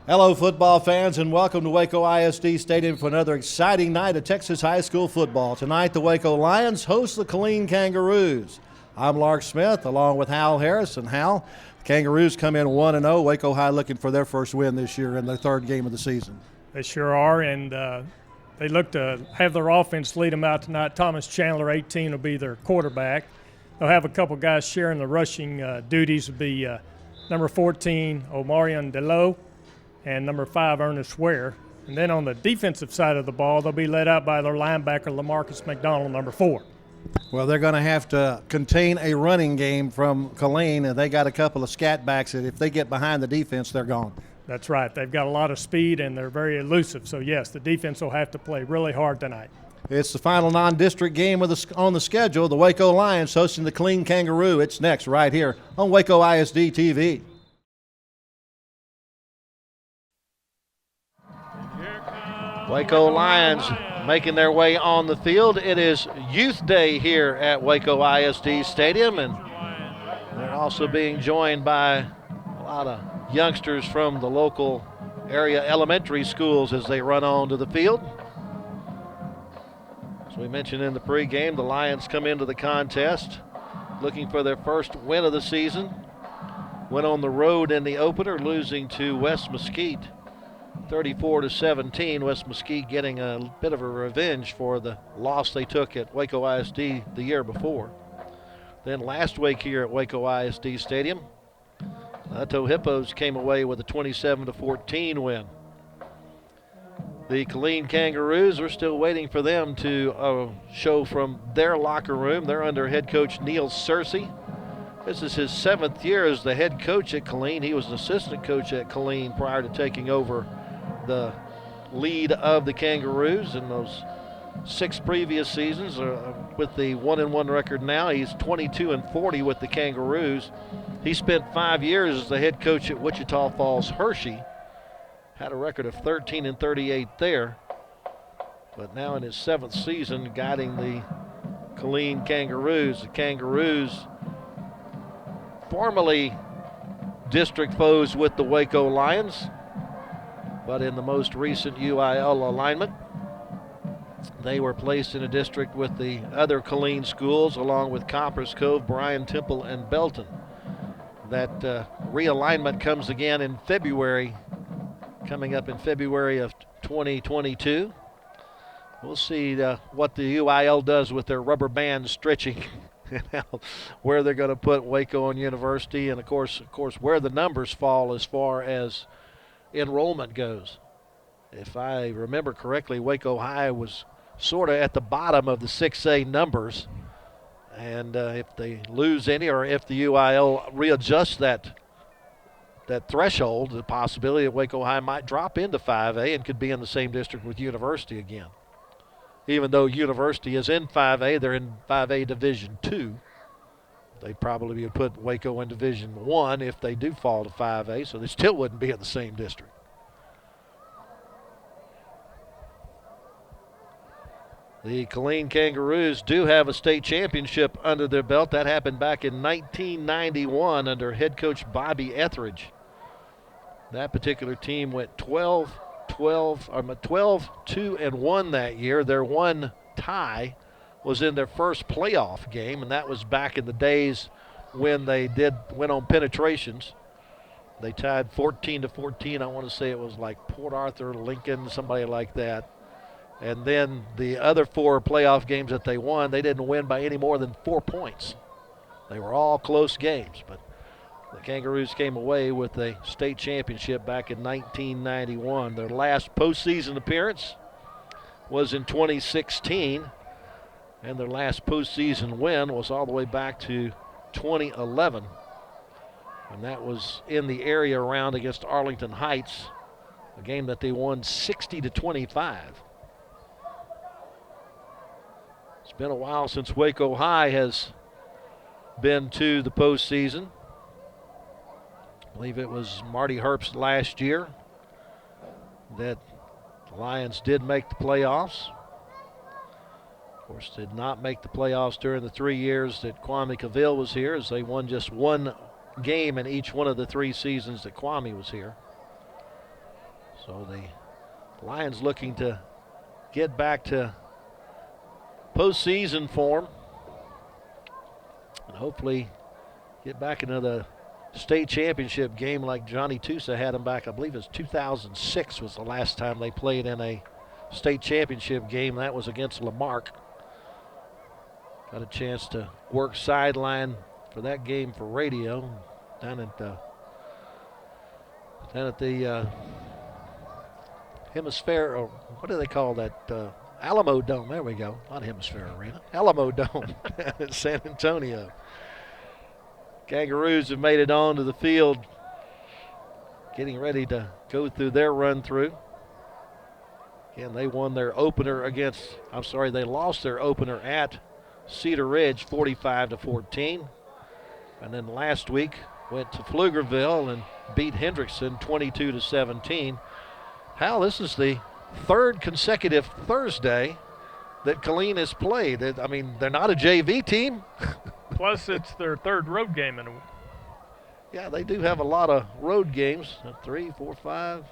Hello, football fans, and welcome to Waco ISD Stadium for another exciting night of Texas high school football. Tonight, the Waco Lions host the Killeen Kangaroos. I'm Lark Smith, along with Hal Harris. And Hal, the Kangaroos come in 1-0. Waco High looking for their first win this year in their third game of the season. They sure are, and they look to have their offense lead them out tonight. Thomas Chandler, 18, will be their quarterback. They'll have a couple guys sharing the rushing duties. Will be number 14, Omarion DeLoe, and number 5, Ernest Ware. And then on the defensive side of the ball, they'll be led out by their linebacker, Lamarcus McDonald, number 4. Well, they're going to have to contain a running game from Killeen, and they got a couple of scat backs that if they get behind the defense, they're gone. That's right. They've got a lot of speed, and they're very elusive. So, yes, the defense will have to play really hard tonight. It's the final non-district game on the schedule. The Waco Lions hosting the Killeen Kangaroo. It's next right here on Waco ISD TV. Waco Lions making their way on the field. It is Youth Day here at Waco ISD Stadium, and they're also being joined by a lot of youngsters from the local area elementary schools as they run onto the field. As we mentioned in the pregame, the Lions come into the contest looking for their first win of the season. Went on the road in the opener, losing to West Mesquite 34-17. West Mesquite getting a bit of a revenge for the loss they took at Waco ISD the year before. Then last week here at Waco ISD Stadium, Nato Hippos came away with a 27-14 win. The Killeen Kangaroos, we're still waiting for them to show from their locker room. They're under head coach Neil Searcy. This is his 7th year as the head coach at Killeen. He was an assistant coach at Killeen prior to taking over the lead of the Kangaroos in those 6 previous seasons. With the 1-1 record now, he's 22-40 with the Kangaroos. He spent 5 years as the head coach at Wichita Falls Hershey. Had a record of 13-38 there. But now in his 7th season, guiding the Killeen Kangaroos. The Kangaroos formerly district foes with the Waco Lions, but in the most recent UIL alignment, they were placed in a district with the other Killeen schools, along with Copper's Cove, Bryan Temple, and Belton. That realignment comes again in February, coming up in February of 2022. We'll see what the UIL does with their rubber band stretching, where they're going to put Waco and University, and of course, where the numbers fall as far as enrollment goes. If I remember correctly, Waco High was sort of at the bottom of the 6A numbers, and if they lose any, or if the UIL readjusts that threshold, the possibility that Waco High might drop into 5A and could be in the same district with University again. Even though University is in 5A, they're in 5A Division II. They probably would put Waco in Division I if they do fall to 5A, so they still wouldn't be in the same district. The Killeen Kangaroos do have a state championship under their belt. That happened back in 1991 under head coach Bobby Etheridge. That particular team went 12-2-1 that year. Their one tie was in their first playoff game, and that was back in the days when they went on penetrations. They tied 14-14. I want to say it was like Port Arthur, Lincoln, somebody like that. And then the other 4 playoff games that they won, they didn't win by any more than 4 points. They were all close games, but the Kangaroos came away with a state championship back in 1991. Their last postseason appearance was in 2016, and their last postseason win was all the way back to 2011, and that was in the area round against Arlington Heights, a game that they won 60-25. It's been a while since Waco High has been to the postseason. I believe it was Marty Herbst last year that the Lions did make the playoffs. Of course, did not make the playoffs during the 3 years that Kwame Cavill was here, as they won just 1 game in each one of the 3 seasons that Kwame was here. So the Lions looking to get back to postseason form and hopefully get back into the state championship game like Johnny Tusa had them back. I believe it was 2006 was the last time they played in a state championship game. That was against Lamarck. Got a chance to work sideline for that game for radio down at the Hemisphere, or what do they call that? Alamo Dome. There we go. Not Hemisphere Arena. Alamo Dome in San Antonio. Kangaroos have made it onto the field, getting ready to go through their run through. Again, they won their opener they lost their opener at Cedar Ridge 45-14. And then last week went to Pflugerville and beat Hendrickson 22-17. Hal, this is the third consecutive Thursday that Killeen has played. I mean, they're not a JV team. Plus, it's their third road game in a week. Yeah, they do have a lot of road games. 3, 4, 5.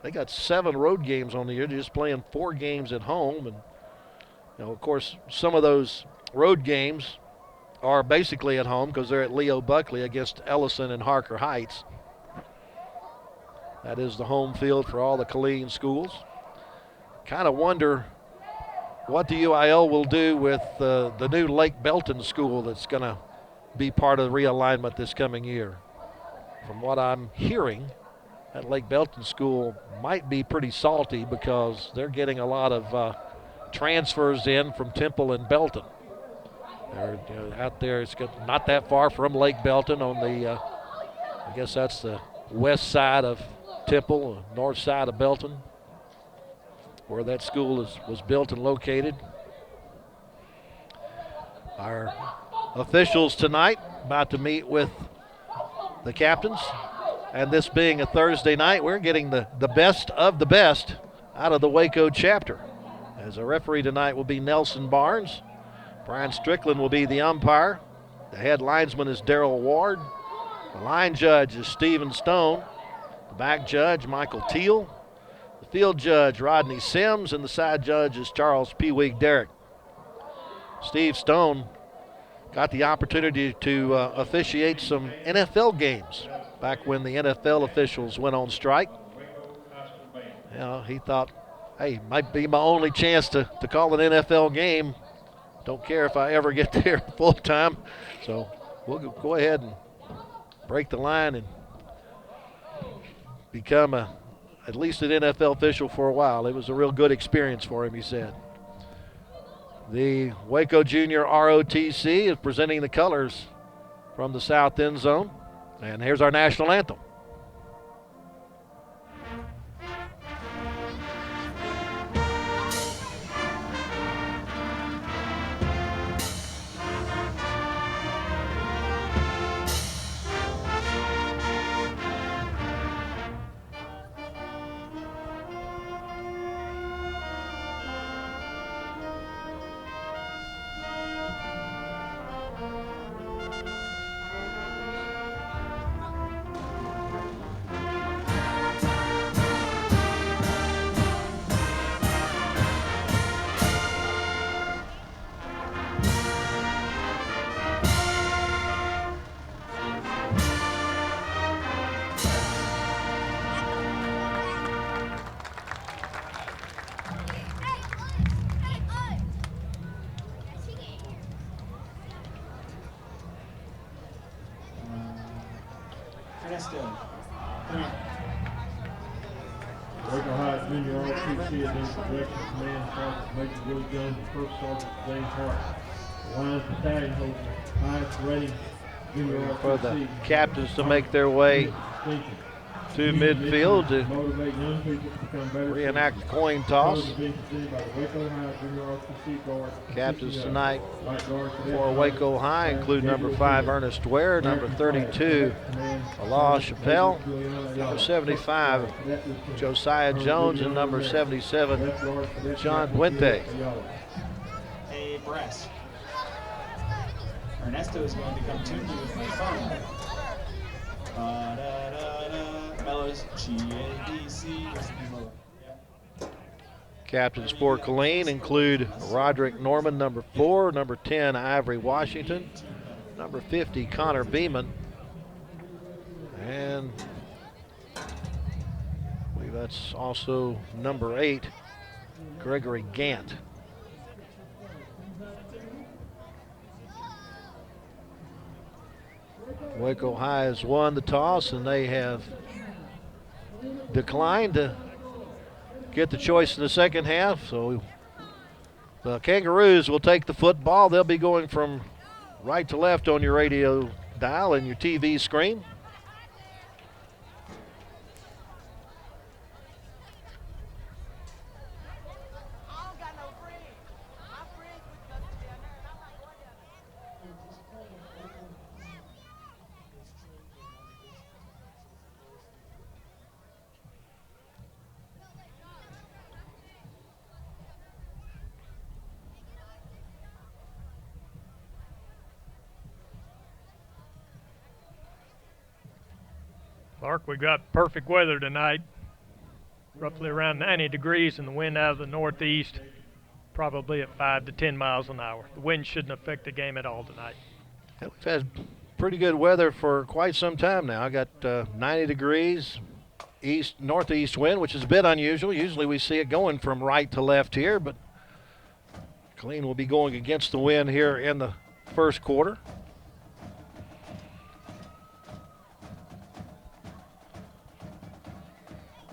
They got 7 road games on the year. They're just playing 4 games at home. And, of course, some of those road games are basically at home because they're at Leo Buckley against Ellison and Harker Heights. That is the home field for all the Killeen schools. Kind of wonder what the UIL will do with the new Lake Belton school that's going to be part of the realignment this coming year. From what I'm hearing, that Lake Belton school might be pretty salty because they're getting a lot of transfers in from Temple and Belton. They're out there. It's not that far from Lake Belton on the, I guess that's the west side of Temple, north side of Belton, where that school was built and located. Our officials tonight about to meet with the captains. And this being a Thursday night, we're getting the best of the best out of the Waco chapter. As a referee tonight will be Nelson Barnes. Brian Strickland will be the umpire. The head linesman is Darrell Ward. The line judge is Stephen Stone. The back judge, Michael Teal. The field judge, Rodney Sims. And the side judge is Charles Peewig Derrick. Steve Stone got the opportunity to officiate some NFL games back when the NFL officials went on strike. He thought, hey, might be my only chance to call an NFL game. Don't care if I ever get there full time. So we'll go ahead and break the line and become at least an NFL official for a while. It was a real good experience for him, he said. The Waco Junior ROTC is presenting the colors from the south end zone. And here's our national anthem. Waco High Junior ROTC against the Direction Command Sergeant Major Willie Jones and First Sergeant James Hart. The Lions Battalion holds the highest rating junior ROTC. For the captains to make their way to midfield to reenact the coin toss. Captains tonight for Waco High include number 5 Ernest Ware, number 32 Allah Chappelle, number 75 Josiah Jones, and number 77 John Puente. A brass. Ernesto is going to come to me with my phone. Melody boys. GABC. Captains for Killeen include Roderick Norman, number 4, number 10, Ivory Washington, number 50, Connor Beeman, and I believe that's also number 8, Gregory Gant. Waco High has won the toss, and they have declined to get the choice in the second half. So the Kangaroos will take the football. They'll be going from right to left on your radio dial and your TV screen. Clark, we got perfect weather tonight, roughly around 90 degrees, and the wind out of the northeast, probably at 5 to 10 miles an hour. The wind shouldn't affect the game at all tonight. Yeah, we've had pretty good weather for quite some time now. I got 90 degrees, northeast wind, which is a bit unusual. Usually we see it going from right to left here, but Killeen will be going against the wind here in the first quarter.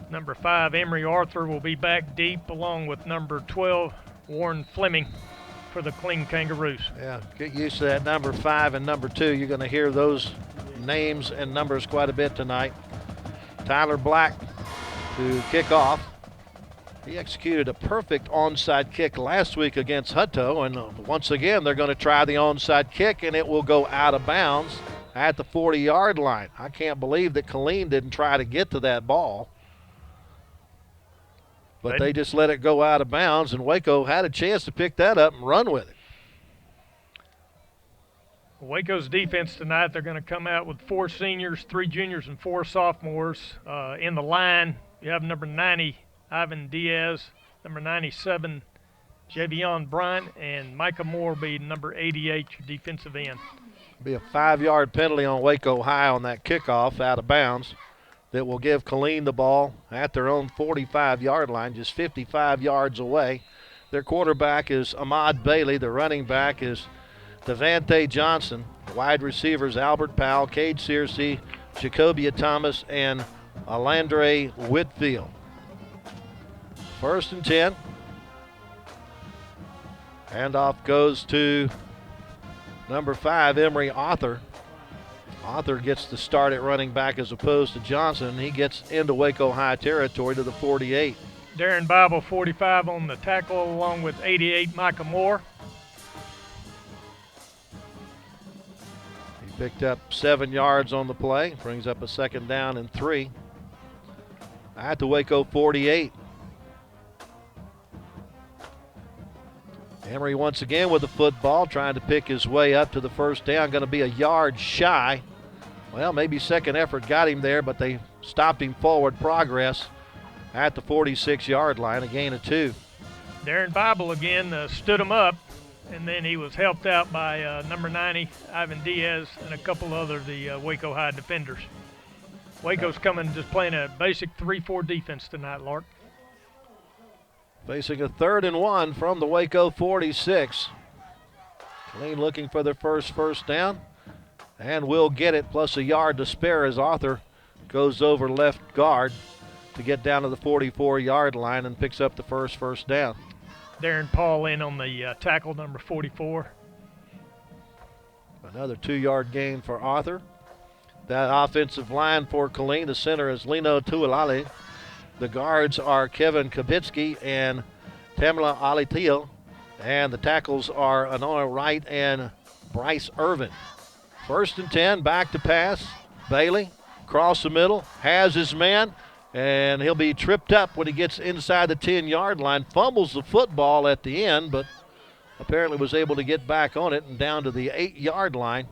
Number 5, Emery Arthur, will be back deep along with number 12, Warren Fleming, for the Killeen Kangaroos. Yeah, get used to that number 5 and number 2. You're going to hear those names and numbers quite a bit tonight. Tyler Black to kick off. He executed a perfect onside kick last week against Hutto, and once again they're going to try the onside kick, and it will go out of bounds at the 40-yard line. I can't believe that Killeen didn't try to get to that ball. But they just let it go out of bounds, and Waco had a chance to pick that up and run with it. Waco's defense tonight, they're going to come out with 4 seniors, 3 juniors, and 4 sophomores. In the line, you have number 90, Ivan Diaz, number 97, Javion Bryant, and Micah Moore will be number 88, your defensive end. Be a 5-yard penalty on Waco High on that kickoff out of bounds. That will give Killeen the ball at their own 45-yard line, just 55 yards away. Their quarterback is Ahmad Bailey. The running back is Devante Johnson. Wide receivers Albert Powell, Cade Searcy, Jacobia Thomas, and Alandre Whitfield. 1st and 10. Handoff goes to number 5, Emery Arthur. Arthur gets the start at running back as opposed to Johnson. He gets into Waco High territory to the 48. Darren Bible, 45 on the tackle, along with 88, Micah Moore. He picked up 7 yards on the play, brings up a 2nd down and 3 at the Waco 48. Emery once again with the football, trying to pick his way up to the 1st down, going to be a yard shy. Well, maybe second effort got him there, but they stopped him forward progress at the 46-yard line, a gain of 2. Darren Bible again stood him up, and then he was helped out by number 90, Ivan Diaz, and a couple other the Waco High defenders. Waco's coming just playing a basic 3-4 defense tonight, Lark. Facing a 3rd and 1 from the Waco 46. Killeen looking for their first down, and will get it, plus a yard to spare as Arthur goes over left guard to get down to the 44-yard line and picks up the first down. Darren Paul in on the tackle, number 44. Another 2-yard gain for Arthur. That offensive line for Killeen, the center is Lino Tuilale. The guards are Kevin Kabitsky and Tamla Alitil, and the tackles are Anoa Wright and Bryce Irvin. 1st and 10, back to pass. Bailey, across the middle, has his man, and he'll be tripped up when he gets inside the 10-yard line. Fumbles the football at the end, but apparently was able to get back on it and down to the 8-yard line.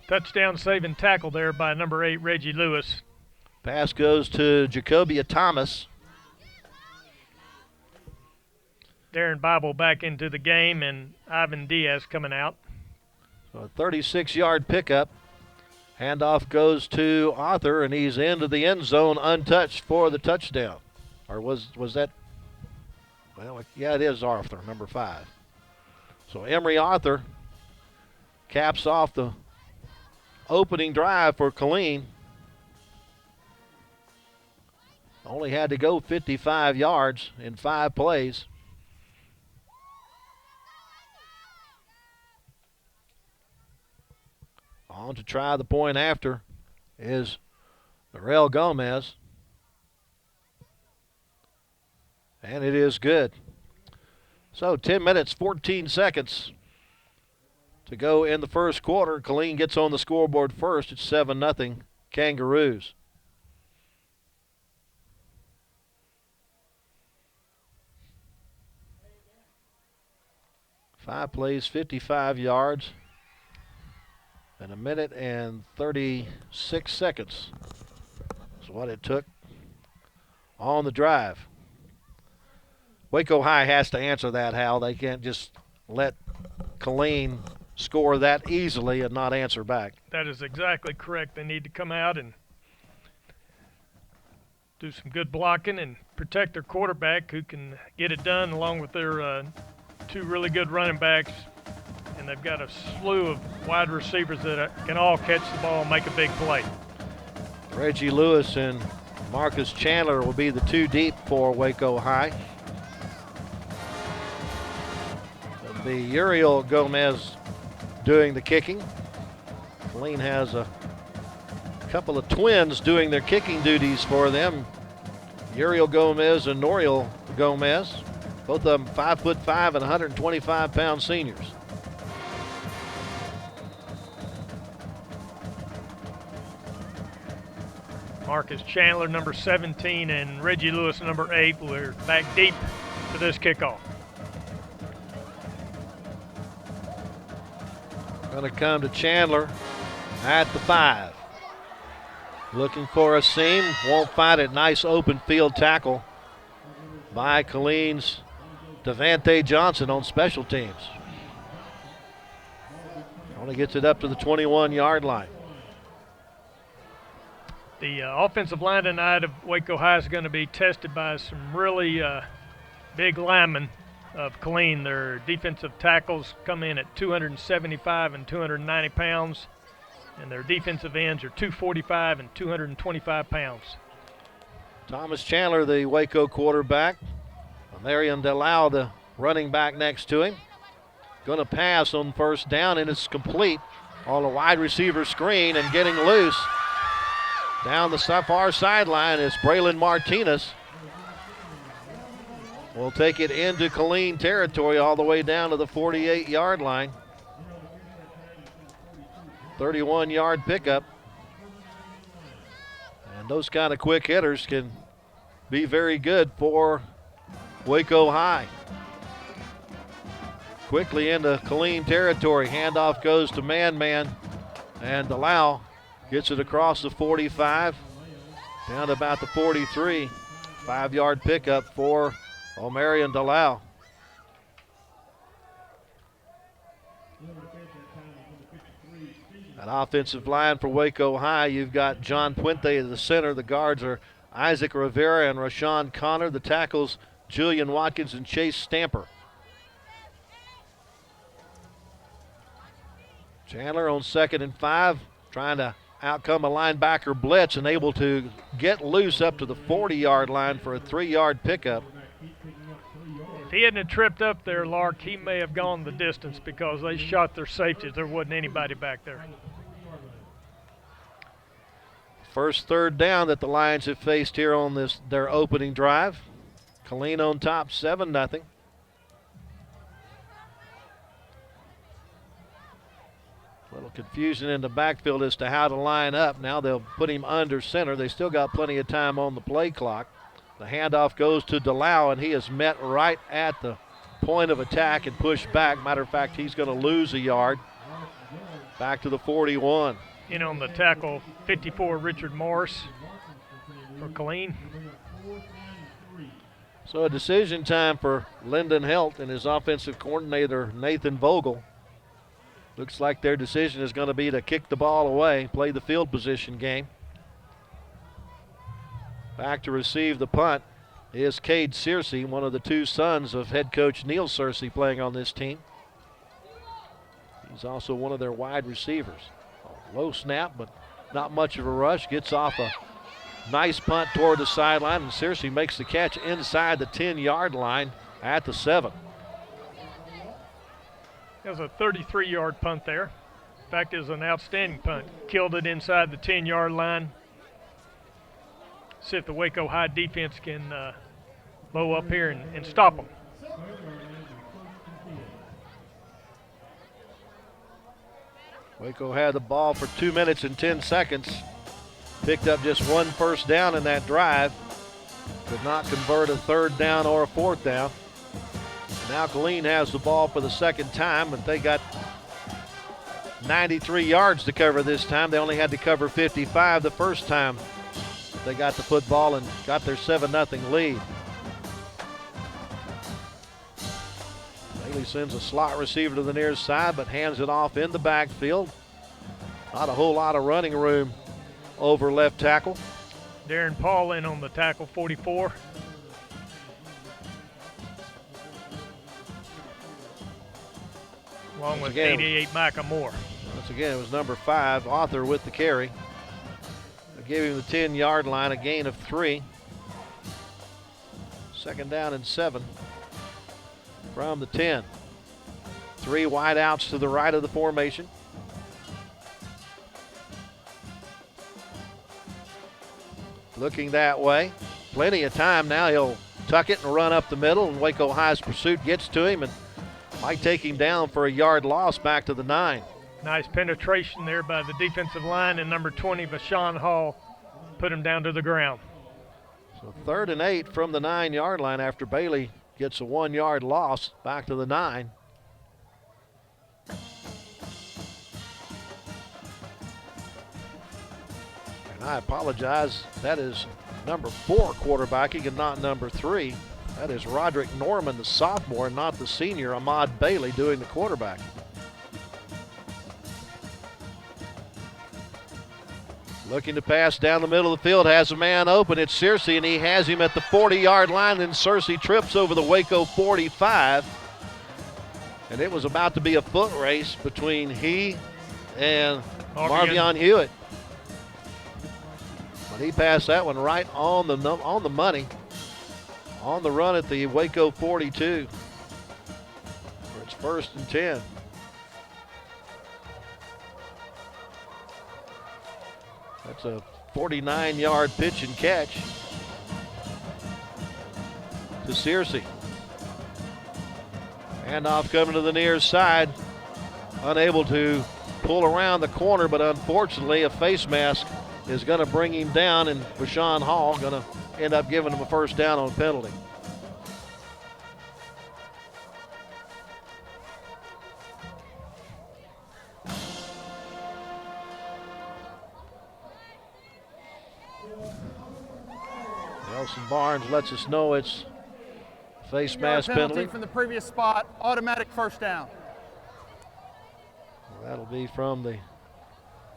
Touchdown saving tackle there by number 8, Reggie Lewis. Pass goes to Jacobia Thomas. Darren Bible back into the game, and Ivan Diaz coming out. So a 36-yard pickup. Handoff goes to Arthur, and he's into the end zone untouched for the touchdown. Or was that? Well, yeah, it is Arthur, number 5. So Emory Arthur caps off the opening drive for Killeen. Only had to go 55 yards in 5 plays. On to try the point after is Narelle Gomez. And it is good. So 10 minutes, 14 seconds to go in the first quarter. Killeen gets on the scoreboard first. It's 7-0 Kangaroos. Five plays, 55 yards. And 1 minute and 36 seconds is what it took on the drive. Waco High has to answer that, Hal. They can't just let Killeen score that easily and not answer back. That is exactly correct. They need to come out and do some good blocking and protect their quarterback, who can get it done, along with their 2 really good running backs. And they've got a slew of wide receivers that can all catch the ball and make a big play. Reggie Lewis and Marcus Chandler will be the 2 deep for Waco High. It'll be Uriel Gomez doing the kicking. Killeen has a couple of twins doing their kicking duties for them. Uriel Gomez and Noriel Gomez, both of them 5'5" and 125-pound seniors. Marcus Chandler, number 17, and Reggie Lewis, number 8, we're back deep for this kickoff. Going to come to Chandler at the 5. Looking for a seam, won't find it. Nice open field tackle by Killeen's Devante Johnson on special teams. Only gets it up to the 21-yard line. The offensive line tonight of Waco High is going to be tested by some really big linemen of Killeen. Their defensive tackles come in at 275 and 290 pounds, and their defensive ends are 245 and 225 pounds. Thomas Chandler, the Waco quarterback. Marion DeLau, the running back next to him. Going to pass on first down, and it's complete on a wide receiver screen, and getting loose down the far sideline is Braylon Martinez. We'll take it into Killeen territory all the way down to the 48-yard line. 31-yard pickup. And those kind of quick hitters can be very good for Waco High. Quickly into Killeen territory. Handoff goes to man-man, and DeLau gets it across the 45, down to about the 43. 5-yard pickup for Omarion DeLau. An offensive line for Waco High. You've got John Puente at the center. The guards are Isaac Rivera and Rashawn Connor. The tackles, Julian Watkins and Chase Stamper. Chandler on 2nd and 5, trying to outcome a linebacker blitz and able to get loose up to the 40-yard line for a 3-yard pickup. If he hadn't tripped up there, Lark, he may have gone the distance because they shot their safeties. There wasn't anybody back there. First 3rd down that the Lions have faced here on their opening drive. Killeen on top, 7-0. A little confusion in the backfield as to how to line up. Now they'll put him under center. They still got plenty of time on the play clock. The handoff goes to DeLau, and he is met right at the point of attack and pushed back. Matter of fact, he's going to lose a yard. Back to the 41. In on the tackle, 54, Richard Morris. for Killeen. So a decision time for Lyndon Helt and his offensive coordinator, Nathan Vogel. Looks like their decision is going to be to kick the ball away, play the field position game. Back to receive the punt is Cade Searcy, one of the two sons of head coach Neil Searcy playing on this team. He's also one of their wide receivers. Low snap, but not much of a rush. Gets off a nice punt toward the sideline, and Searcy makes the catch inside the 10-yard line at the 7. That was a 33-yard punt there. In fact, it was an outstanding punt. Killed it inside the 10-yard line. See if the Waco High defense can blow up here and stop them. Waco had the ball for 2 minutes and 10 seconds. Picked up just one first down in that drive. Could not convert a third down or a fourth down. Now Killeen has the ball for the second time, but they got 93 yards to cover this time. They only had to cover 55 the first time they got the football and got their 7-0 lead. Bailey sends a slot receiver to the near side, but hands it off in the backfield. Not a whole lot of running room over left tackle. Darren Paul in on the tackle, 44. Along with 88 Micah Moore. Once again, it was number 5, Arthur, with the carry. They gave him the 10-yard line, a gain of 3. Second down and 7 from the 10. 3 wide outs to the right of the formation. Looking that way. Plenty of time now. He'll tuck it and run up the middle, and Waco High's pursuit gets to him and might take him down for a yard loss back to the 9. Nice penetration there by the defensive line, and number 20, Bashan Hall, put him down to the ground. So 3rd and 8 from the 9-yard line after Bailey gets a 1-yard loss back to the 9. And I apologize, that is number 4 quarterbacking and not number 3. That is Roderick Norman, the sophomore, and not the senior Ahmad Bailey doing the quarterbacking. Looking to pass down the middle of the field, has a man open. It's Searcy, and he has him at the 40-yard line. Then Searcy trips over the Waco 45. And it was about to be a foot race between he and Marvion Hewitt. But he passed that one right on the money. On the run at the Waco 42 for its 1st and 10. That's a 49-yard pitch and catch to Searcy. Handoff coming to the near side. Unable to pull around the corner, but unfortunately a face mask is going to bring him down, and Bashan Hall going to end up giving him a first down on penalty. Nelson Barnes lets us know it's face mask penalty from the previous spot, automatic first down. That'll be from the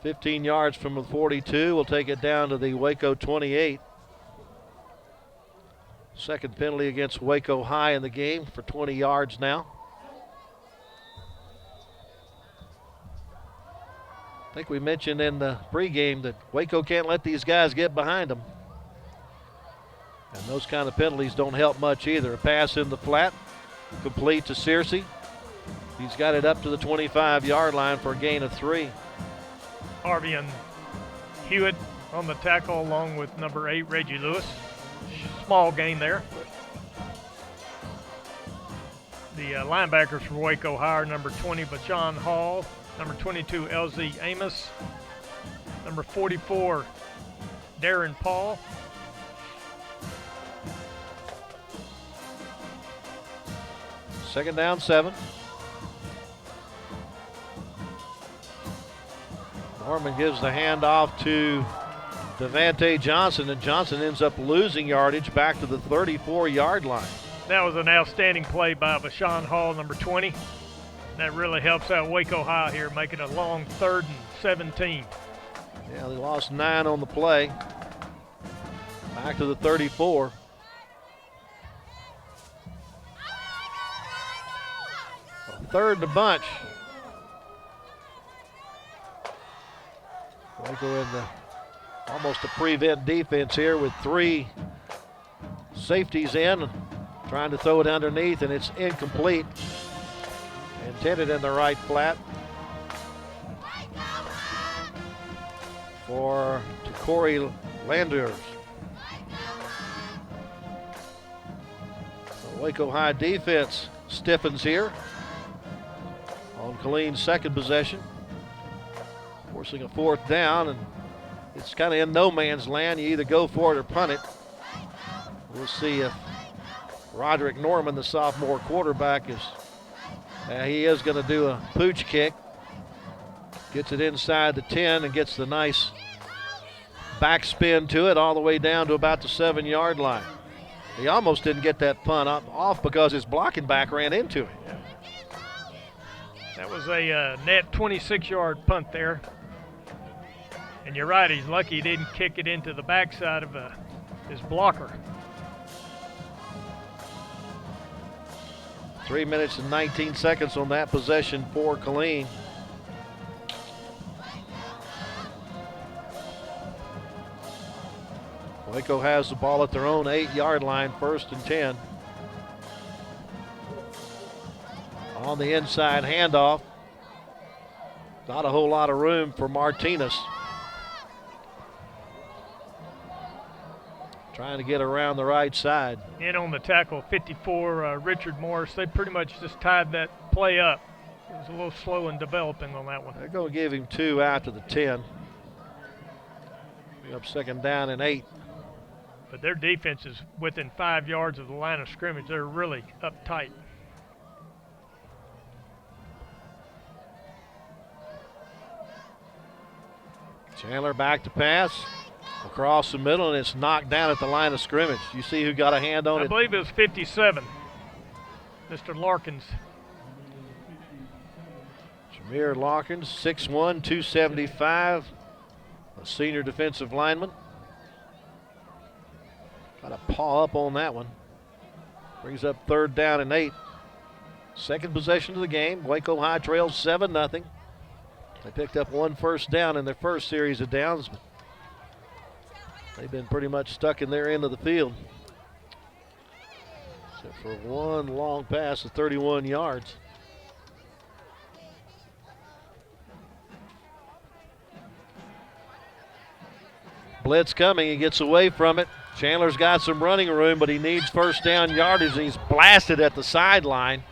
15 yards from the 42. We'll take it down to the Waco 28. Second penalty against Waco High in the game for 20 yards now. I think we mentioned in the pregame that Waco can't let these guys get behind them. And those kind of penalties don't help much either. A pass in the flat, complete to Searcy. He's got it up to the 25-yard line for a gain of 3. Harvey and Hewitt on the tackle along with number 8, Reggie Lewis. Small gain there. The linebackers for Waco High are number 20, Bashan Hall, number 22, LZ Amos, number 44, Darren Paul, Second down, 7. Norman gives the handoff to Devante Johnson, and Johnson ends up losing yardage back to the 34-yard line. That was an outstanding play by Bashan Hall, number 20. That really helps out Waco High here, making a long 3rd and 17. Yeah, they lost 9 on the play. Back to the 34. A 3rd and a bunch. Waco in the almost a prevent defense here with 3 safeties in, trying to throw it underneath, and it's incomplete. Intended in the right flat for Corey Landers. The Waco High defense stiffens here on Killeen's second possession, forcing a 4th down, and it's kind of in no man's land. You either go for it or punt it. We'll see if Roderick Norman, the sophomore quarterback, he is going to do a pooch kick. Gets it inside the 10 and gets the nice backspin to it all the way down to about the 7-yard line. He almost didn't get that punt off because his blocking back ran into him. That was a net 26-yard punt there. And you're right, he's lucky he didn't kick it into the backside of his blocker. 3 minutes and 19 seconds on that possession for Killeen. Waco has the ball at their own 8-yard line, 1st and 10. On the inside handoff. Not a whole lot of room for Martinez. Trying to get around the right side. In on the tackle, 54, Richard Morris. They pretty much just tied that play up. It was a little slow in developing on that one. They're going to give him 2 after the 10. Be up 2nd down and 8. But their defense is within 5 yards of the line of scrimmage. They're really uptight. Chandler back to pass. Across the middle, and it's knocked down at the line of scrimmage. You see who got a hand on it? I believe it was 57, Mr. Larkins. Jameer Larkins, 6'1", 275, a senior defensive lineman. Got a paw up on that one. Brings up 3rd down and 8. Second possession of the game. Waco High trails 7-0. They picked up 1 first down in their first series of downs, but they've been pretty much stuck in their end of the field. Except for 1 long pass of 31 yards. Blitz coming, he gets away from it. Chandler's got some running room, but he needs first down yardage. He's blasted at the sideline.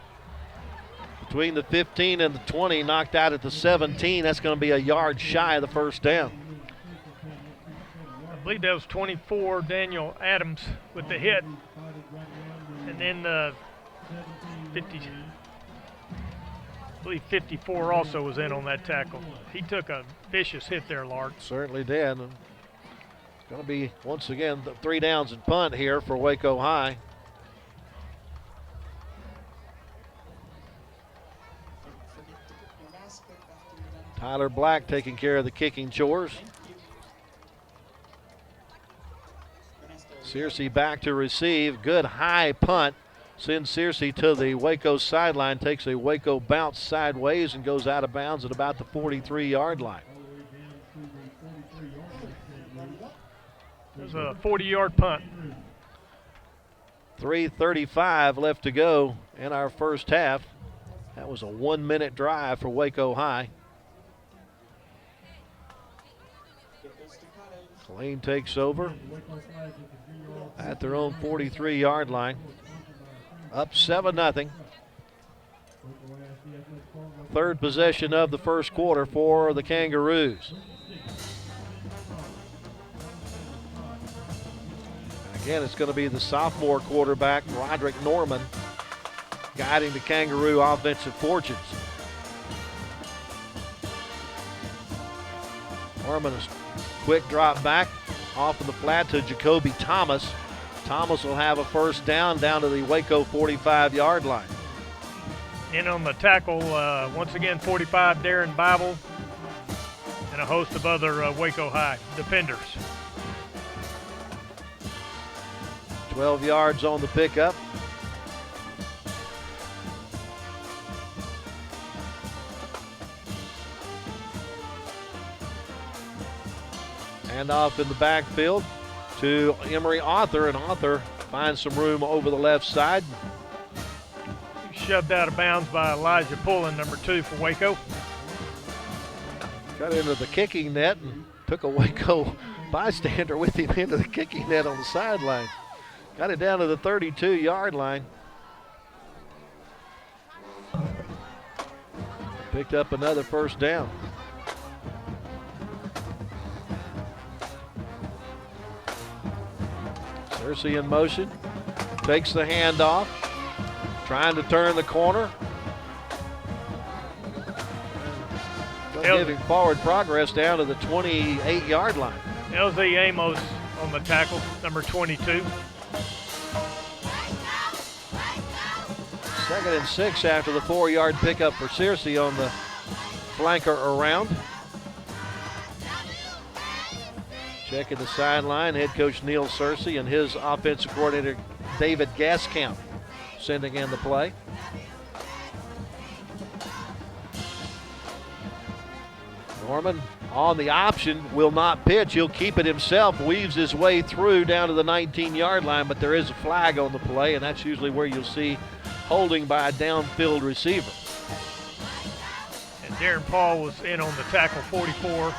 Between the 15 and the 20, knocked out at the 17. That's going to be a yard shy of the first down. I believe that was 24, Daniel Adams, with the hit. And then the 50, I believe 54 also was in on that tackle. He took a vicious hit there, Lark. Certainly did. And it's going to be, once again, the 3 downs and punt here for Waco High. Tyler Black taking care of the kicking chores. Searcy back to receive. Good high punt. Sends Searcy to the Waco sideline. Takes a Waco bounce sideways and goes out of bounds at about the 43-yard line. It was a 40-yard punt. 3:35 left to go in our first half. That was a 1-minute drive for Waco High. Killeen takes over at their own 43-yard line. Up 7-0. Third possession of the first quarter for the Kangaroos. Again, it's going to be the sophomore quarterback, Roderick Norman, guiding the Kangaroo offensive fortunes. Norman is quick drop back, off in the flat to Jacoby Thomas. Thomas will have a first down to the Waco 45-yard line. In on the tackle, once again, 45, Darren Bible, and a host of other Waco High defenders. 12 yards on the pickup. And off in the backfield to Emory Arthur, and Arthur finds some room over the left side. Shoved out of bounds by Elijah Pullen, number 2 for Waco. Got into the kicking net and took a Waco bystander with him into the kicking net on the sideline. Got it down to the 32-yard line. Picked up another first down. Searcy in motion, takes the handoff, trying to turn the corner. Getting forward progress down to the 28-yard line. LZ Amos on the tackle, number 22. 2nd and 6 after the 4-yard pickup for Searcy on the flanker around. Checking the sideline, head coach Neil Searcy and his offensive coordinator David Gascamp sending in the play. Norman on the option, will not pitch. He'll keep it himself, weaves his way through down to the 19-yard line, but there is a flag on the play, and that's usually where you'll see holding by a downfield receiver. And Darren Paul was in on the tackle, 44.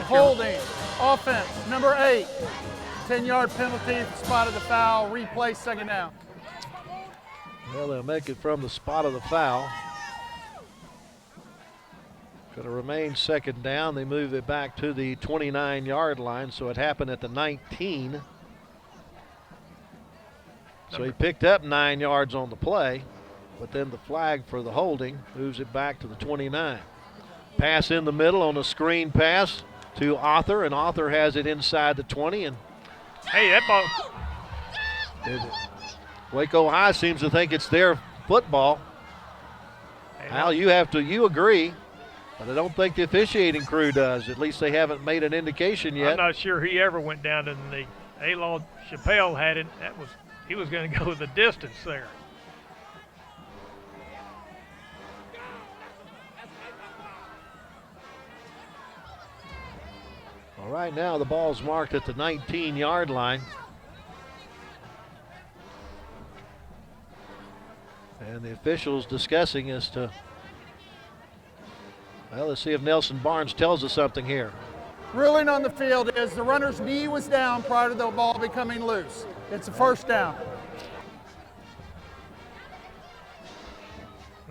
Holding, offense, number 8. 10-yard penalty, spot of the foul, replay, second down. Well, they'll make it from the spot of the foul. Going to remain second down. They move it back to the 29-yard line, so it happened at the 19. So he picked up 9 yards on the play, but then the flag for the holding moves it back to the 29. Pass in the middle on a screen pass to Arthur, and Arthur has it inside the 20. And hey, that ball. Waco High seems to think it's their football. Al, you agree, but I don't think the officiating crew does. At least they haven't made an indication yet. I'm not sure he ever went down to the knee. A-Law Chappelle had it. He was going to go the distance there. All right, now the ball's marked at the 19-yard line. And the officials discussing as to, well, let's see if Nelson Barnes tells us something here. Ruling on the field is the runner's knee was down prior to the ball becoming loose. It's a first down.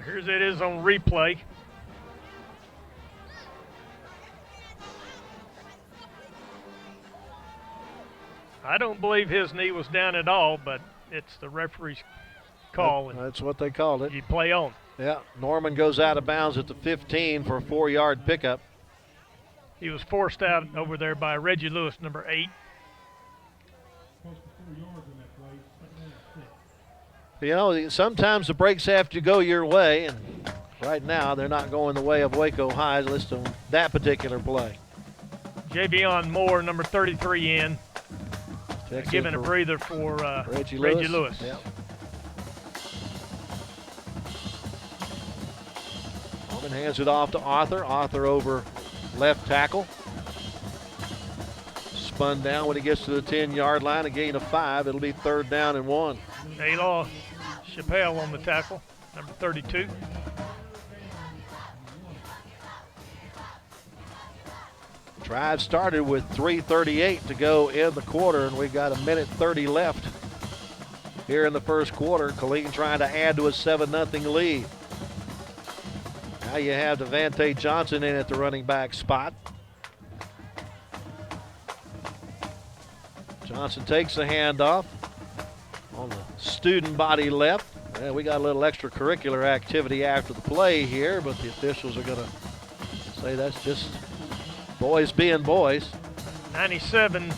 Here's it is on replay. I don't believe his knee was down at all, but it's the referee's call. That's what they called it. You play on. Yeah, Norman goes out of bounds at the 15 for a 4-yard pickup. He was forced out over there by Reggie Lewis, number 8. You know, sometimes the breaks have to go your way, and right now they're not going the way of Waco High, list on that particular play. Javion Moore, number 33 in. Giving a breather for Reggie Lewis. Yep. Norman hands it off to Arthur. Arthur over left tackle. Spun down when he gets to the 10-yard line, a gain of 5. It'll be 3rd down and 1. A-Law Chappelle on the tackle, number 32. Drive started with 3:38 to go in the quarter, and we've got 1:30 left here in the first quarter. Killeen trying to add to a 7-0 lead. Now you have Devante Johnson in at the running back spot. Johnson takes the handoff on the student body left. Well, we got a little extracurricular activity after the play here, but the officials are going to say that's just boys being boys. 97,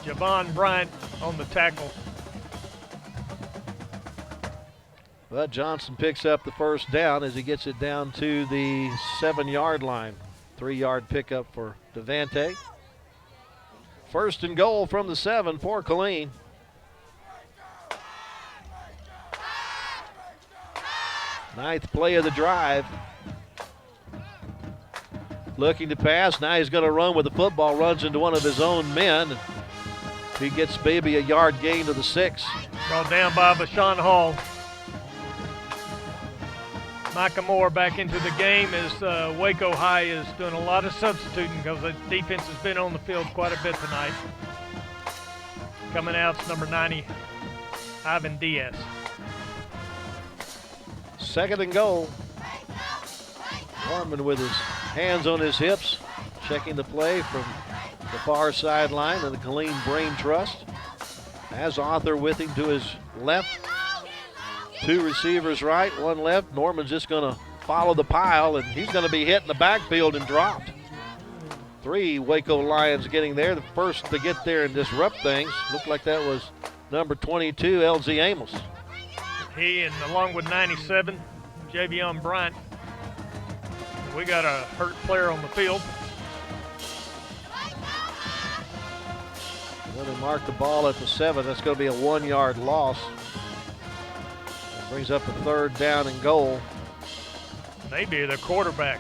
Javon Bryant on the tackle. But Johnson picks up the first down as he gets it down to the 7-yard line. 3-yard pickup for Devante. First and goal from the 7 for Killeen. Ninth play of the drive. Looking to pass. Now he's going to run with the football. Runs into one of his own men. He gets maybe a yard gain to the 6. Brought down by Bashan Hall. Micah Moore back into the game as Waco High is doing a lot of substituting because the defense has been on the field quite a bit tonight. Coming out is number 90, Ivan Diaz. Second and goal. Norman with his hands on his hips, checking the play from the far sideline of the Killeen Brain Trust. Has Arthur with him to his left. 2 receivers right, 1 left. Norman's just going to follow the pile, and he's going to be hit in the backfield and dropped. 3 Waco Lions getting there. The first to get there and disrupt things. Looked like that was number 22, LZ Amos. He and along with 97, Javion Bryant. We got a hurt player on the field. When they mark the ball at the 7, that's going to be a 1-yard loss. That brings up a 3rd down and goal. Maybe the quarterback.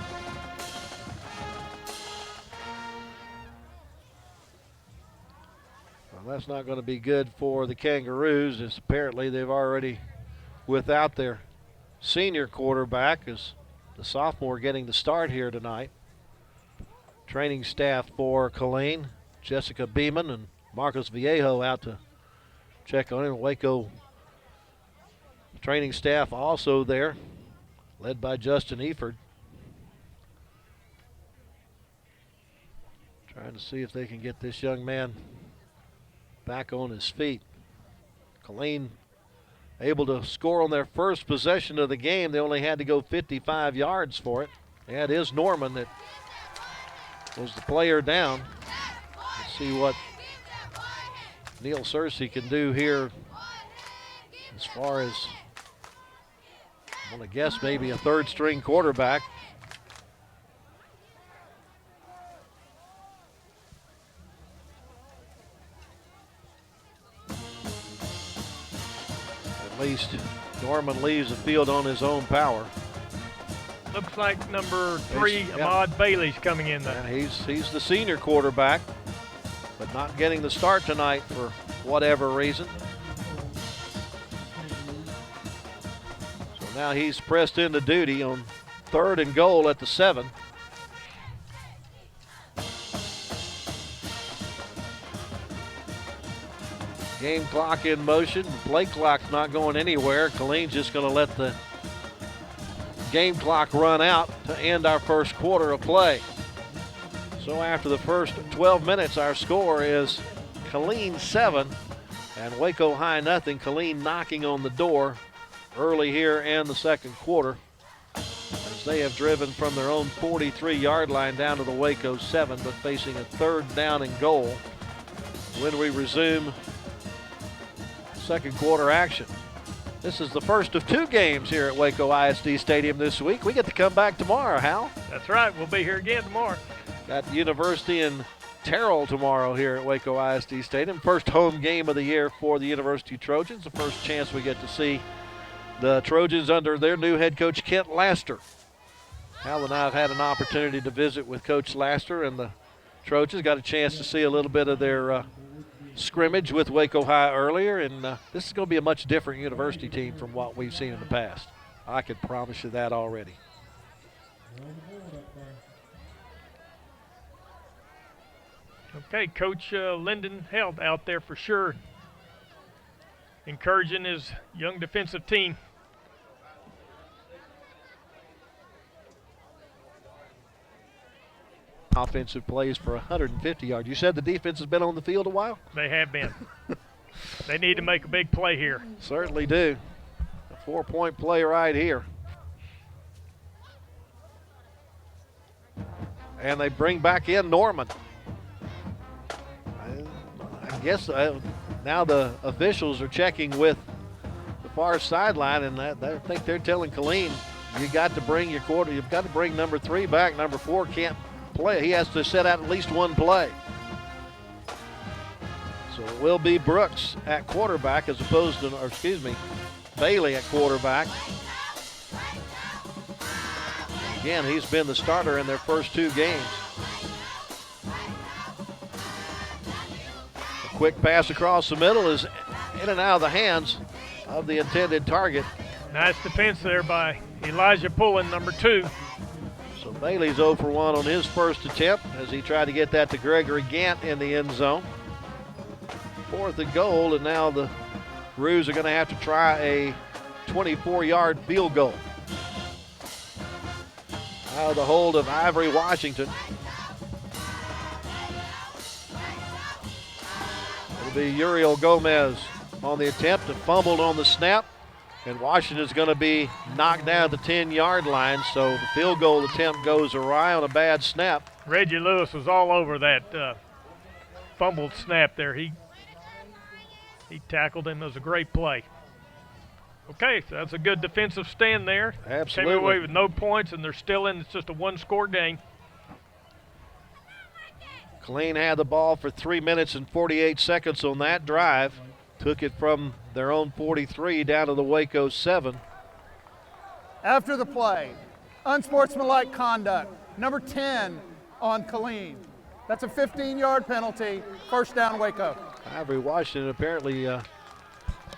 Well, that's not going to be good for the Kangaroos, as apparently they've already without their senior quarterback, as the sophomore getting the start here tonight. Training staff for Killeen, Jessica Beeman and Marcos Viejo out to check on him. Waco training staff also there, led by Justin Eford. Trying to see if they can get this young man back on his feet. Killeen able to score on their first possession of the game. They only had to go 55 yards for it. That is Norman that was the player down. Let's see what Neil Searcy can do here as far as, I want to guess, maybe a 3rd string quarterback. At least Norman leaves the field on his own power. Looks like number 3, Ahmad Bailey's coming in there. And he's the senior quarterback, but not getting the start tonight for whatever reason. So now he's pressed into duty on 3rd and goal at the 7. Game clock in motion. The play clock's not going anywhere. Killeen's just going to let the game clock run out to end our first quarter of play. So after the first 12 minutes, our score is Killeen 7 and Waco High nothing. Killeen knocking on the door early here in the second quarter, as they have driven from their own 43-yard line down to the Waco 7, but facing a 3rd down and goal when we resume second quarter action. This is the first of 2 games here at Waco ISD Stadium this week. We get to come back tomorrow, Hal. That's right. We'll be here again tomorrow. Got the University and Terrell tomorrow here at Waco ISD Stadium. First home game of the year for the University Trojans. The first chance we get to see the Trojans under their new head coach, Kent Laster. Hal and I have had an opportunity to visit with Coach Laster and the Trojans. Got a chance to see a little bit of their scrimmage with Waco High earlier, and this is going to be a much different University team from what we've seen in the past. I can promise you that already. Okay, Coach Lyndon Helt out there for sure, encouraging his young defensive team. Offensive plays for 150 yards. You said the defense has been on the field a while? They have been. They need to make a big play here. Certainly do. A 4-point play right here. And they bring back in Norman. guess now the officials are checking with the far sideline, and I think they're telling Killeen, you got to bring your quarter. You've got to bring number 3 back. Number 4 can't play. He has to set out at least one play. So it will be Brooks at quarterback as opposed to, or excuse me, Bailey at quarterback. Again, he's been the starter in their first 2 games. A quick pass across the middle is in and out of the hands of the intended target. Nice defense there by Elijah Pullen, number 2. So Bailey's 0 for 1 on his first attempt as he tried to get that to Gregory Gant in the end zone. 4th and goal, and now the Roos are going to have to try a 24-yard field goal. Out of the hold of Ivory Washington. It'll be Uriel Gomez on the attempt and fumbled on the snap. And Washington's going to be knocked down at the 10-yard line, so the field goal attempt goes awry on a bad snap. Reggie Lewis was all over that fumbled snap there. He tackled him. It was a great play. Okay, so that's a good defensive stand there. Absolutely. Came away with no points, and they're still in. It's just a 1-score game. Killeen had the ball for 3 minutes and 48 seconds on that drive. Took it from their own 43 down to the Waco 7. After the play, unsportsmanlike conduct, number 10 on Killeen. That's a 15-yard penalty, first down Waco. Ivory Washington apparently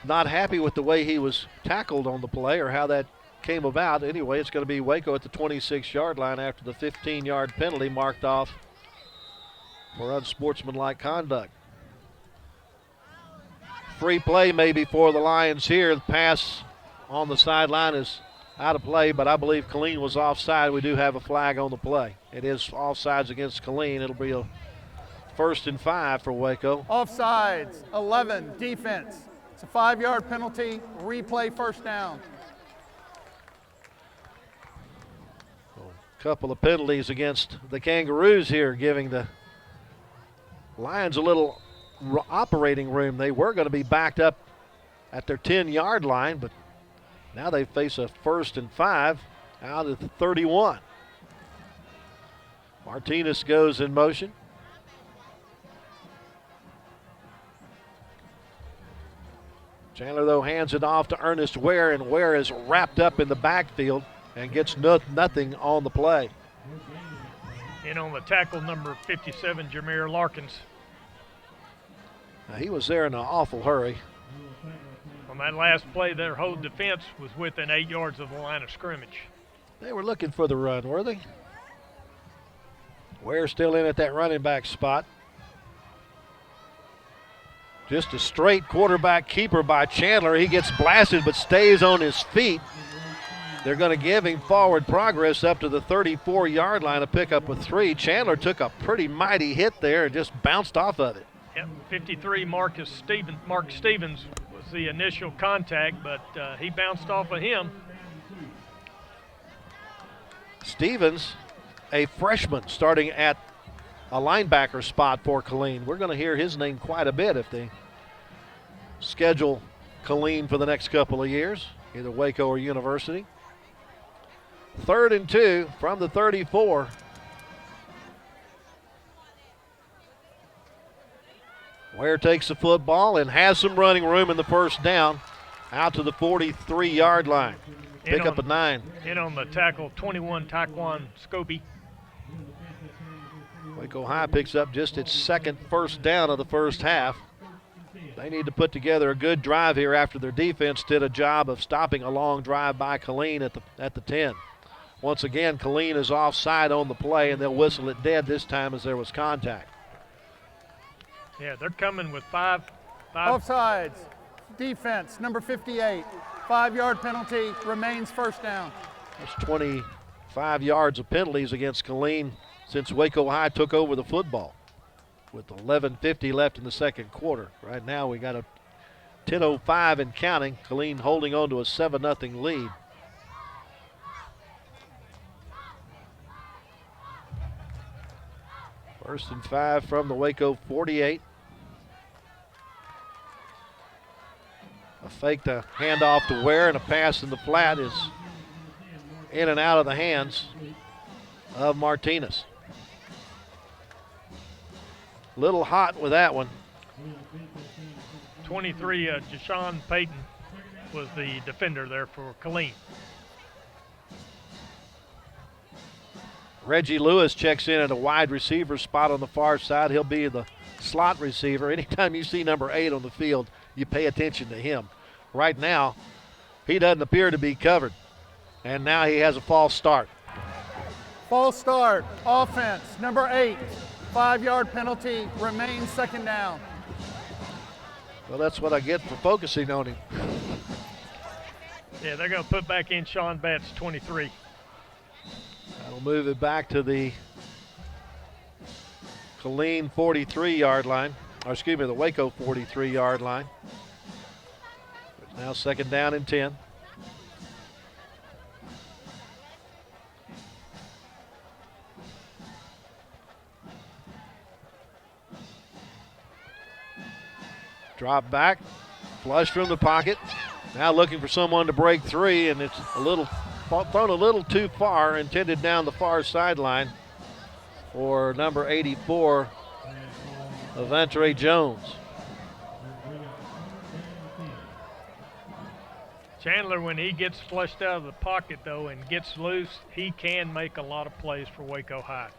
not happy with the way he was tackled on the play or how that came about. Anyway, it's going to be Waco at the 26-yard line after the 15-yard penalty marked off for unsportsmanlike conduct. Free play maybe for the Lions here. The pass on the sideline is out of play, but I believe Killeen was offside. We do have a flag on the play. It is offsides against Killeen. It'll be a 1st and 5 for Waco. Offsides, 11, defense. It's a 5-yard penalty, replay first down. A couple of penalties against the Kangaroos here, giving the Lions a little operating room. They were going to be backed up at their 10-yard line, but now they face a 1st and 5 out of the 31. Martinez goes in motion. Chandler, though, hands it off to Ernest Ware, and Ware is wrapped up in the backfield and gets nothing on the play. In on the tackle, number 57, Jameer Larkins. Now, he was there in an awful hurry. On that last play, their whole defense was within 8 yards of the line of scrimmage. They were looking for the run, were they? Ware still in at that running back spot. Just a straight quarterback keeper by Chandler. He gets blasted but stays on his feet. They're going to give him forward progress up to the 34-yard line to pick up a 3. Chandler took a pretty mighty hit there and just bounced off of it. Yep, 53, Mark Stevens was the initial contact, but he bounced off of him. Stevens, a freshman, starting at a linebacker spot for Killeen. We're going to hear his name quite a bit if they schedule Killeen for the next couple of years, either Waco or University. 3rd and 2 from the 34. Ware takes the football and has some running room in the first down out to the 43-yard line. Pick up a 9. In on the tackle, 21, Taekwon Scopey. Waco High picks up just its second first down of the first half. They need to put together a good drive here after their defense did a job of stopping a long drive by Killeen at the 10. Once again, Killeen is offside on the play, and they'll whistle it dead this time as there was contact. Yeah, they're coming with five. Offsides, defense, number 58. 5-yard penalty, remains first down. That's 25 yards of penalties against Killeen since Waco High took over the football with 11:50 left in the second quarter. Right now we got a 10:05 and counting. Killeen holding on to a 7-0 lead. First and 5 from the Waco 48. A fake to handoff to Ware, and a pass in the flat is in and out of the hands of Martinez. Little hot with that one. 23, Jashawn Payton was the defender there for Killeen. Reggie Lewis checks in at a wide receiver spot on the far side. He'll be the slot receiver. Anytime you see number 8 on the field, you pay attention to him. Right now, he doesn't appear to be covered. And now he has a false start. False start, offense, number 8, 5-yard penalty, remains second down. Well, that's what I get for focusing on him. Yeah, they're going to put back in Sean Betts, 23. That'll move it back to the Killeen 43-yard line. Or excuse me, the Waco 43-yard line. It's now second down and 10. Drop back, flush from the pocket. Now looking for someone to break 3, and it's thrown a little too far, intended down the far sideline for number 84, Avante Jones. Chandler, when he gets flushed out of the pocket, though, and gets loose, he can make a lot of plays for Waco High.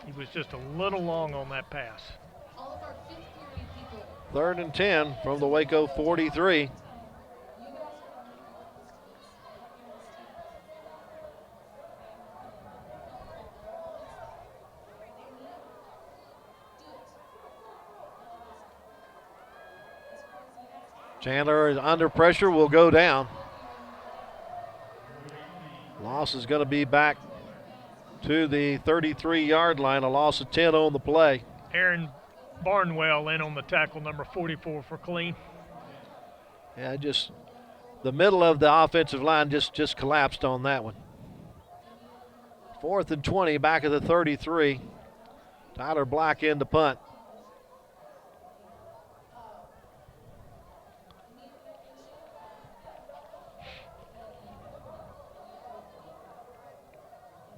He was just a little long on that pass. 3rd and 10 from the Waco 43. Chandler is under pressure, will go down. Loss is going to be back to the 33-yard line, a loss of 10 on the play. Aaron Barnwell in on the tackle, number 44 for Killeen. Yeah, just the middle of the offensive line just collapsed on that one. 4th and 20, back of the 33. Tyler Black in to punt.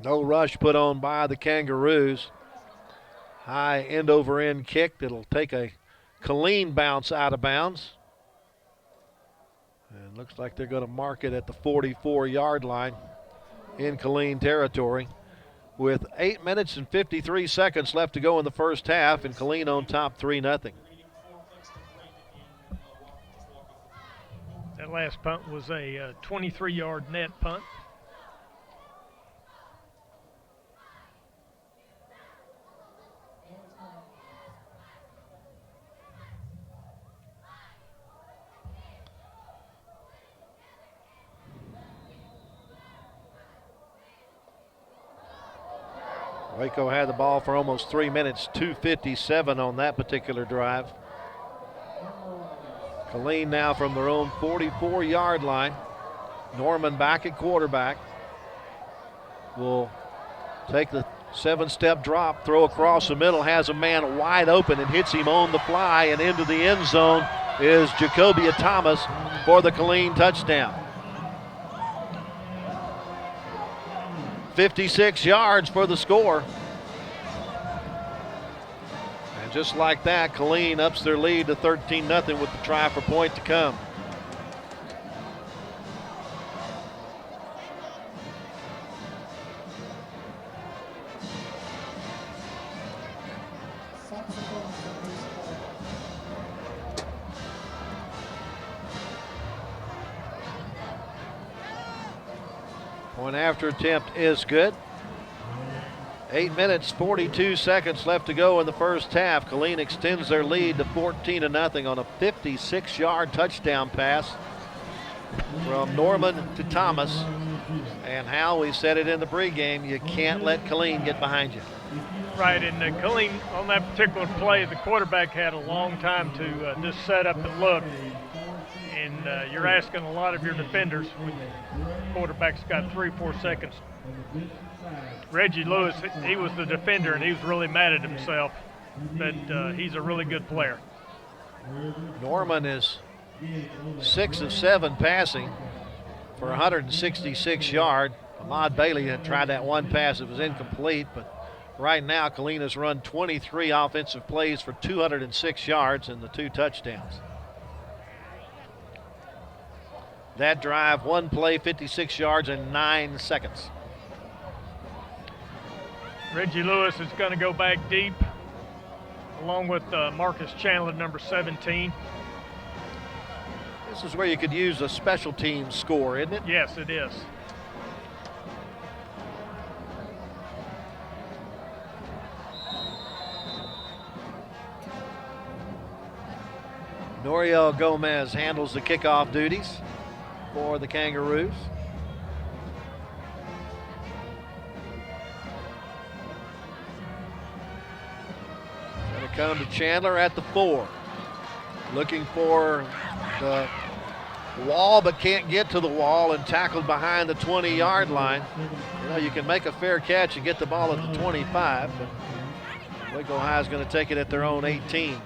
No rush put on by the Kangaroos. High end over end kick that'll take a Killeen bounce out of bounds. And looks like they're going to mark it at the 44-yard line in Killeen territory. With 8 minutes and 53 seconds left to go in the first half, and Killeen on top 3-0. That last punt was a 23-yard net punt. Waco had the ball for almost 3 minutes, 2:57 on that particular drive. Killeen now from their own 44-yard line. Norman back at quarterback. Will take the 7-step drop, throw across the middle, has a man wide open and hits him on the fly, and into the end zone is Jacobia Thomas for the Killeen touchdown. 56 yards for the score. And just like that, Killeen ups their lead to 13-0 with the try for point to come. Point after attempt is good. 8 minutes, 42 seconds left to go in the first half. Killeen extends their lead to 14-0 on a 56-yard touchdown pass from Norman to Thomas. And Hal, we said it in the pregame, you can't let Killeen get behind you. Right, and Killeen on that particular play, the quarterback had a long time to just set up and look. And you're asking a lot of your defenders. Quarterback's got 3-4 seconds. Reggie Lewis, he was the defender, and he was really mad at himself. But he's a really good player. Norman is 6 of 7 passing for 166 yards. Ahmad Bailey had tried that one pass. It was incomplete, but right now Killeen has run 23 offensive plays for 206 yards and the 2 touchdowns. That drive, 1 play, 56 yards and 9 seconds. Reggie Lewis is going to go back deep, along with Marcus Chandler, number 17. This is where you could use a special teams score, isn't it? Yes, it is. Noriel Gomez handles the kickoff duties for the Kangaroos. Going to come to Chandler at the 4. Looking for the wall, but can't get to the wall, and tackled behind the 20-yard line. You know, you can make a fair catch and get the ball at the 25, but Waco High is going to take it at their own 18.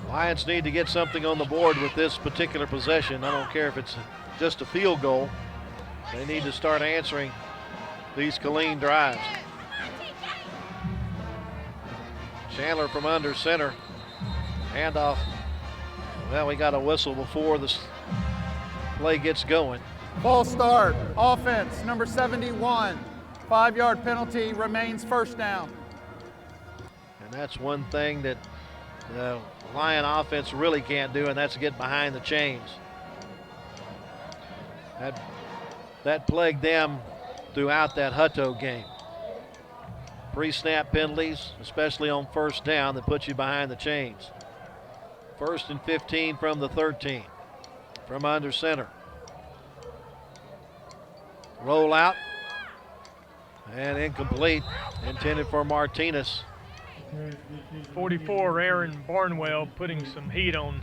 Lions need to get something on the board with this particular possession. I don't care if it's just a field goal. They need to start answering these Killeen drives. Chandler from under center. Handoff. Well, we got a whistle before this play gets going. False start. Offense, number 71. 5-yard penalty, remains first down. And that's one thing that the Lion offense really can't do, and that's get behind the chains. That plagued them throughout that Hutto game. Pre-snap penalties, especially on first down, that put you behind the chains. 1st and 15 from the 13, from under center. Roll out, and incomplete, intended for Martinez. 44, Aaron Barnwell, putting some heat on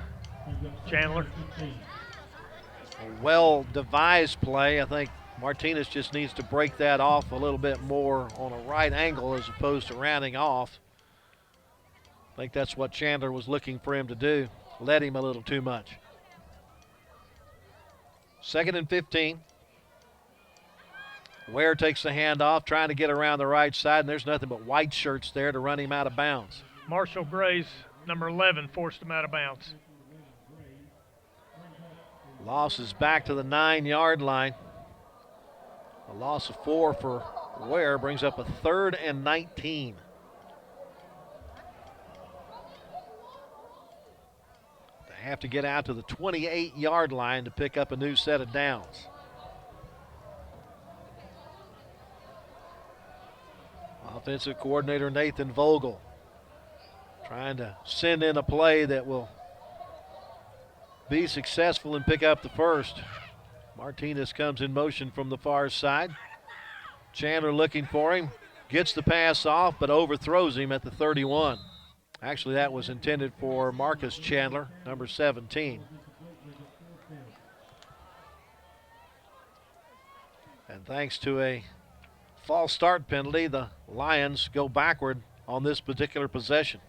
Chandler. A well-devised play. I think Martinez just needs to break that off a little bit more on a right angle as opposed to rounding off. I think that's what Chandler was looking for him to do. Led him a little too much. 2nd and 15. Ware takes the handoff, trying to get around the right side, and there's nothing but white shirts there to run him out of bounds. Marshall Gray's number 11 forced him out of bounds. Loss is back to the 9-yard line. A loss of 4 for Ware brings up a 3rd and 19. They have to get out to the 28-yard line to pick up a new set of downs. Offensive coordinator Nathan Vogel trying to send in a play that will be successful and pick up the first. Martinez comes in motion from the far side. Chandler looking for him, gets the pass off, but overthrows him at the 31. Actually, that was intended for Marcus Chandler, number 17. And thanks to a false start penalty, the Lions go backward on this particular possession.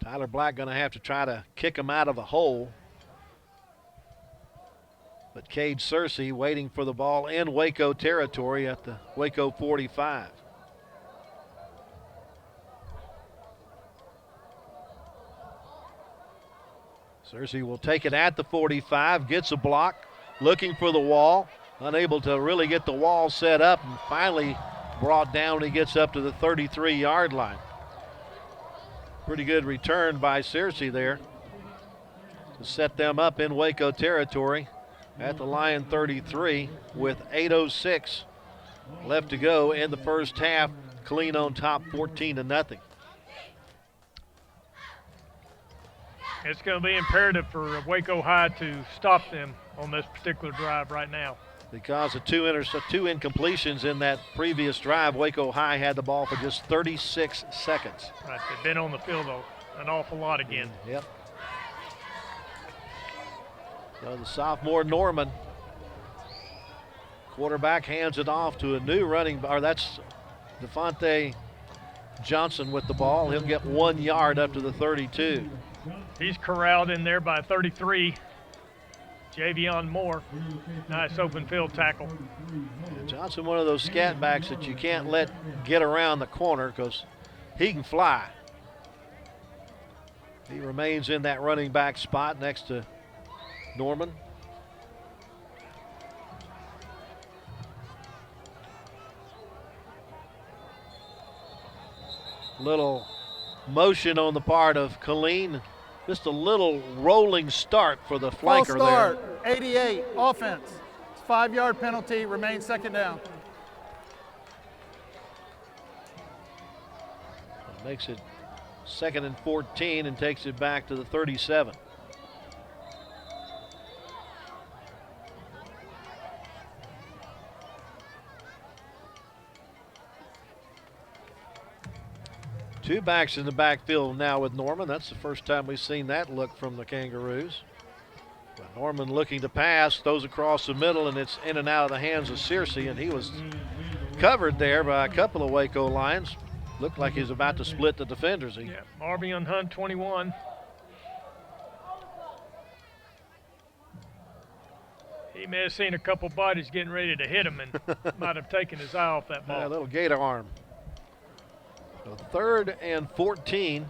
Tyler Black going to have to try to kick him out of a hole. But Cade Searcy waiting for the ball in Waco territory at the Waco 45. Searcy will take it at the 45, gets a block, looking for the wall, unable to really get the wall set up, and finally brought down when he gets up to the 33-yard line. Pretty good return by Searcy there to set them up in Waco territory at the Lion 33 with 8:06 left to go in the first half. Killeen on top 14-0. It's going to be imperative for Waco High to stop them on this particular drive right now. Because of two incompletions in that previous drive, Waco High had the ball for just 36 seconds. Right, they've been on the field an awful lot again. Yep. So the sophomore Norman quarterback hands it off to a new running, or that's Devontae Johnson with the ball. He'll get 1 yard up to the 32. He's corralled in there by 33. Javion Moore. Nice open field tackle. And Johnson, one of those scat backs that you can't let get around the corner because he can fly. He remains in that running back spot next to Norman. Little motion on the part of Killeen. Just a little rolling start for the False flanker start, there. 88, offense. It's 5-yard penalty, remains second down. Makes it 2nd and 14 and takes it back to the 37. Two backs in the backfield now with Norman. That's the first time we've seen that look from the Kangaroos. But Norman looking to pass, throws across the middle, and it's in and out of the hands of Searcy, and he was covered there by a couple of Waco Lions. Looked like he was about to split the defenders. Yeah, Marvion Hunt, 21. He may have seen a couple bodies getting ready to hit him and might have taken his eye off that ball. A little gator arm. So 3rd and 14.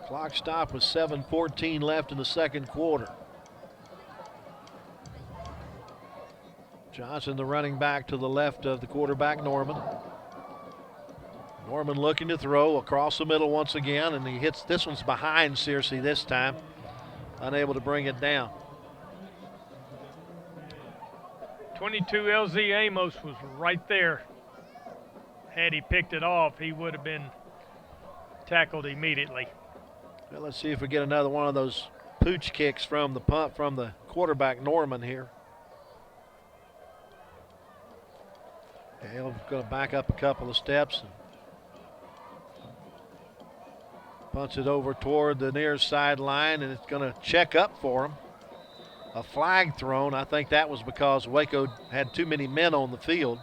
Clock stop with 7:14 left in the second quarter. Johnson, the running back, to the left of the quarterback, Norman. Norman looking to throw across the middle once again, and he hits, this one's behind Searcy this time. Unable to bring it down. 22 LZ Amos was right there. Had he picked it off, he would have been tackled immediately. Well, let's see if we get another one of those pooch kicks from the punt from the quarterback, Norman, here. He's going to back up a couple of steps and punts it over toward the near sideline, and it's going to check up for him. A flag thrown. I think that was because Waco had too many men on the field.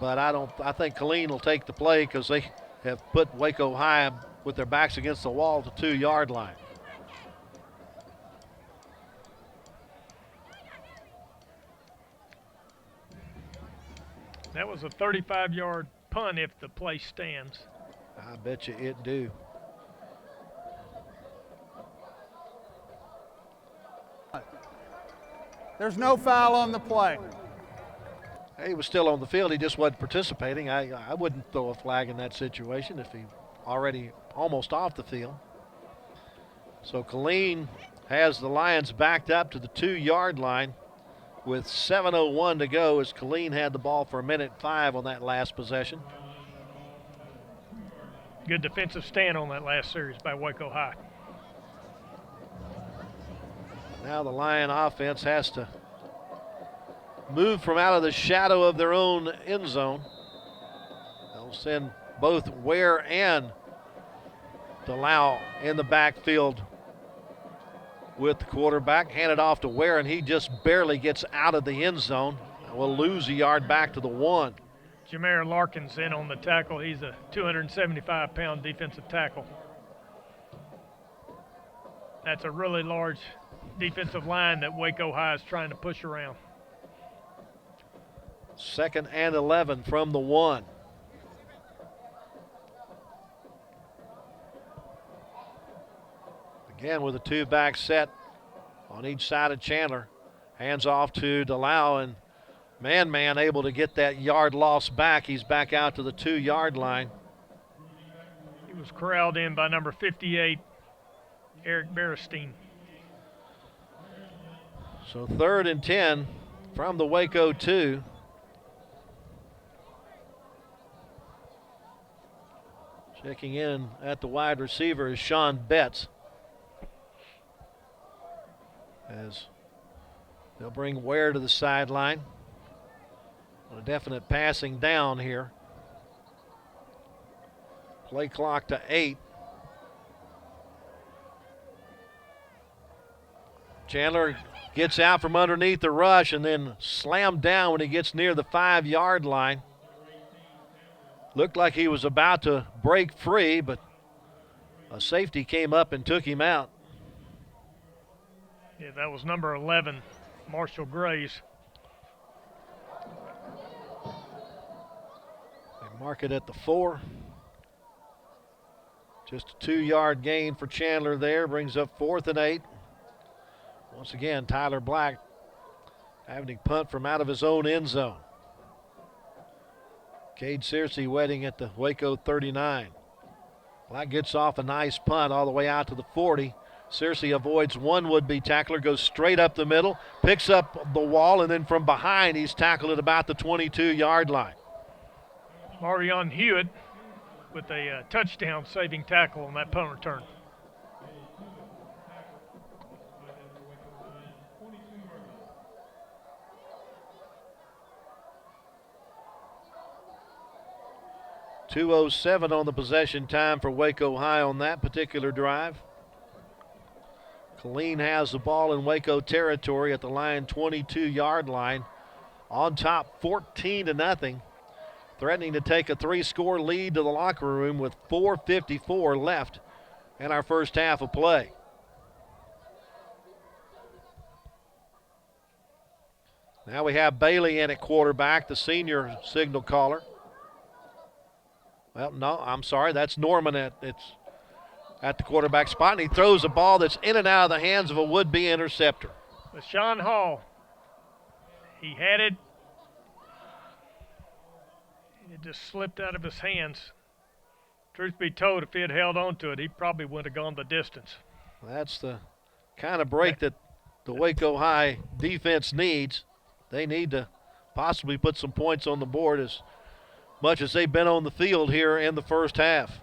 But I think Killeen will take the play because they have put Waco High with their backs against the wall at the 2-yard line. That was a 35-yard punt if the play stands. I bet you it do. There's no foul on the play. He was still on the field. He just wasn't participating. I wouldn't throw a flag in that situation if he already almost off the field. So Killeen has the Lions backed up to the 2-yard line with 7:01 to go as Killeen had the ball for 1:05 on that last possession. Good defensive stand on that last series by Waco High. Now the Lion offense has to move from out of the shadow of their own end zone. They'll send both Ware and Delau in the backfield with the quarterback. Hand it off to Ware, and he just barely gets out of the end zone. We'll lose a yard back to the 1. Jameer Larkins in on the tackle. He's a 275-pound defensive tackle. That's a really large defensive line that Waco High is trying to push around. 2nd and 11 from the 1. Again with a 2-back set on each side of Chandler. Hands off to Delau, and man able to get that yard loss back. He's back out to the 2-yard line. He was corralled in by number 58, Eric Berestein. So 3rd and 10 from the Waco 2. Checking in at the wide receiver is Sean Betts. As they'll bring Ware to the sideline. A definite passing down here. Play clock to 8. Chandler gets out from underneath the rush and then slammed down when he gets near the 5-yard line. Looked like he was about to break free, but a safety came up and took him out. Yeah, that was number 11, Marshall Grays. They mark it at the 4. Just a 2-yard gain for Chandler there. Brings up 4th and 8. Once again, Tyler Black having to punt from out of his own end zone. Cade Searcy waiting at the Waco 39. Black gets off a nice punt all the way out to the 40. Searcy avoids one would-be tackler, goes straight up the middle, picks up the wall, and then from behind he's tackled at about the 22-yard line. Marion Hewitt with a touchdown saving tackle on that punt return. .207 on the possession time for Waco High on that particular drive. Killeen has the ball in Waco territory at the Lion 22-yard line. On top 14-0. Threatening to take a 3-score lead to the locker room with 4:54 left in our first half of play. Now we have Bailey in at quarterback, the senior signal caller. Well, no, I'm sorry, that's Norman at the quarterback spot, and he throws a ball that's in and out of the hands of a would-be interceptor. LaShawn Hall, he had it. It just slipped out of his hands. Truth be told, if he had held on to it, he probably would have gone the distance. That's the kind of break that the Waco High defense needs. They need to possibly put some points on the board as much as they've been on the field here in the first half.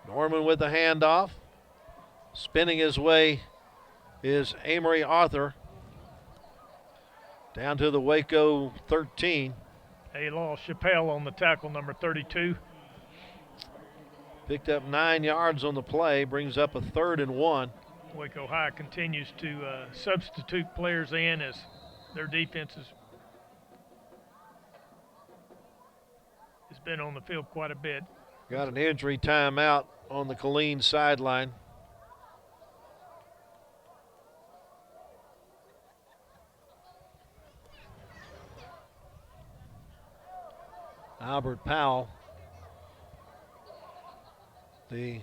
Norman with the handoff. Spinning his way is Amory Arthur. Down to the Waco 13. Law Chappelle on the tackle, number 32. Picked up 9 yards on the play, brings up a 3rd and 1. Waco High continues to substitute players in as their defense has been on the field quite a bit. Got an injury timeout on the Killeen sideline. Albert Powell, the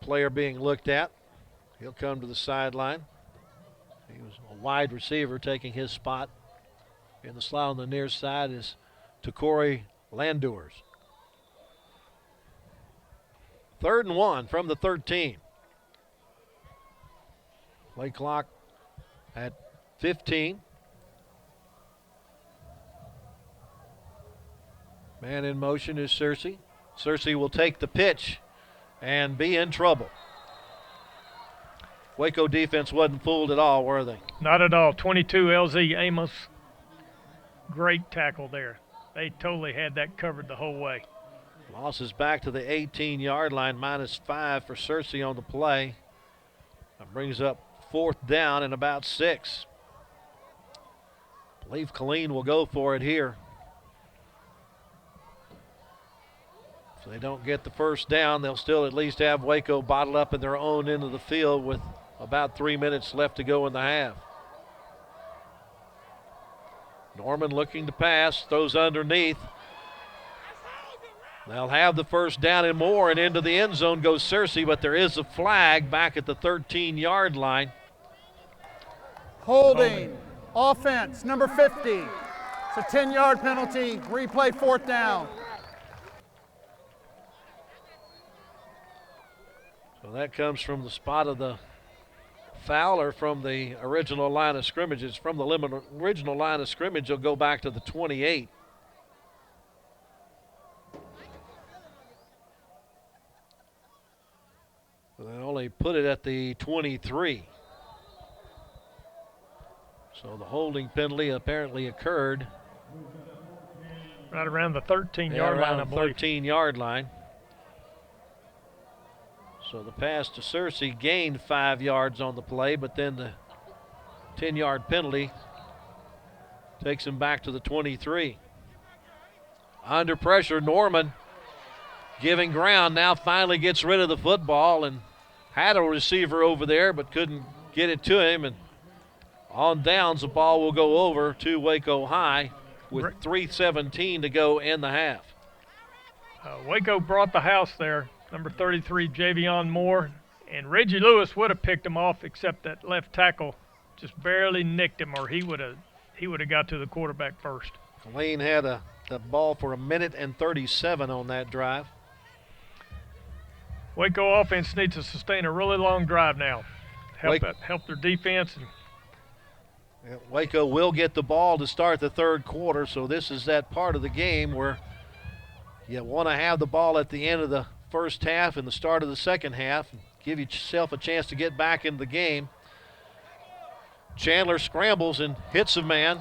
player being looked at. He'll come to the sideline. He was a wide receiver taking his spot. In the slot on the near side is Takori Landers. 3rd and 1 from the 13. Play clock at 15. Man in motion is Searcy. Searcy will take the pitch and be in trouble. Waco defense wasn't fooled at all, were they? Not at all. 22 LZ Amos. Great tackle there. They totally had that covered the whole way. Losses back to the 18-yard line, -5 for Searcy on the play. That brings up 4th down and about 6. I believe Killeen will go for it here. If they don't get the first down, they'll still at least have Waco bottled up in their own end of the field with about 3 minutes left to go in the half. Norman looking to pass, throws underneath. They'll have the first down and more, and into the end zone goes Searcy, but there is a flag back at the 13-yard line. Holding. Offense, number 50. It's a 10-yard penalty. Replay 4th down. So that comes from the spot of the foul or from the original line of scrimmage. It's from the original line of scrimmage. He'll go back to the 28. They only put it at the 23. So the holding penalty apparently occurred right around the 13-yard line, I believe. 13-yard line. So the pass to Searcy gained 5 yards on the play, but then the 10-yard penalty takes him back to the 23. Under pressure, Norman giving ground, now finally gets rid of the football and had a receiver over there but couldn't get it to him. And on downs, the ball will go over to Waco High with 3:17 to go in the half. Waco brought the house there. Number 33, Javion Moore, and Reggie Lewis would have picked him off, except that left tackle just barely nicked him, or he would have got to the quarterback first. Killeen had the ball for 1:37 on that drive. Waco offense needs to sustain a really long drive now. Help their defense. And Waco will get the ball to start the third quarter, so this is that part of the game where you want to have the ball at the end of the first half and the start of the second half and give yourself a chance to get back into the game. Chandler scrambles and hits a man,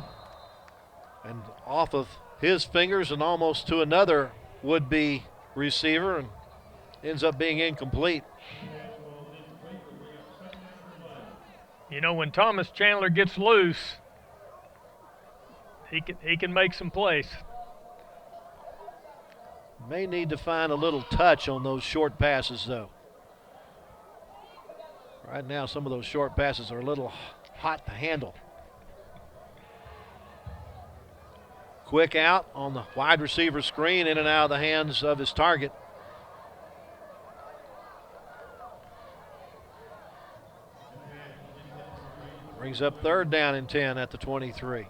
and off of his fingers and almost to another would-be receiver, and ends up being incomplete. You know, when Thomas Chandler gets loose, he can make some plays. May need to find a little touch on those short passes, though. Right now, some of those short passes are a little hot to handle. Quick out on the wide receiver screen, in and out of the hands of his target. Brings up 3rd down and 10 at the 23.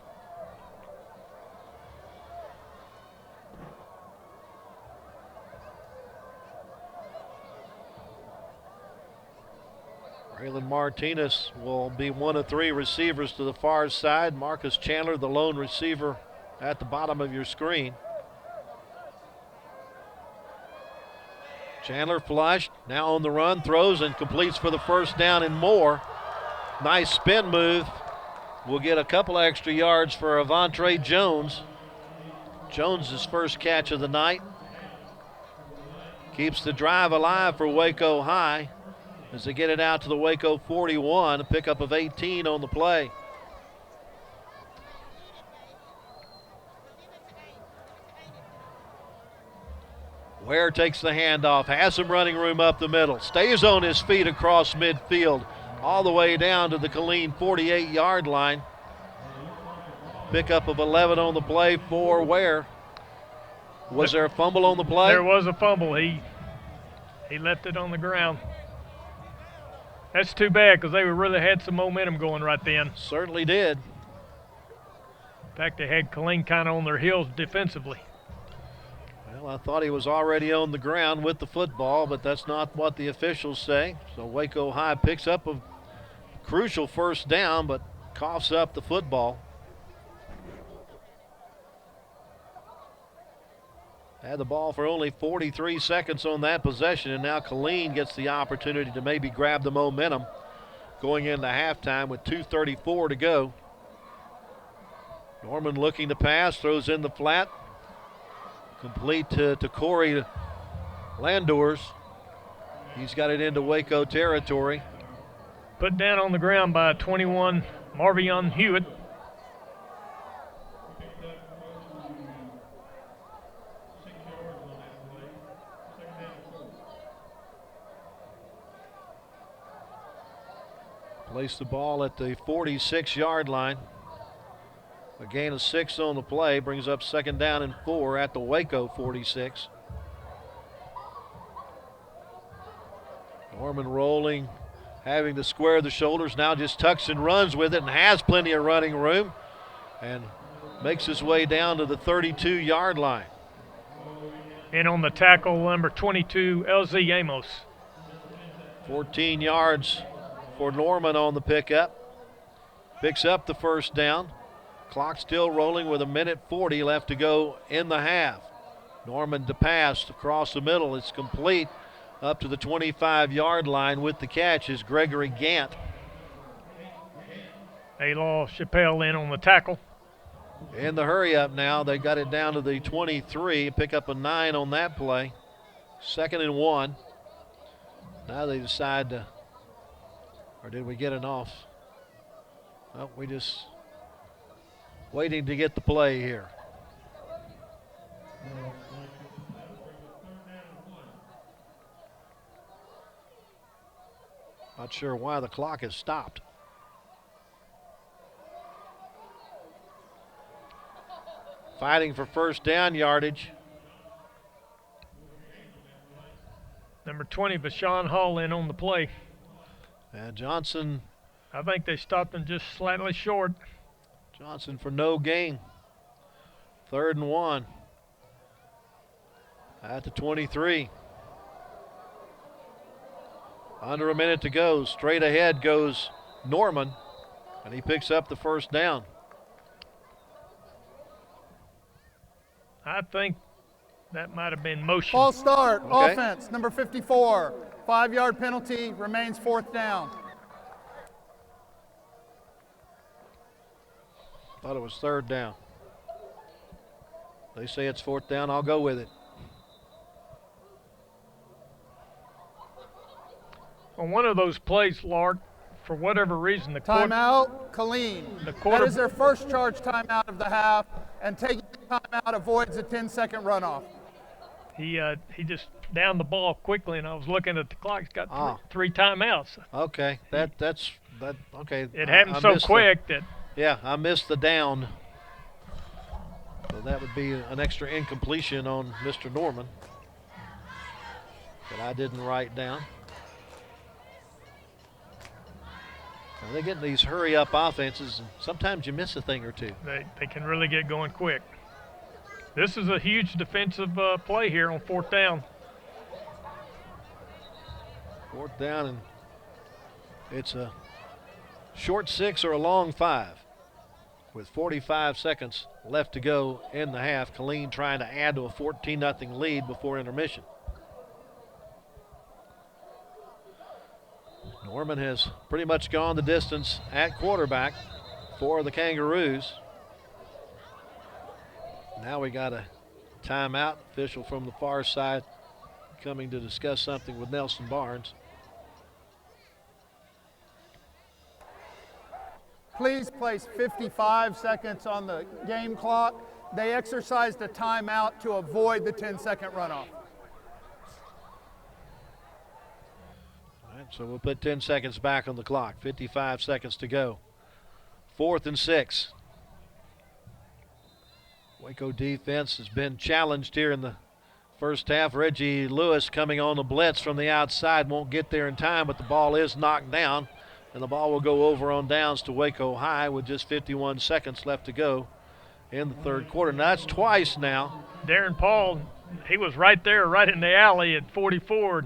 Braylon Martinez will be one of 3 receivers to the far side. Marcus Chandler, the lone receiver, at the bottom of your screen. Chandler flushed, now on the run, throws and completes for the first down and more. Nice spin move. We'll get a couple extra yards for Avontre Jones. Jones' first catch of the night. Keeps the drive alive for Waco High as they get it out to the Waco 41, a pickup of 18 on the play. Ware takes the handoff, has some running room up the middle, stays on his feet across midfield, all the way down to the Killeen 48-yard line. Pickup of 11 on the play for Ware. Was there a fumble on the play? There was a fumble. He left it on the ground. That's too bad because they really had some momentum going right then. Certainly did. In fact, they had Killeen kind of on their heels defensively. Well, I thought he was already on the ground with the football, but that's not what the officials say. So Waco High picks up a crucial first down, but coughs up the football. Had the ball for only 43 seconds on that possession, and now Killeen gets the opportunity to maybe grab the momentum going into halftime with 2:34 to go. Norman looking to pass, throws in the flat. Complete to Corey Landors. He's got it into Waco territory. Put down on the ground by 21, Marvion Hewitt. Place the ball at the 46-yard line. A gain of 6 on the play brings up 2nd down and 4 at the Waco 46. Norman rolling, having to square the shoulders, now just tucks and runs with it and has plenty of running room and makes his way down to the 32-yard line. And on the tackle, number 22, LZ Amos. 14 yards for Norman on the pickup. Picks up the first down. Clock still rolling with 1:40 left to go in the half. Norman to pass across the middle. It's complete up to the 25-yard line with the catch is Gregory Gant. Aloy Chappelle in on the tackle. In the hurry up now, they got it down to the 23. Pick up a 9 on that play. 2nd and 1. Now they decide to, or did we get an off? Oh, we just waiting to get the play here. Not sure why the clock has stopped. Fighting for first down yardage. Number 20, Bashan Hall in on the play. And Johnson I think they stopped him just slightly short. Johnson for no gain. 3rd and 1. At the 23. Under a minute to go. Straight ahead goes Norman, and he picks up the first down. I think that might have been motion. False start, Okay. offense, number 54. 5-yard penalty, remains 4th down. Thought it was 3rd down. They say it's 4th down. I'll go with it. On one of those plays, Lark, for whatever reason, the Timeout, Killeen. The quarter- That is their first charge timeout of the half, and taking the timeout avoids a 10-second runoff. he just downed the ball quickly, and I was looking at the clock. He's got three timeouts. Okay, that's okay. It happened I so missed quick that Yeah, I missed the down. So that would be an extra incompletion on Mr. Norman that I didn't write down. Now they get these hurry-up offenses, and sometimes you miss a thing or two. they can really get going quick. This is a huge defensive play here on 4th down. 4th down, and it's a short 6 or a long 5. With 45 seconds left to go in the half, Killeen trying to add to a 14-0 lead before intermission. Norman has pretty much gone the distance at quarterback for the Kangaroos. Now we got a timeout. Official from the far side coming to discuss something with Nelson Barnes. Please place 55 seconds on the game clock. They exercised a timeout to avoid the 10-second runoff. All right, so we'll put 10 seconds back on the clock. 55 seconds to go. 4th and 6. Waco defense has been challenged here in the first half. Reggie Lewis coming on the blitz from the outside. Won't get there in time, but the ball is knocked down. And the ball will go over on downs to Waco High with just 51 seconds left to go in the 3rd quarter. Now that's twice now. Darren Paul, he was right there, right in the alley at 44.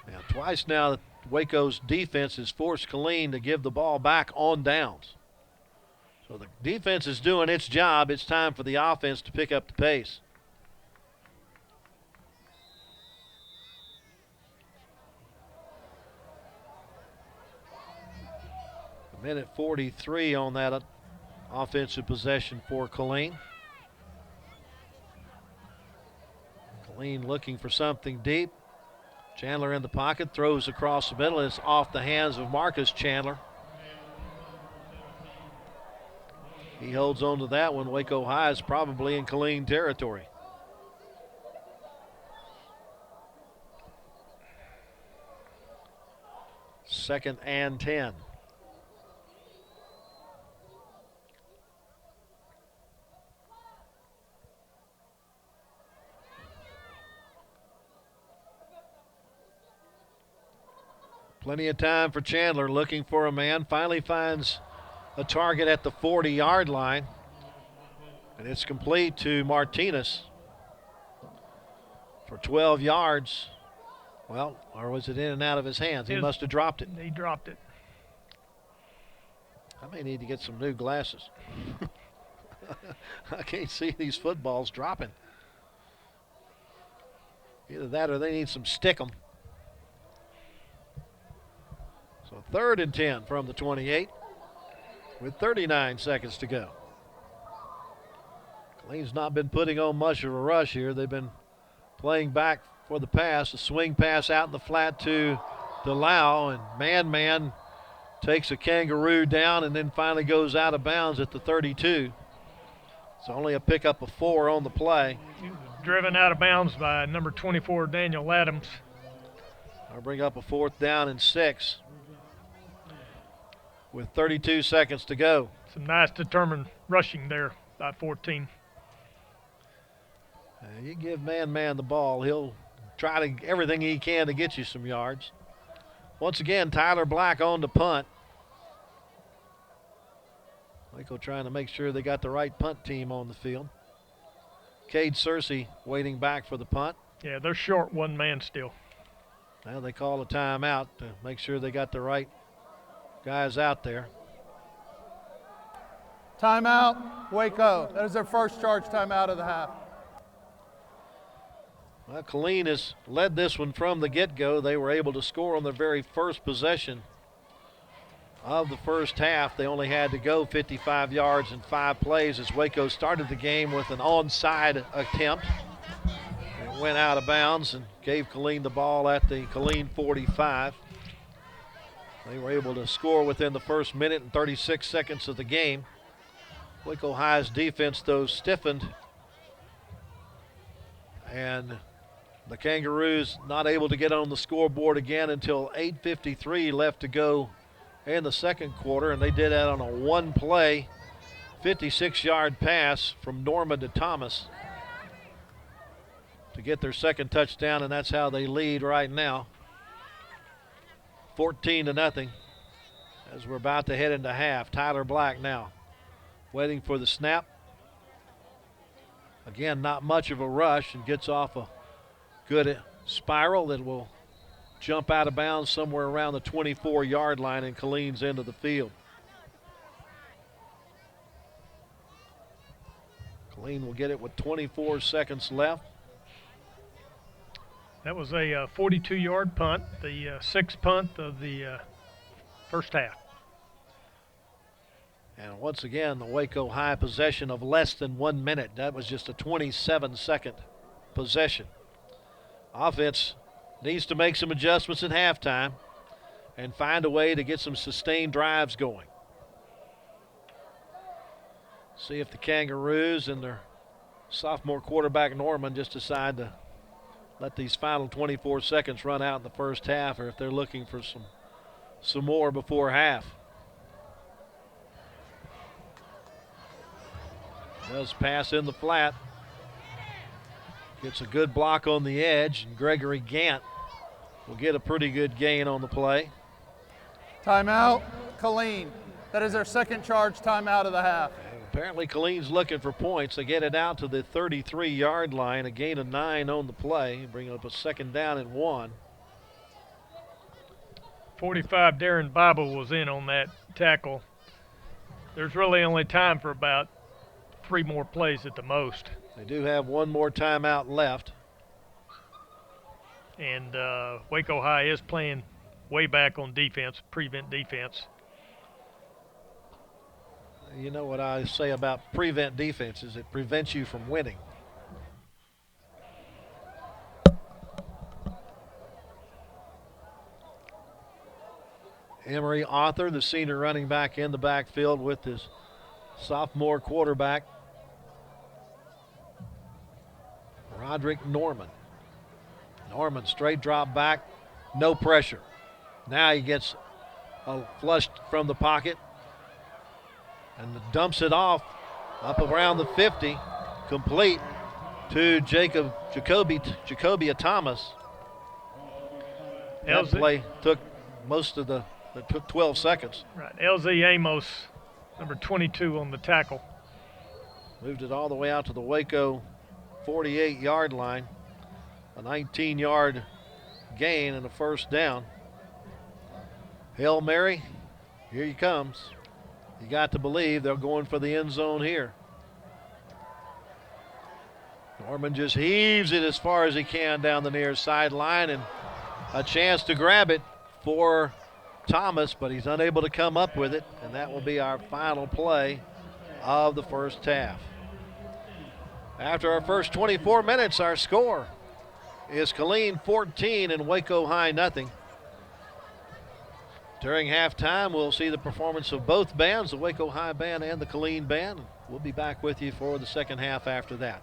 Now twice now that Waco's defense has forced Killeen to give the ball back on downs. So the defense is doing its job. It's time for the offense to pick up the pace. Minute 43 on that offensive possession for Killeen. Killeen looking for something deep. Chandler in the pocket, throws across the middle. It's off the hands of Marcus Chandler. He holds on to that one. Waco High is probably in Killeen territory. Second and 10. Plenty of time for Chandler, looking for a man. Finally finds a target at the 40-yard line. And it's complete to Martinez for 12 yards. Well, or was it in and out of his hands? He must have dropped it. He dropped it. I may need to get some new glasses. I can't see these footballs dropping. Either that or they need some stickum. So 3rd and 10 from the 28 with 39 seconds to go. Killeen's not been putting on much of a rush here. They've been playing back for the pass. A swing pass out in the flat to DeLau, and man takes a Kangaroo down and then finally goes out of bounds at the 32. It's only a pickup of 4 on the play. Driven out of bounds by number 24, Daniel Adams. I'll bring up a 4th down and 6 with 32 seconds to go. Some nice determined rushing there by 14. You give man the ball, he'll try to everything he can to get you some yards. Once again, Tyler Black on the punt. Waco trying to make sure they got the right punt team on the field. Cade Searcy waiting back for the punt. Yeah, they're short one man still. Now they call a timeout to make sure they got the right guys out there. Timeout, Waco. That is their first charge timeout of the half. Well, Killeen has led this one from the get-go. They were able to score on the very first possession of the first half. They only had to go 55 yards in 5 plays as Waco started the game with an onside attempt. It went out of bounds and gave Killeen the ball at the Killeen 45. They were able to score within the first minute and 36 seconds of the game. Waco High's defense, though, stiffened, and the Kangaroos not able to get on the scoreboard again until 8:53 left to go in the second quarter, and they did that on a one-play, 56-yard pass from Norman to Thomas to get their second touchdown, and that's how they lead right now, 14-0, as we're about to head into half. Tyler Black now waiting for the snap. Again, not much of a rush, and gets off a good spiral that will jump out of bounds somewhere around the 24-yard line in Killeen's end of the field. Killeen will get it with 24 seconds left. That was a 42-yard punt, the sixth punt of the first half. And once again, the Waco High possession of less than 1 minute. That was just a 27-second possession. Offense needs to make some adjustments at halftime and find a way to get some sustained drives going. See if the Kangaroos and their sophomore quarterback Norman just decide to let these final 24 seconds run out in the first half, or if they're looking for some more before half. Does pass in the flat. Gets a good block on the edge, and Gregory Gant will get a pretty good gain on the play. Timeout, Killeen. That is their second charge timeout of the half. And apparently Killeen's looking for points. They get it out to the 33-yard line, a gain of 9 on the play, bringing up a 2nd down and 1. 45, Darren Bible was in on that tackle. There's really only time for about 3 more plays at the most. They do have one more timeout left. And Waco High is playing way back on defense, prevent defense. You know what I say about prevent defense is it prevents you from winning. Emory Arthur, the senior running back, in the backfield with his sophomore quarterback, Roderick Norman. Norman straight drop back, no pressure. Now he gets a flush from the pocket and dumps it off up around the 50, complete to Jacoby Thomas. That play took it took 12 seconds. Right, LZ Amos, number 22 on the tackle. Moved it all the way out to the Waco 48-yard line. A 19-yard gain and a 1st down. Hail Mary, here he comes. You got to believe they're going for the end zone here. Norman just heaves it as far as he can down the near sideline, and a chance to grab it for Thomas, but he's unable to come up with it, and that will be our final play of the first half. After our first 24 minutes, our score is Killeen 14 and Waco High nothing. During halftime, we'll see the performance of both bands, the Waco High Band and the Killeen Band. We'll be back with you for the second half after that.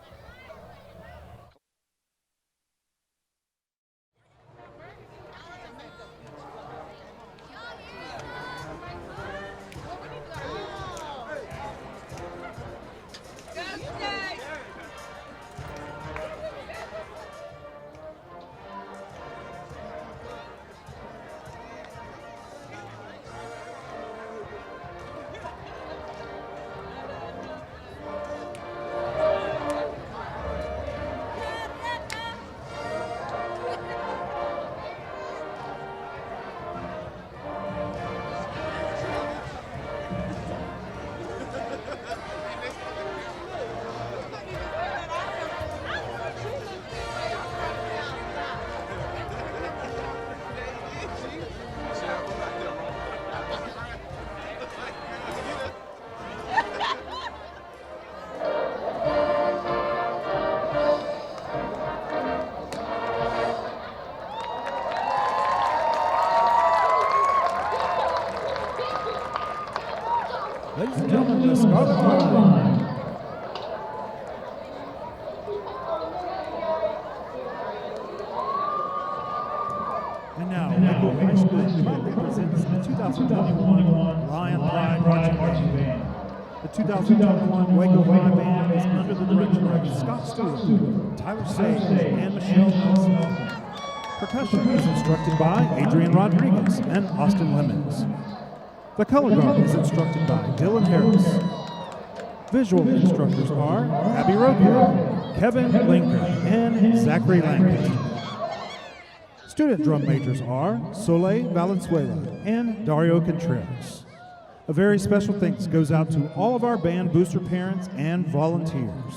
Ladies and gentlemen, the Scarlet Line. And now, Waco High School proudly presents the 2021 Lion Pride Marching Band. The 2021 Waco High Band is under the direction of Scott Stewart, Tyler Sage, and Michelle Nelson. Percussion is instructed by Adrian Rodriguez and Austin Lemons. The color guard is instructed by Dylan Harris. Visual instructors are Abby Roper, Kevin Linker, and Zachary Lancaster. Student drum majors are Soleil Valenzuela and Dario Contreras. A very special thanks goes out to all of our band booster parents and volunteers.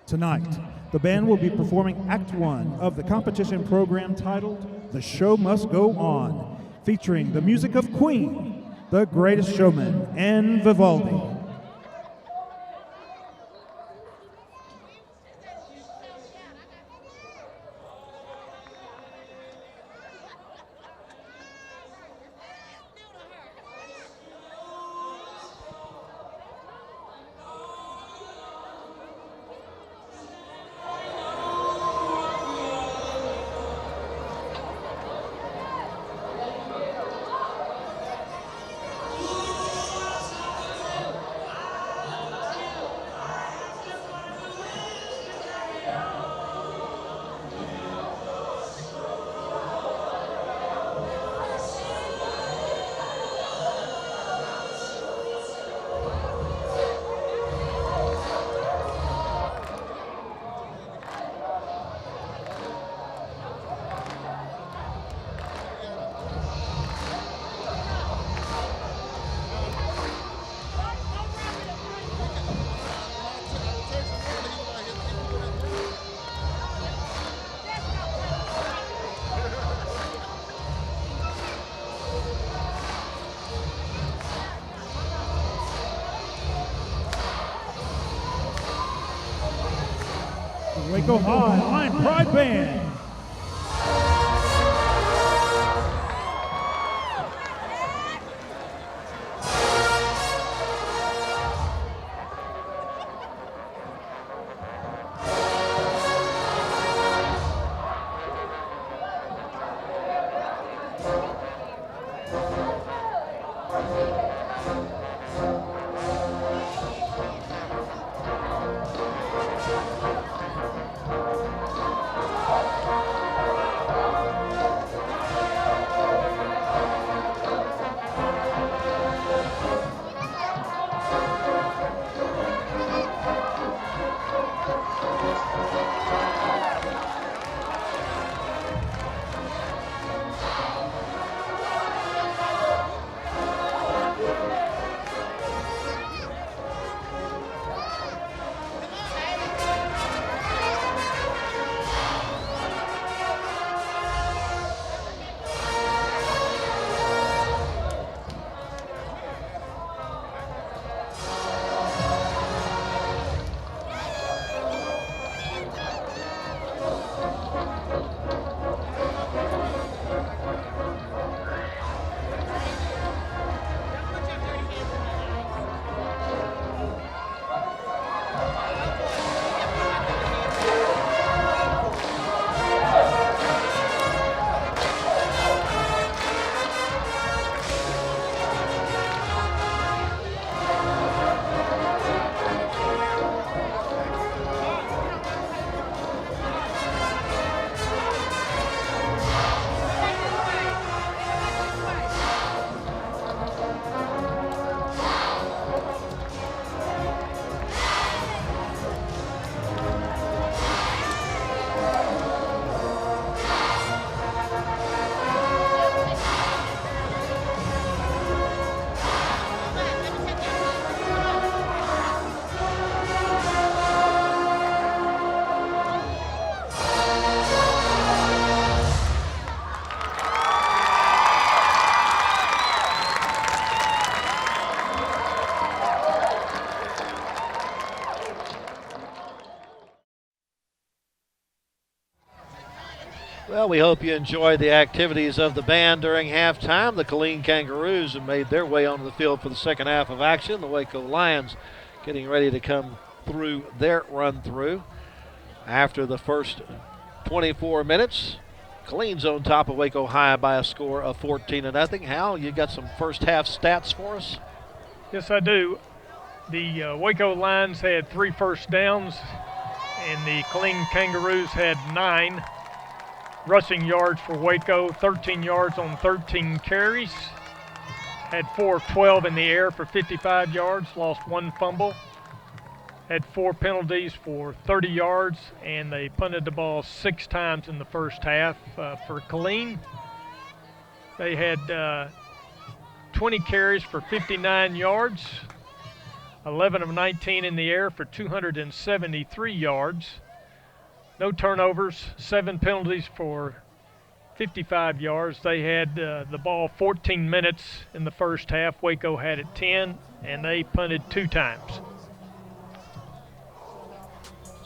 Tonight, the band will be performing Act 1 of the competition program titled The Show Must Go On, featuring the music of Queen, The Greatest Showman, and Vivaldi. Waco High Lion Pride Band. Well, we hope you enjoyed the activities of the band during halftime. The Killeen Kangaroos have made their way onto the field for the second half of action. The Waco Lions getting ready to come through their run through. After the first 24 minutes, Killeen's on top of Waco High by a score of 14-0. Hal, you got some first half stats for us? Yes, I do. The Waco Lions had 3 first downs, and the Killeen Kangaroos had 9 rushing yards for Waco, 13 yards on 13 carries. Had 4 of 12 in the air for 55 yards, lost 1 fumble. Had 4 penalties for 30 yards, and they punted the ball 6 times in the first half. For Killeen, they had 20 carries for 59 yards, 11 of 19 in the air for 273 yards. No turnovers, 7 penalties for 55 yards. They had the ball 14 minutes in the first half. Waco had it 10, and they punted 2 times.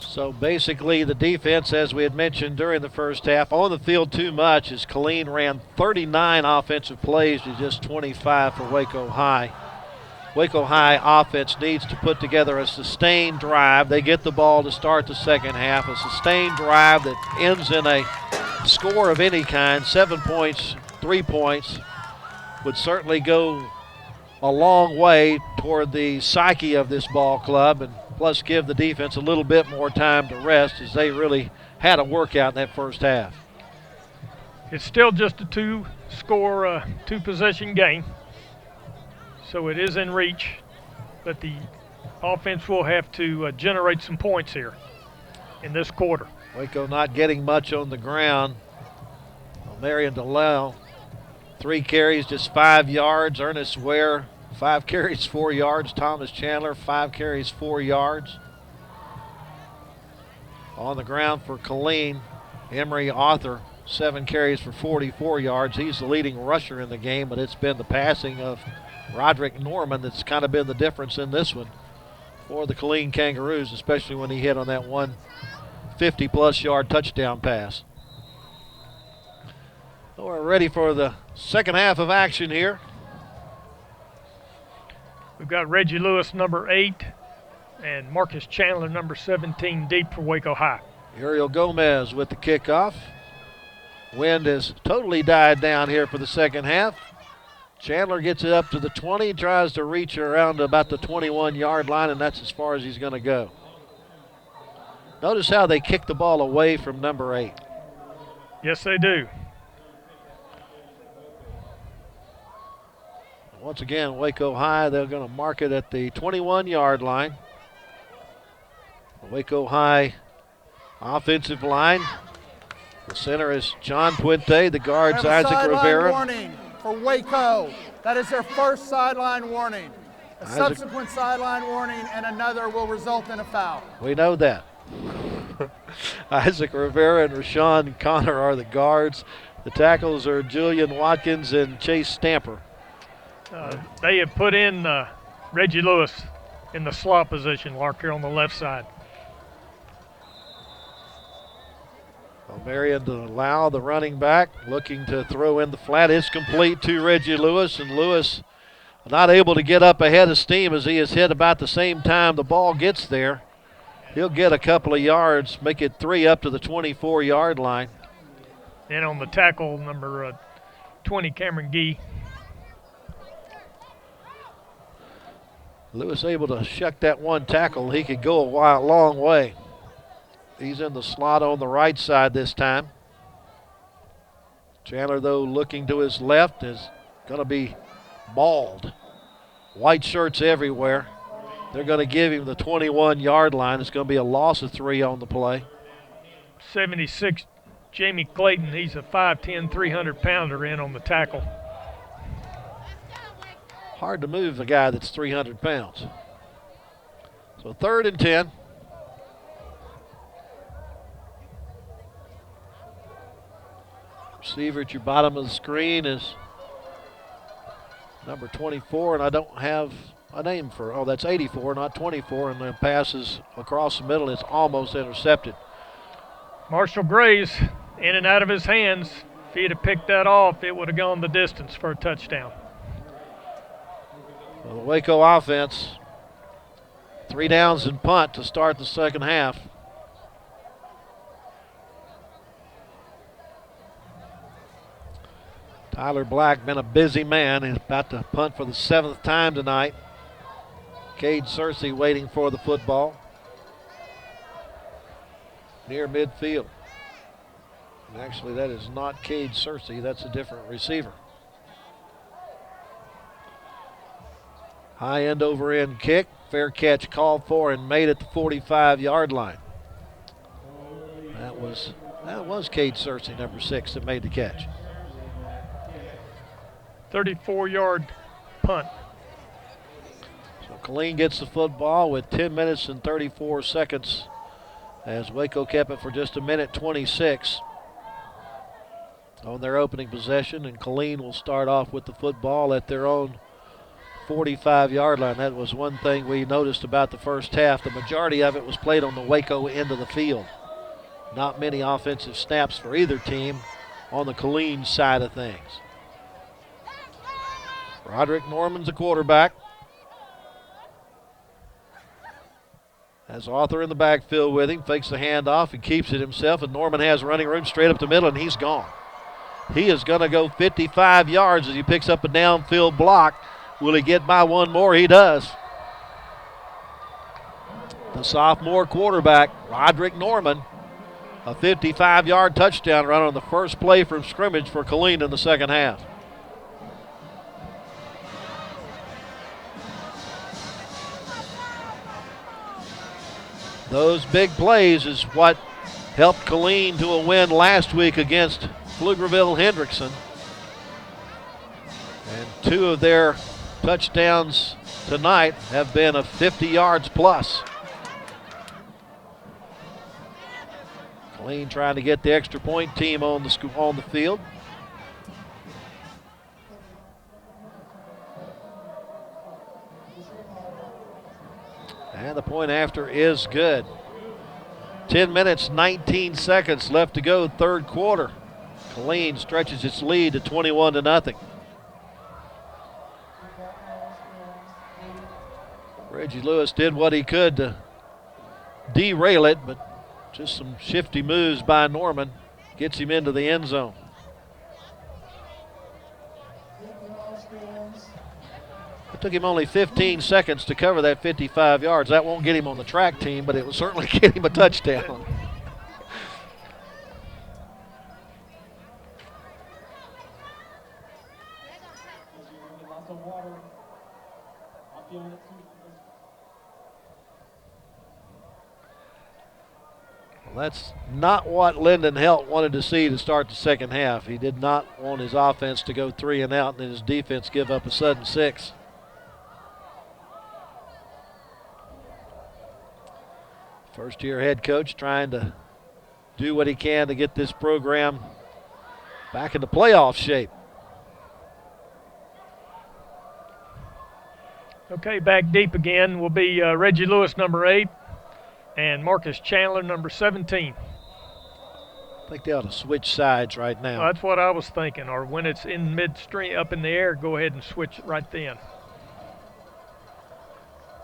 So basically the defense, as we had mentioned during the first half, on the field too much as Killeen ran 39 offensive plays to just 25 for Waco High. Waco High offense needs to put together a sustained drive. They get the ball to start the second half, a sustained drive that ends in a score of any kind. 7 points, 3 points would certainly go a long way toward the psyche of this ball club, and plus give the defense a little bit more time to rest as they really had a workout in that first half. It's still just a 2-score, 2-possession game. So it is in reach, but the offense will have to generate some points here in this quarter. Waco not getting much on the ground. Marion DeLisle, 3 carries, just 5 yards. Ernest Ware, 5 carries, 4 yards. Thomas Chandler, 5 carries, 4 yards. On the ground for Killeen, Emery Arthur, 7 carries for 44 yards. He's the leading rusher in the game, but it's been the passing of Roderick Norman that's kind of been the difference in this one for the Killeen Kangaroos, especially when he hit on that 150-plus yard touchdown pass. So we're ready for the second half of action here. We've got Reggie Lewis, number 8, and Marcus Chandler, number 17, deep for Waco High. Uriel Gomez with the kickoff. Wind has totally died down here for the second half. Chandler gets it up to the 20, tries to reach around about the 21-yard line, and that's as far as he's going to go. Notice how they kick the ball away from number 8. Yes, they do. Once again, Waco High, they're going to mark it at the 21-yard line. Waco High offensive line. The center is John Puente. The guard's Isaac Rivera. Warning for Waco. That is their first sideline warning. A subsequent sideline warning and another will result in a foul. We know that. Isaac Rivera and Rashawn Connor are the guards. The tackles are Julian Watkins and Chase Stamper. They have put in Reggie Lewis in the slot position, Lark, here on the left side. Marion DeLisle, the running back, looking to throw in the flat. It's complete to Reggie Lewis, and Lewis not able to get up ahead of steam as he is hit about the same time the ball gets there. He'll get a couple of yards, make it 3 up to the 24-yard line. And on the tackle, number 20, Cameron Gee. Lewis able to shuck that one tackle. He could go a long way. He's in the slot on the right side this time. Chandler, though, looking to his left, is going to be mauled. White shirts everywhere. They're going to give him the 21-yard line. It's going to be a loss of 3 on the play. 76, Jamie Clayton. He's a 5'10", 300-pounder in on the tackle. Hard to move a guy that's 300 pounds. So 3rd and 10. Receiver at your bottom of the screen is number 24, and I don't have a name for, that's 84, not 24, and the passes across the middle is almost intercepted. Marshall Grays in and out of his hands. If he'd have picked that off, it would have gone the distance for a touchdown. Well, the Waco offense, 3 downs and punt to start the second half. Tyler Black been a busy man. He's about to punt for the 7th time tonight. Cade Searcy waiting for the football near midfield. And actually, that is not Cade Searcy. That's a different receiver. High end over end kick. Fair catch called for and made at the 45-yard line. That was Cade Searcy, number 6, that made the catch. 34-yard punt. So Killeen gets the football with 10 minutes and 34 seconds as Waco kept it for just a minute 26 on their opening possession, and Killeen will start off with the football at their own 45-yard line. That was one thing we noticed about the first half. The majority of it was played on the Waco end of the field. Not many offensive snaps for either team on the Killeen side of things. Roderick Norman's the quarterback. Has Arthur in the backfield with him, fakes the handoff and keeps it himself, and Norman has running room straight up the middle, and he's gone. He is going to go 55 yards as he picks up a downfield block. Will he get by one more? He does. The sophomore quarterback, Roderick Norman, a 55-yard touchdown run on the first play from scrimmage for Killeen in the second half. Those big plays is what helped Killeen to a win last week against Pflugerville-Hendrickson. And 2 of their touchdowns tonight have been of 50 yards plus. Killeen trying to get the extra point team on the field. And the point after is good. 10 minutes, 19 seconds left to go, third quarter. Killeen stretches its lead to 21-0. Reggie Lewis did what he could to derail it, but just some shifty moves by Norman gets him into the end zone. It took him only 15 seconds to cover that 55 yards. That won't get him on the track team, but it will certainly get him a touchdown. Well, that's not what Lyndon Helt wanted to see to start the second half. He did not want his offense to go 3 and out and then his defense give up a sudden 6. First-year head coach trying to do what he can to get this program back into playoff shape. Okay, back deep again will be Reggie Lewis, number 8, and Marcus Chandler, number 17. I think they ought to switch sides right now. Well, that's what I was thinking, or when it's in midstream, up in the air, go ahead and switch right then.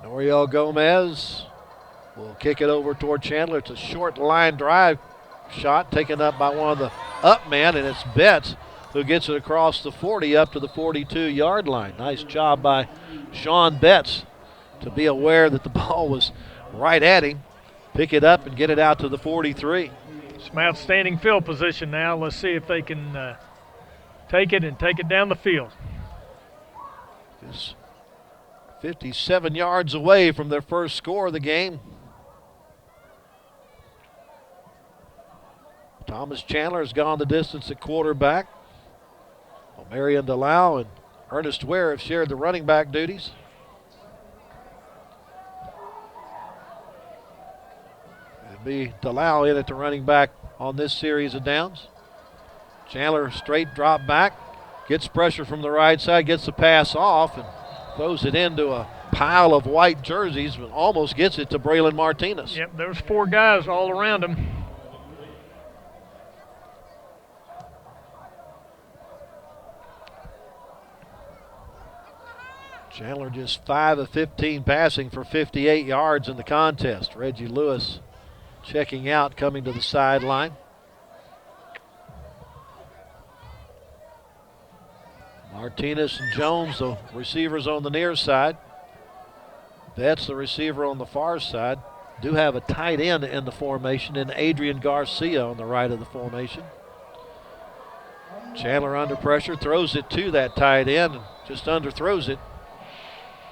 Noriel Gomez will kick it over toward Chandler. It's a short line drive shot taken up by one of the up men, and it's Betts who gets it across the 40 up to the 42-yard line. Nice job by Sean Betts to be aware that the ball was right at him, pick it up and get it out to the 43. Some outstanding field position now. Let's see if they can take it and take it down the field. Just 57 yards away from their first score of the game. Thomas Chandler has gone the distance at quarterback. Well, Marion Delau and Ernest Ware have shared the running back duties. It'll be Delau in at the running back on this series of downs. Chandler straight drop back, gets pressure from the right side, gets the pass off, and throws it into a pile of white jerseys, but almost gets it to Braylon Martinez. Yep, there's 4 guys all around him. Chandler just 5 of 15 passing for 58 yards in the contest. Reggie Lewis checking out, coming to the sideline. Martinez and Jones, the receivers on the near side. Betts, the receiver on the far side. Do have a tight end in the formation, and Adrian Garcia on the right of the formation. Chandler under pressure, throws it to that tight end, and just underthrows it.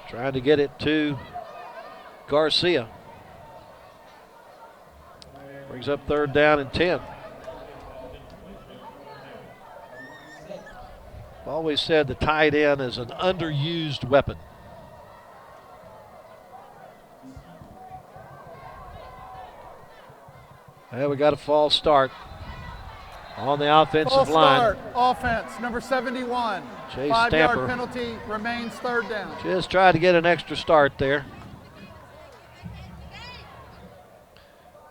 Trying to get it to Garcia. Brings up 3rd down and 10. I've always said the tight end is an underused weapon. Well, we got a false start on the offensive False line. start, offense, number 71. Chase 5-yard Stamper penalty, remains 3rd down. just tried to get an extra start there.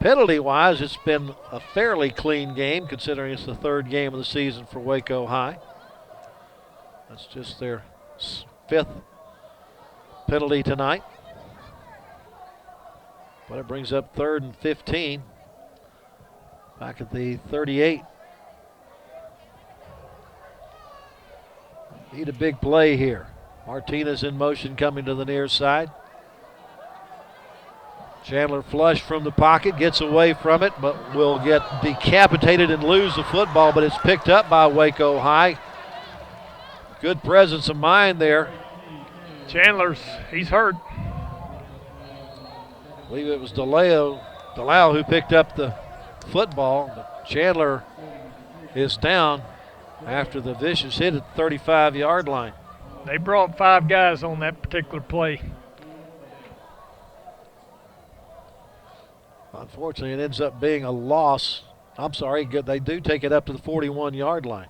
Penalty-wise, it's been a fairly clean game considering it's the 3rd game of the season for Waco High. That's just their 5th penalty tonight. But it brings up 3rd and 15. Back at the 38. Need a big play here. Martinez in motion coming to the near side. Chandler flush from the pocket, gets away from it, but will get decapitated and lose the football, but it's picked up by Waco High. Good presence of mind there. He's hurt. I believe it was Delau who picked up the football, but Chandler is down after the vicious hit at the 35-yard line. They brought 5 guys on that particular play. Unfortunately, it ends up being a loss. I'm sorry, they do take it up to the 41-yard line.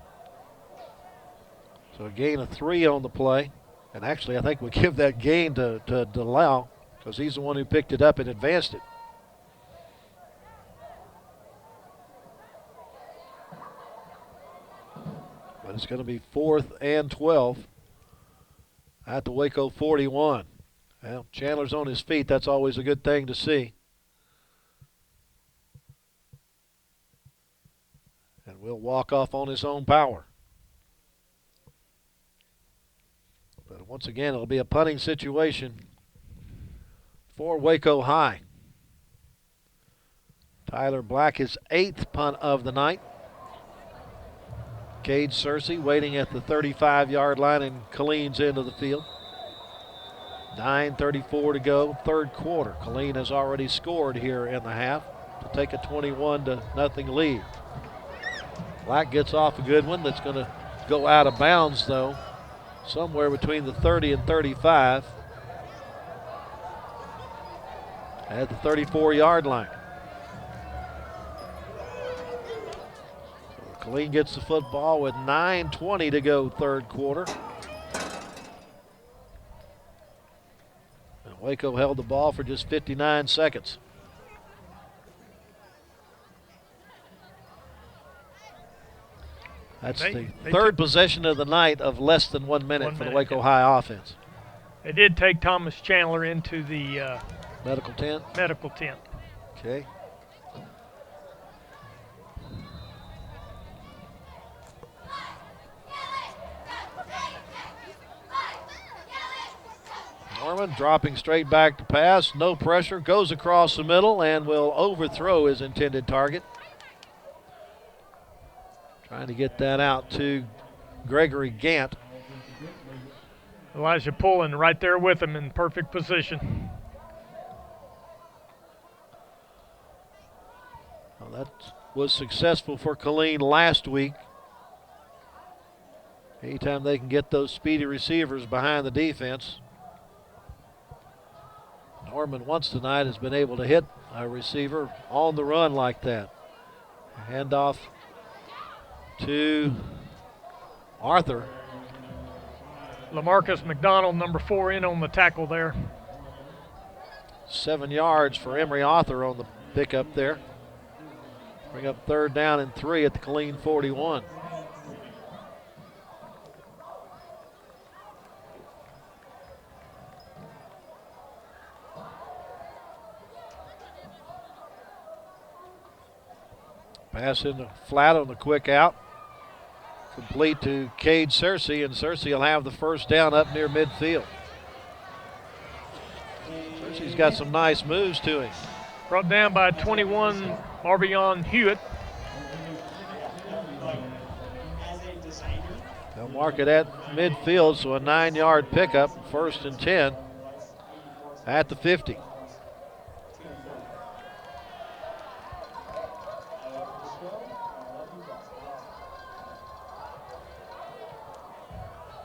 So a gain of 3 on the play. And actually, I think we give that gain to Delau because he's the one who picked it up and advanced it. But it's going to be 4th and 12 at the Waco 41. Well, Chandler's on his feet. That's always a good thing to see. And will walk off on his own power. But once again, it'll be a punting situation for Waco High. Tyler Black, his 8th punt of the night. Cade Searcy waiting at the 35-yard line and Killeen's end of the field. 9:34 to go, 3rd quarter. Killeen has already scored here in the half to take a 21-0 lead. Black gets off a good one that's going to go out of bounds, though, somewhere between the 30 and 35 at the 34-yard line. So Killeen gets the football with 9:20 to go, 3rd quarter. And Waco held the ball for just 59 seconds. That's the 3rd possession of the night of less than 1 minute for the Waco High offense. They did take Thomas Chandler into the medical tent. Okay. Norman dropping straight back to pass, no pressure, goes across the middle and will overthrow his intended target. Trying to get that out to Gregory Gant. Elijah Pullen right there with him in perfect position. Well, that was successful for Killeen last week. Anytime they can get those speedy receivers behind the defense. Norman once tonight has been able to hit a receiver on the run like that. Handoff to Arthur. LaMarcus McDonald, number 4, in on the tackle there. 7 yards for Emory Arthur on the pickup there. Bring up 3rd down and 3 at the Killeen 41. Pass in the flat on the quick out. Complete to Cade Searcy, and Searcy will have the first down up near midfield. Searcy's got some nice moves to him. Brought down by 21, Marvion Hewitt. They'll mark it at midfield, so a 9-yard pickup, 1st and 10 at the 50.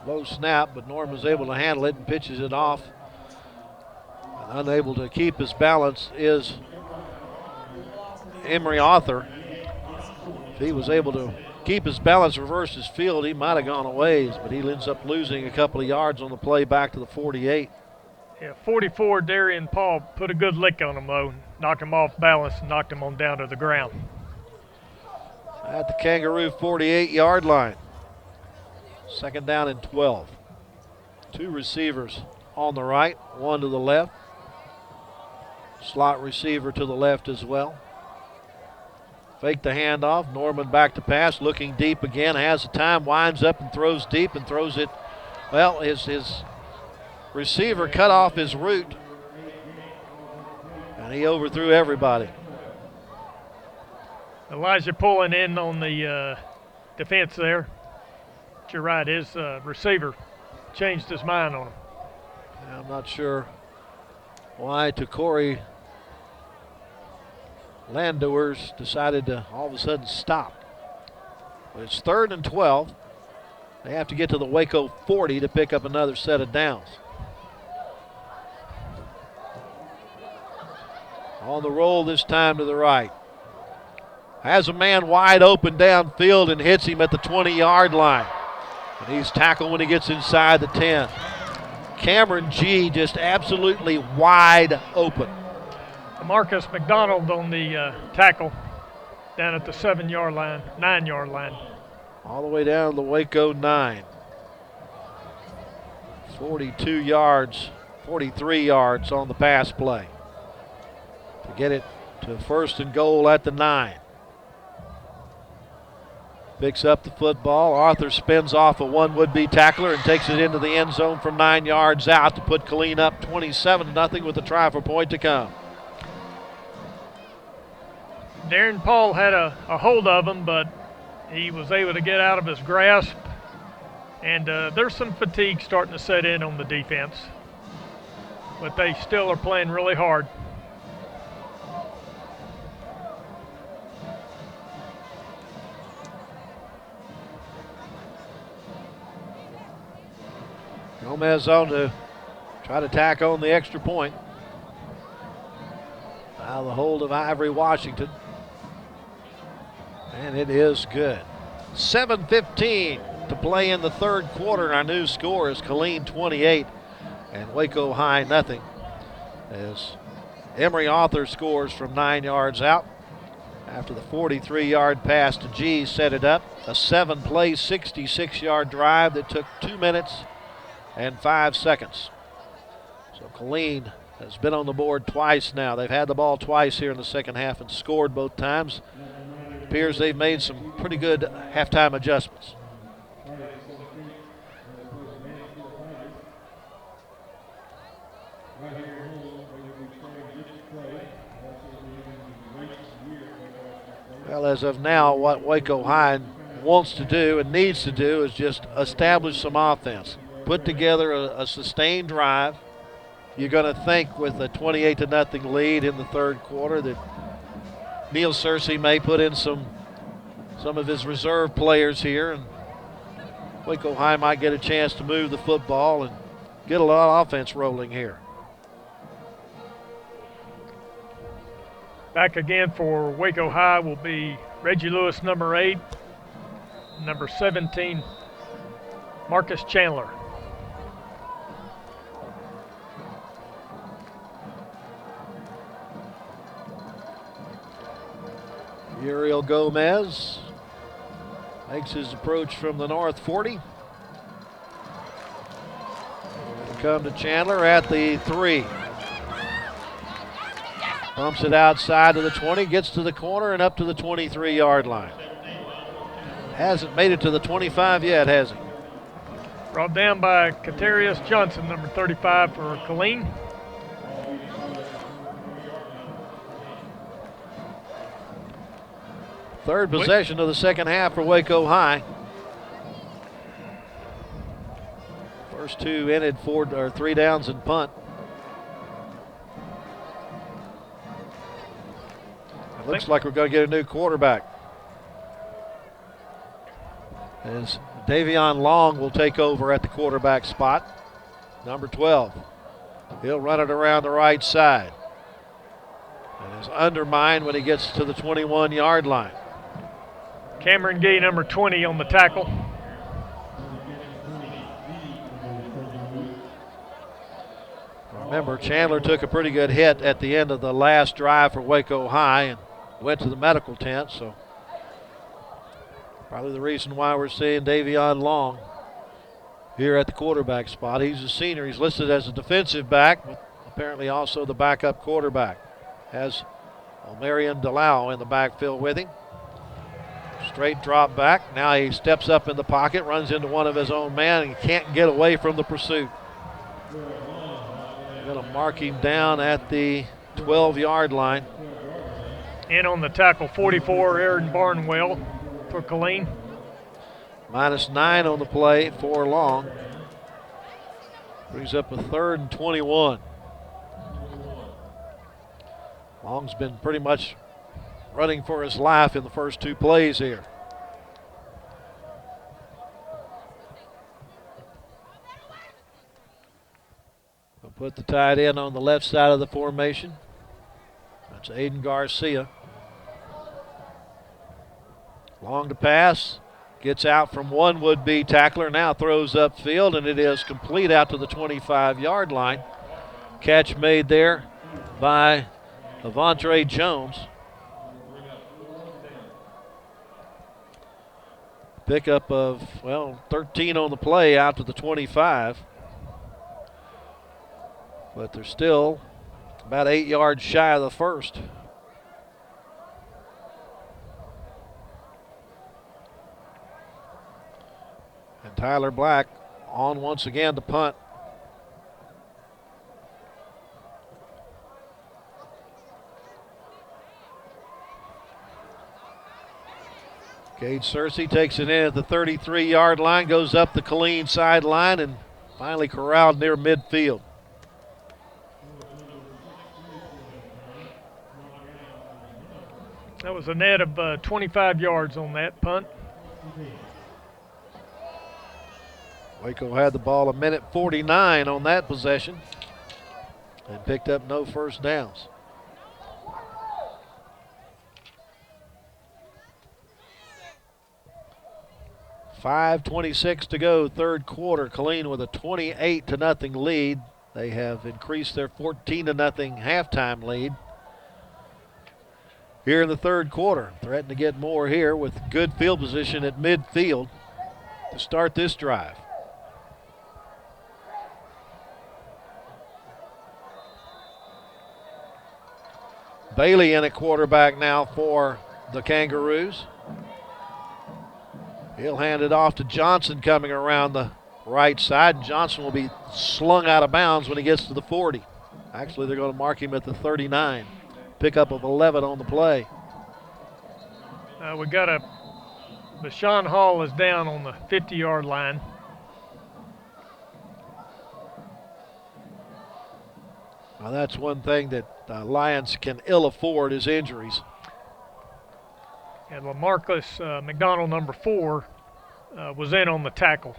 Low snap, but Norm was able to handle it and pitches it off. And unable to keep his balance is Emory Arthur. If he was able to keep his balance, reverse his field, he might have gone a ways, but he ends up losing a couple of yards on the play back to the 48. Yeah, 44, Darian Paul put a good lick on him, though. Knocked him off balance and knocked him on down to the ground. At the Kangaroo 48-yard line. 2nd down and 12. 2 receivers on the right, 1 to the left. Slot receiver to the left as well. Fake the handoff. Norman back to pass, looking deep again. Has the time, winds up and throws deep and throws it. Well, his receiver cut off his route, and he overthrew everybody. Elijah pulling in on the defense there. But you're right, his receiver changed his mind on him. I'm not sure why Corey Landauers decided to all of a sudden stop. But it's 3rd and 12. They have to get to the Waco 40 to pick up another set of downs. On the roll this time to the right. Has a man wide open downfield and hits him at the 20-yard line. And he's tackled when he gets inside the 10. Cameron G just absolutely wide open. Marcus McDonald on the tackle down at the 7-yard line, 9-yard line. All the way down to the Waco 9. 42 yards, 43 yards on the pass play to get it to 1st and goal at the 9. Picks up the football. Arthur spins off of one would-be tackler and takes it into the end zone from 9 yards out to put Killeen up 27-0 with a try for point to come. Darren Paul had a hold of him, but he was able to get out of his grasp. And there's some fatigue starting to set in on the defense. But they still are playing really hard. Gomez on to try to tack on the extra point. Now the hold of Ivory Washington. And it is good. 7:15 to play in the 3rd quarter. Our new score is Killeen 28 and Waco High nothing. As Emory Arthur scores from 9 yards out after the 43-yard pass to G set it up. A 7-play, 66-yard drive that took 2 minutes and 5 seconds. So Killeen has been on the board twice now. They've had the ball twice here in the second half and scored both times. Appears they've made some pretty good halftime adjustments. Well, as of now, what Waco High wants to do and needs to do is just establish some offense. Put together a sustained drive. You're going to think with a 28-0 lead in the 3rd quarter that Neil Searcy may put in some of his reserve players here, and Waco High might get a chance to move the football and get a lot of offense rolling here. Back again for Waco High will be Reggie Lewis, number 8, number 17, Marcus Chandler. Uriel Gomez makes his approach from the north 40. Come to Chandler at the 3. Bumps it outside to the 20, gets to the corner and up to the 23-yard line. Hasn't made it to the 25 yet, has he? Brought down by Katarius Johnson, number 35 for Killeen. Third possession of the second half for Waco High. First two ended 3 downs and punt. It looks like we're going to get a new quarterback. As Davion Long will take over at the quarterback spot, number 12. He'll run it around the right side. And is undermined when he gets to the 21-yard line. Cameron Gee, number 20, on the tackle. Remember, Chandler took a pretty good hit at the end of the last drive for Waco High and went to the medical tent, so probably the reason why we're seeing Davion Long here at the quarterback spot. He's a senior. He's listed as a defensive back, but apparently also the backup quarterback. Has Omarion Delau in the backfield with him. Straight drop back. Now he steps up in the pocket, runs into one of his own man, and he can't get away from the pursuit. Going to mark him down at the 12-yard line. In on the tackle, 44, Aaron Barnwell for Killeen. -9 on the play for Long. Brings up a 3rd and 21. Long's been pretty much running for his life in the first 2 plays here. We'll put the tight end on the left side of the formation. That's Aiden Garcia. Long to pass. Gets out from one would-be tackler. Now throws upfield, and it is complete out to the 25-yard line. Catch made there by Avontre Jones. Pickup of, 13 on the play out to the 25. But they're still about 8 yards shy of the first. And Tyler Black on once again to punt. Gage Searcy takes it in at the 33-yard line, goes up the Killeen sideline, and finally corralled near midfield. That was a net of 25 yards on that punt. Waco had the ball 1:49 on that possession and picked up no first downs. .5:26 to go, third quarter. Killeen with a 28-0 lead. They have increased their 14-0 halftime lead here in the third quarter. Threatening to get more here with good field position at midfield to start this drive. Bailey in at quarterback now for the Kangaroos. He'll hand it off to Johnson coming around the right side. Johnson will be slung out of bounds when he gets to the 40. Actually, they're going to mark him at the 39. Pickup of 11 on the play. We got Bashan Hall is down on the 50-yard line. Now that's one thing that Lions can ill afford is injuries. And LaMarcus McDonald, number 4, was in on the tackle.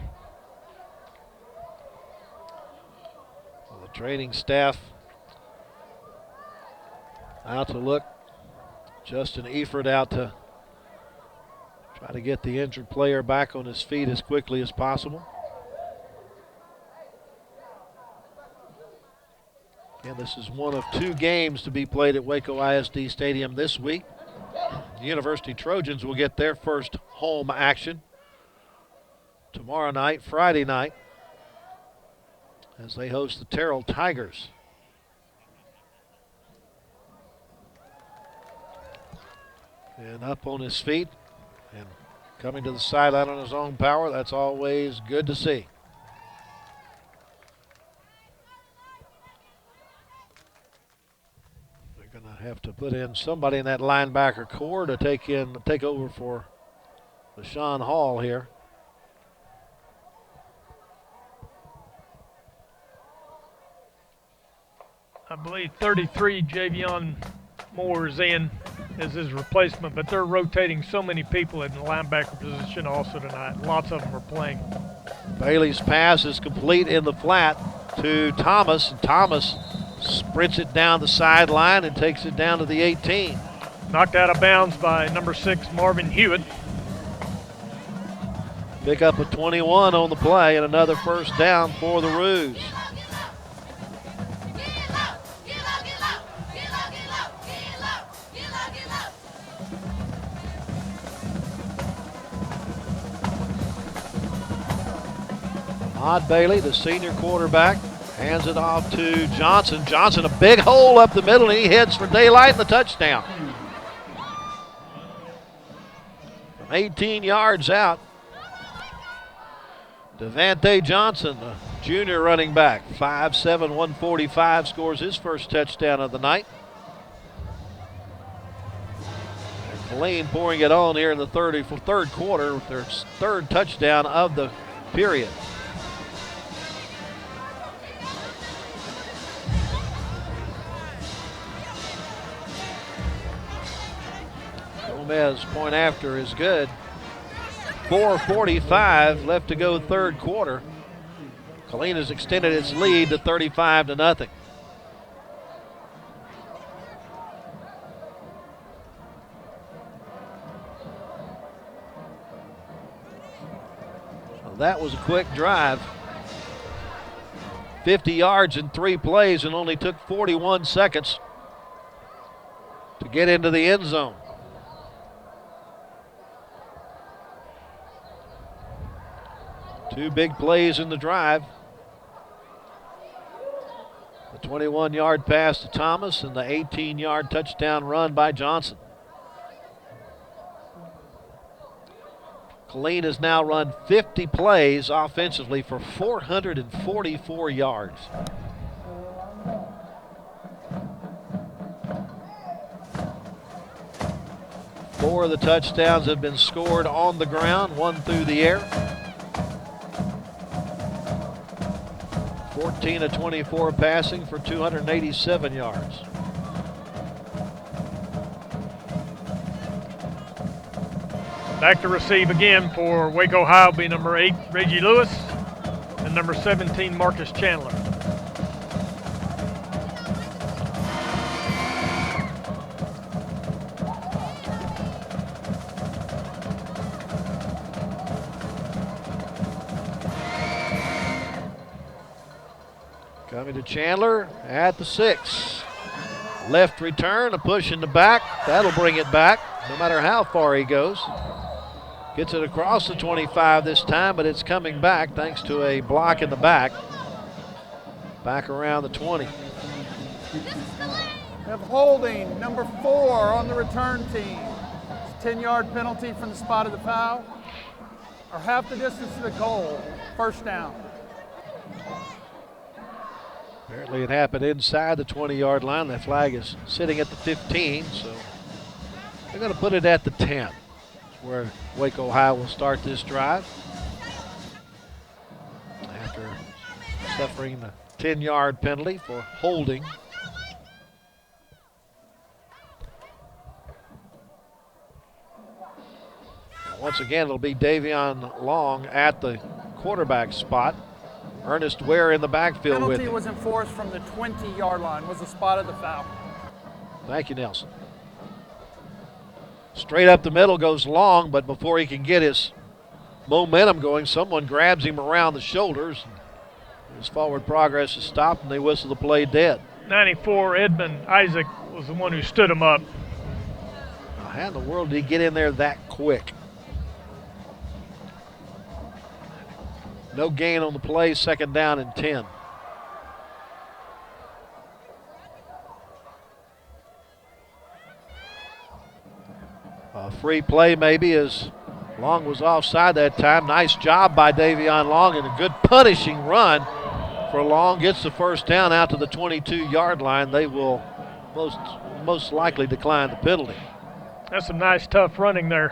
Well, the training staff out to look. Justin Eford out to try to get the injured player back on his feet as quickly as possible. And this is one of 2 games to be played at Waco ISD Stadium this week. The University Trojans will get their first home action tomorrow night, Friday night, as they host the Terrell Tigers. and up on his feet and coming to the sideline on his own power. That's always good to see. They're going to have to put in somebody in that linebacker core to take over for LaShawn Hall here. I believe 33, Javion Moore is in as his replacement, but they're rotating so many people in the linebacker position also tonight. Lots of them are playing. Bailey's pass is complete in the flat to Thomas, and Thomas sprints it down the sideline and takes it down to the 18. Knocked out of bounds by number 6, Marvin Hewitt. Pick up a 21 on the play and another first down for the Roos. Ahmad Bailey, the senior quarterback, hands it off to Johnson. Johnson, a big hole up the middle, and he heads for daylight and the touchdown. From 18 yards out, Devante Johnson, the junior running back, 5'7", 145, scores his first touchdown of the night. And Killeen pouring it on here in the third quarter with their third touchdown of the period. Gomez point after is good. 4:45 left to go third quarter. Killeen has extended its lead to 35-0. So that was a quick drive. 50 yards in 3 plays and only took 41 seconds to get into the end zone. Two big plays in the drive. The 21-yard pass to Thomas and the 18-yard touchdown run by Johnson. Killeen has now run 50 plays offensively for 444 yards. Four of the touchdowns have been scored on the ground, one through the air. 14 of 24 passing for 287 yards. Back to receive again for Waco High will be number 8, Reggie Lewis, and number 17, Marcus Chandler. Coming to Chandler at the 6. Left return, a push in the back. That'll bring it back, no matter how far he goes. Gets it across the 25 this time, but it's coming back thanks to a block in the back. Back around the 20. We have holding, number 4 on the return team. It's a 10-yard penalty from the spot of the foul, or half the distance to the goal, first down. Apparently it happened inside the 20-yard line. That flag is sitting at the 15, so they're going to put it at the 10. That's where Waco High will start this drive. After suffering the 10-yard penalty for holding. Once again, it'll be Davion Long at the quarterback spot. Ernest Ware in the backfield with him. Penalty was enforced from the 20-yard line, was the spot of the foul. Thank you, Nelson. Straight up the middle goes Long, but before he can get his momentum going, someone grabs him around the shoulders. His forward progress is stopped, and they whistle the play dead. 94, Edmund Isaac was the one who stood him up. Now, how in the world did he get in there that quick? No gain on the play, second down and 10. Free play maybe as Long was offside that time. Nice job by Davion Long and a good punishing run for Long. Gets the first down out to the 22-yard line. They will most likely decline the penalty. That's some nice, tough running there.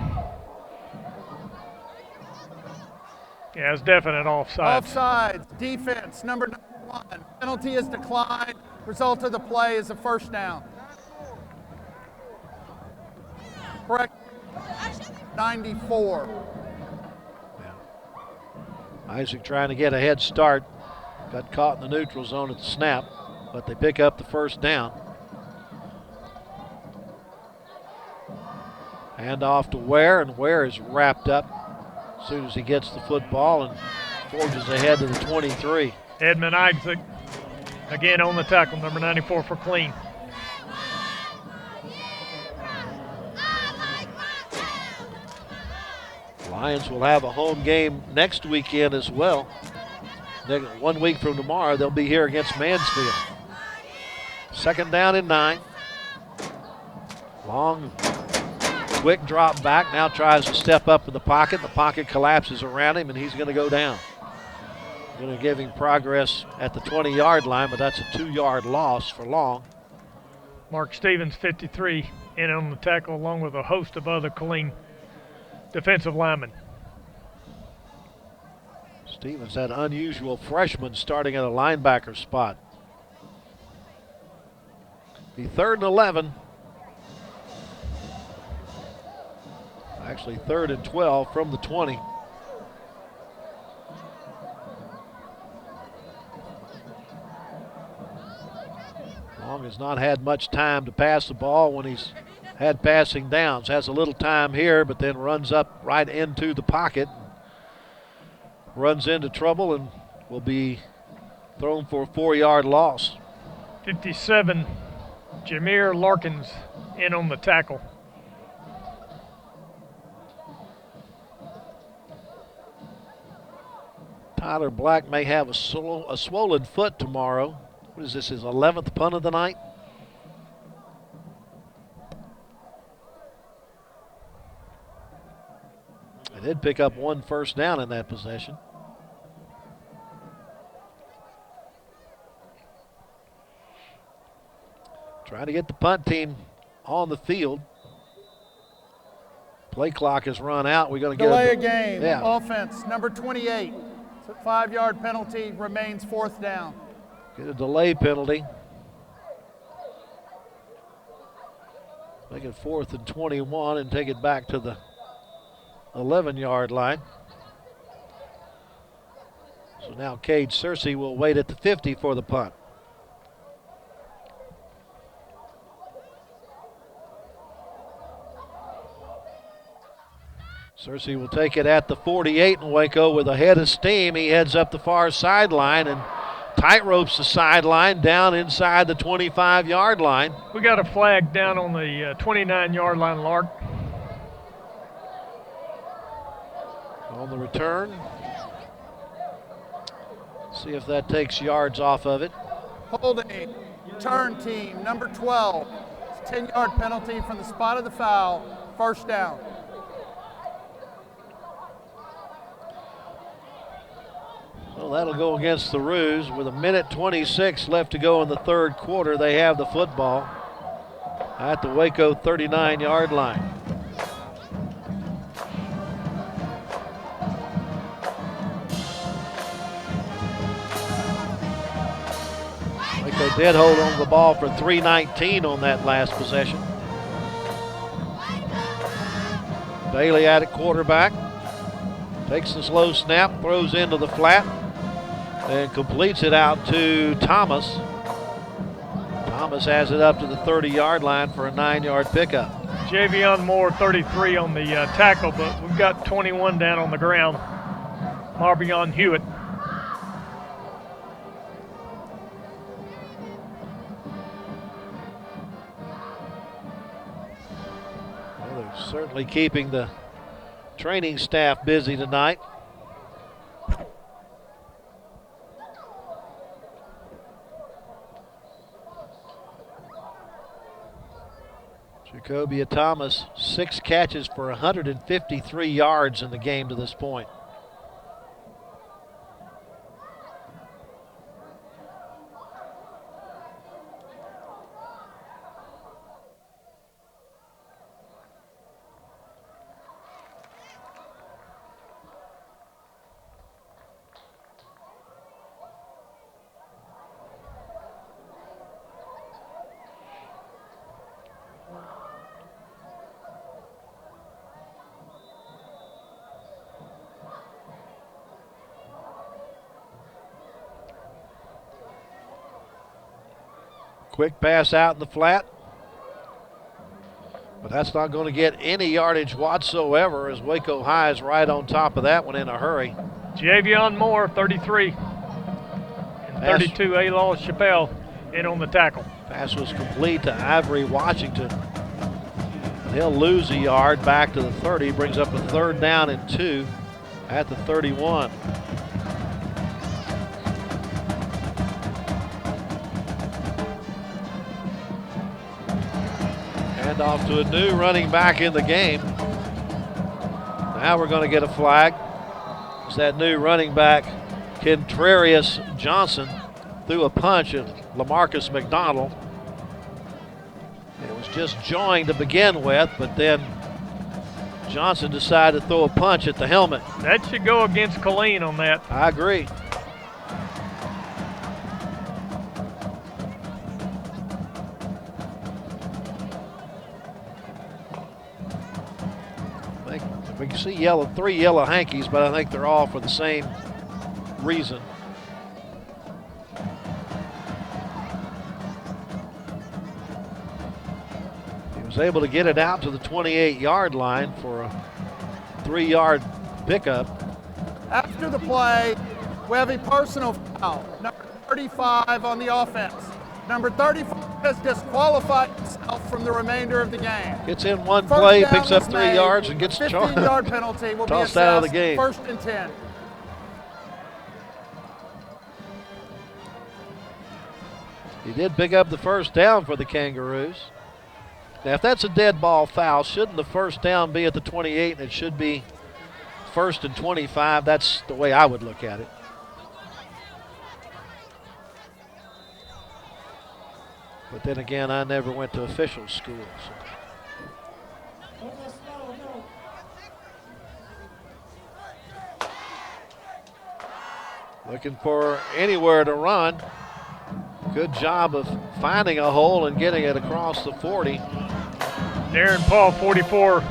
Yeah, it's definite offside. Offsides, defense, number 1. Penalty is declined. Result of the play is a first down. Correct. 94. Isaac trying to get a head start. Got caught in the neutral zone at the snap, but they pick up the first down. Hand off to Ware, and Ware is wrapped up as soon as he gets the football and forges ahead to the 23. Edmund Isaac again on the tackle, number 94 for Killeen. Lions will have a home game next weekend as well. 1 week from tomorrow, they'll be here against Mansfield. Second down and 9. Long, quick drop back, now tries to step up in the pocket. The pocket collapses around him, and he's going to go down. Going to give him progress at the 20-yard line, but that's a 2-yard loss for Long. Mark Stevens, 53, in on the tackle, along with a host of other Killeen defensive linemen. Stevens, that unusual freshman starting at a linebacker spot. The 3rd and 11. Actually 3rd and 12 from the 20. Long has not had much time to pass the ball when he's had passing downs. Has a little time here, but then runs up right into the pocket. Runs into trouble and will be thrown for a 4-yard loss. 57, Jameer Larkins in on the tackle. Tyler Black may have a swollen foot tomorrow. What is this, his 11th punt of the night? They did pick up 1 first down in that possession. Trying to get the punt team on the field. Play clock has run out. We're going to Delay get a game. Yeah. Offense, number 28. It's a 5-yard penalty, remains 4th down. Get a delay penalty. Make it 4th and 21 and take it back to the 11-yard line. So now Cade Searcy will wait at the 50 for the punt. Searcy will take it at the 48 in Waco with a head of steam. He heads up the far sideline and tight ropes the sideline down inside the 25-yard line. We got a flag down on the 29-yard line, Lark. On the return. See if that takes yards off of it. Holding, return team, number 12. It's a 10-yard penalty from the spot of the foul, first down. Well, that'll go against the Roos. With 1:26 left to go in the 3rd quarter, they have the football at the Waco 39-yard line. Waco did hold on to the ball for 3:19 on that last possession. Bailey at it, quarterback. Takes the slow snap, throws into the flat, and completes it out to Thomas. Thomas has it up to the 30-yard line for a 9-yard pickup. Javion Moore, 33 on the tackle, but we've got 21 down on the ground. Marvion Hewitt. Well, they're certainly keeping the training staff busy tonight. Jacobia Thomas, 6 catches for 153 yards in the game to this point. Quick pass out in the flat. But that's not going to get any yardage whatsoever as Waco High is right on top of that one in a hurry. Javion Moore, 33. And 32, Alois Chappelle in on the tackle. Pass was complete to Ivory Washington. He'll lose a yard back to the 30. Brings up a 3rd down and 2 at the 31. Hand off to a new running back in the game. Now we're going to get a flag. It's that new running back, Kentrarius Johnson, threw a punch at LaMarcus McDonald. It was just joined to begin with, but then Johnson decided to throw a punch at the helmet. That should go against Killeen on that. I agree. We can see 3 yellow hankies, but I think they're all for the same reason. He was able to get it out to the 28-yard line for a 3-yard pickup. After the play, we have a personal foul. Number 35 on the offense. Number 35 has disqualified himself from the remainder of the game. Gets in one play, picks up 3 yards, and gets 15-yard penalty will be tossed out of the game. 1st and 10. He did pick up the 1st down for the Kangaroos. Now, if that's a dead ball foul, shouldn't the 1st down be at the 28 and it should be 1st and 25? That's the way I would look at it. But then again, I never went to official school. So. Looking for anywhere to run. Good job of finding a hole and getting it across the 40. Darren Paul, 44,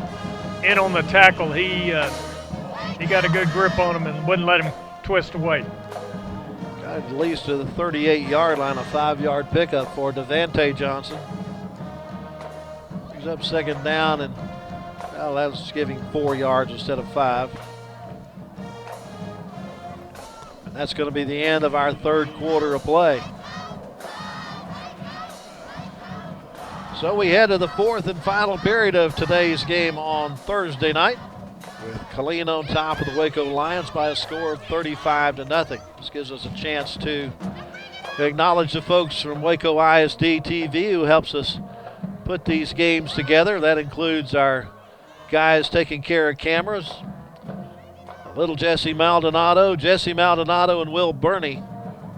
in on the tackle. He got a good grip on him and wouldn't let him twist away. Got at least to the 38-yard line, a 5-yard pickup for Devante Johnson. He's up 2nd down, and well, that's giving 4 yards instead of 5. And that's going to be the end of our 3rd quarter of play. So we head to the 4th and final period of today's game on Thursday night, with Killeen on top of the Waco Lions by a score of 35-0. This gives us a chance to acknowledge the folks from Waco ISD TV who helps us put these games together. That includes our guys taking care of cameras, little Jesse Maldonado and Will Burney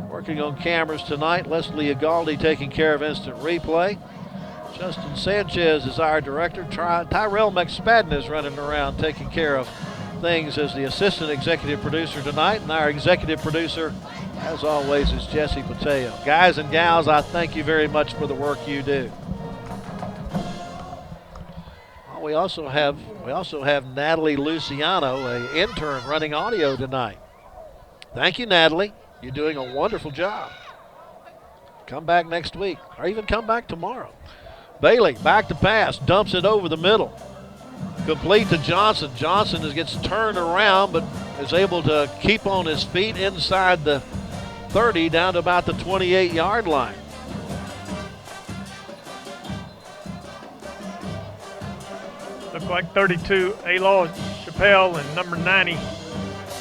working on cameras tonight. Leslie Agaldi taking care of instant replay. Justin Sanchez is our director. Tyrell McSpadden is running around taking care of things as the assistant executive producer tonight. And our executive producer, as always, is Jesse Pateo. Guys and gals, I thank you very much for the work you do. Well, we also have Natalie Luciano, an intern running audio tonight. Thank you, Natalie. You're doing a wonderful job. Come back next week, or even come back tomorrow. Bailey back to pass, dumps it over the middle. Complete to Johnson. Johnson gets turned around, but is able to keep on his feet inside the 30 down to about the 28-yard line. Looked like 32, Alois Chappelle, and number 90,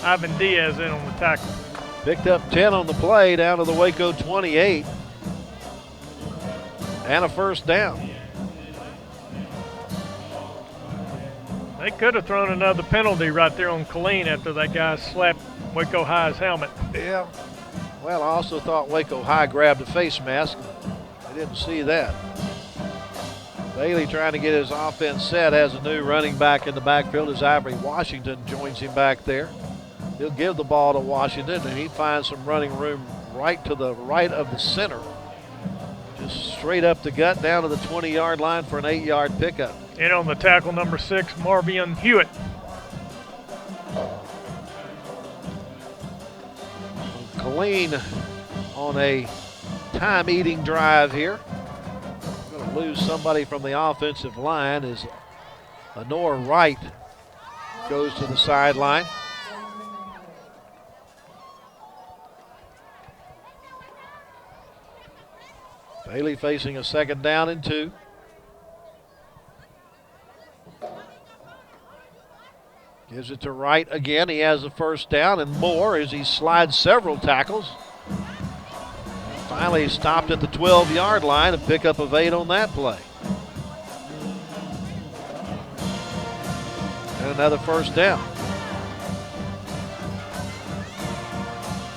Ivan Diaz in on the tackle. Picked up 10 on the play down to the Waco 28. And a 1st down. They could have thrown another penalty right there on Killeen after that guy slapped Waco High's helmet. Yeah. Well, I also thought Waco High grabbed a face mask. I didn't see that. Bailey trying to get his offense set, has a new running back in the backfield as Ivory Washington joins him back there. He'll give the ball to Washington, and he finds some running room right to the right of the center. Just straight up the gut down to the 20-yard line for an 8-yard pickup. In on the tackle, number 6, Marvion Hewitt. Killeen on a time-eating drive here. Going to lose somebody from the offensive line as Honor Wright goes to the sideline. Bailey facing a 2nd down and 2. Gives it to Wright again. He has a 1st down and more as he slides several tackles. Finally stopped at the 12-yard line, a pickup of 8 on that play. And another 1st down.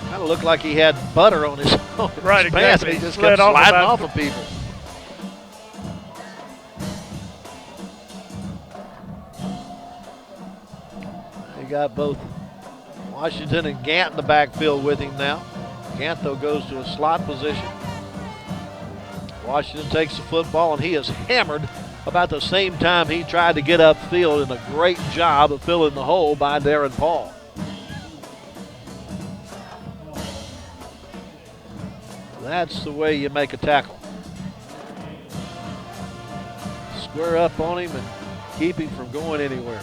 Kind of looked like he had butter on his, Right, pants. exactly. He just Slid kept off sliding about- off of people. He got both Washington and Gant in the backfield with him now. Gant, though, goes to a slot position. Washington takes the football, and he is hammered about the same time he tried to get upfield, and a great job of filling the hole by Darren Paul. That's the way you make a tackle. Square up on him and keep him from going anywhere.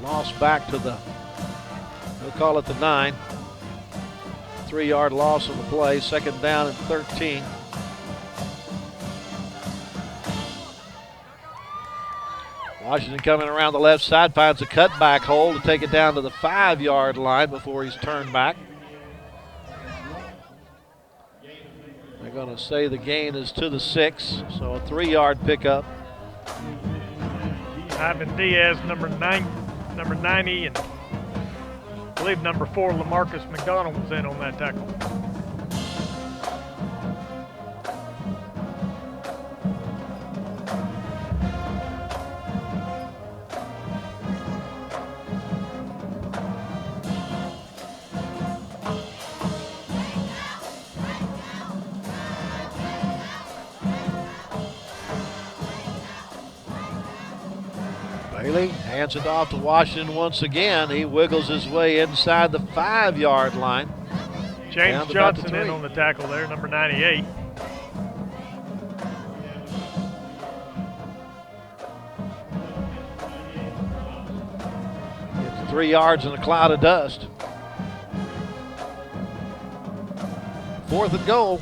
Loss back to the, we'll call it the 9. 3-yard loss on the play, 2nd down and 13. Washington coming around the left side, finds a cutback hole to take it down to the 5-yard line before he's turned back. They're going to say the gain is to the 6, so a 3-yard pickup. Ivan Diaz, number 90, and I believe number 4, LaMarcus McDonald, was in on that tackle. Bailey hands it off to Washington once again. He wiggles his way inside the 5-yard line. James Johnson in on the tackle there, number 98. It's 3 yards in a cloud of dust. 4th and goal.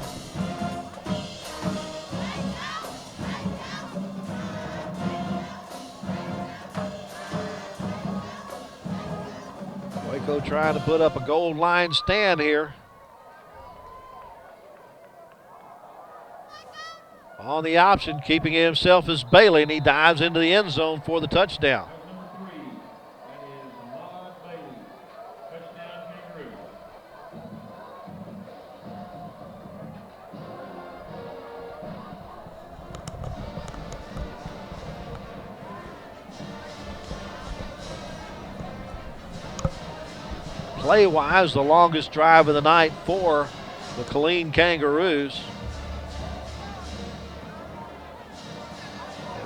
Waco trying to put up a goal line stand here. On the option, keeping it himself is Bailey, and he dives into the end zone for the touchdown. Play-wise, the longest drive of the night for the Killeen Kangaroos.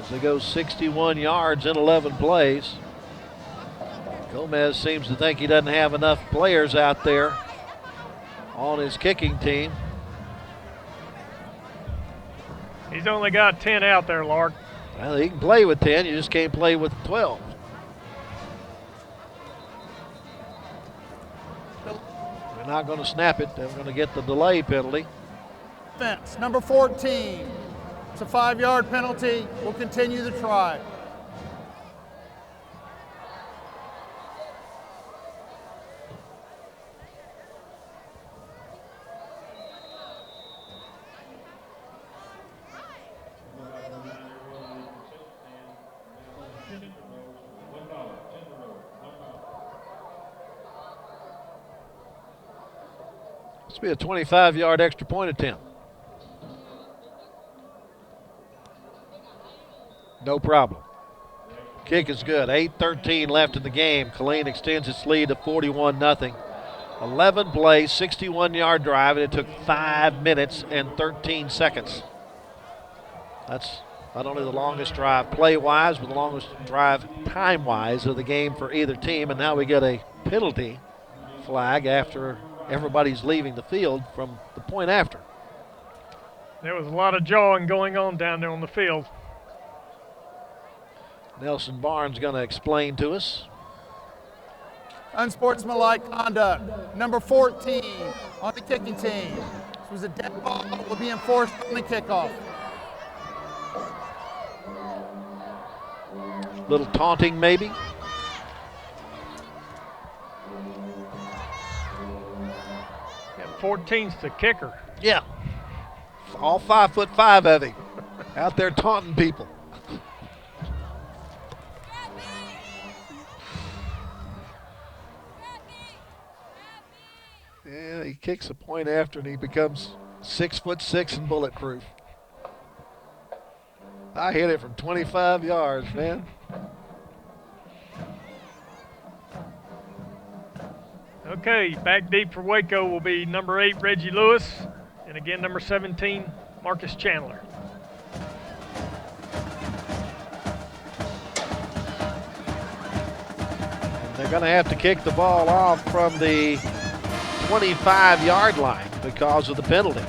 As they go 61 yards in 11 plays. Gomez seems to think he doesn't have enough players out there on his kicking team. He's only got 10 out there, Lark. Well, he can play with 10, you just can't play with 12. They're not going to snap it. They're going to get the delay penalty. Offense, number 14. It's a 5-yard penalty. We'll continue the try. This will be a 25-yard extra point attempt. No problem. Kick is good. 8:13 left in the game. Killeen extends its lead to 41-0. 11 plays, 61-yard drive, and it took 5 minutes and 13 seconds. That's not only the longest drive play-wise, but the longest drive time-wise of the game for either team. And now we get a penalty flag after everybody's leaving the field from the point after. There was a lot of jawing going on down there on the field. Nelson Barnes going to explain to us. Unsportsmanlike conduct. Number 14 on the kicking team. This was a dead ball. Will be enforced on the kickoff. Little taunting, maybe. And 14's the kicker. Yeah. All 5'5" of him out there taunting people. Yeah, he kicks a point after and he becomes 6'6" and bulletproof. I hit it from 25 yards, man. Okay, back deep for Waco will be number 8, Reggie Lewis, and again number 17, Marcus Chandler. And they're going to have to kick the ball off from the 25-yard line because of the penalty.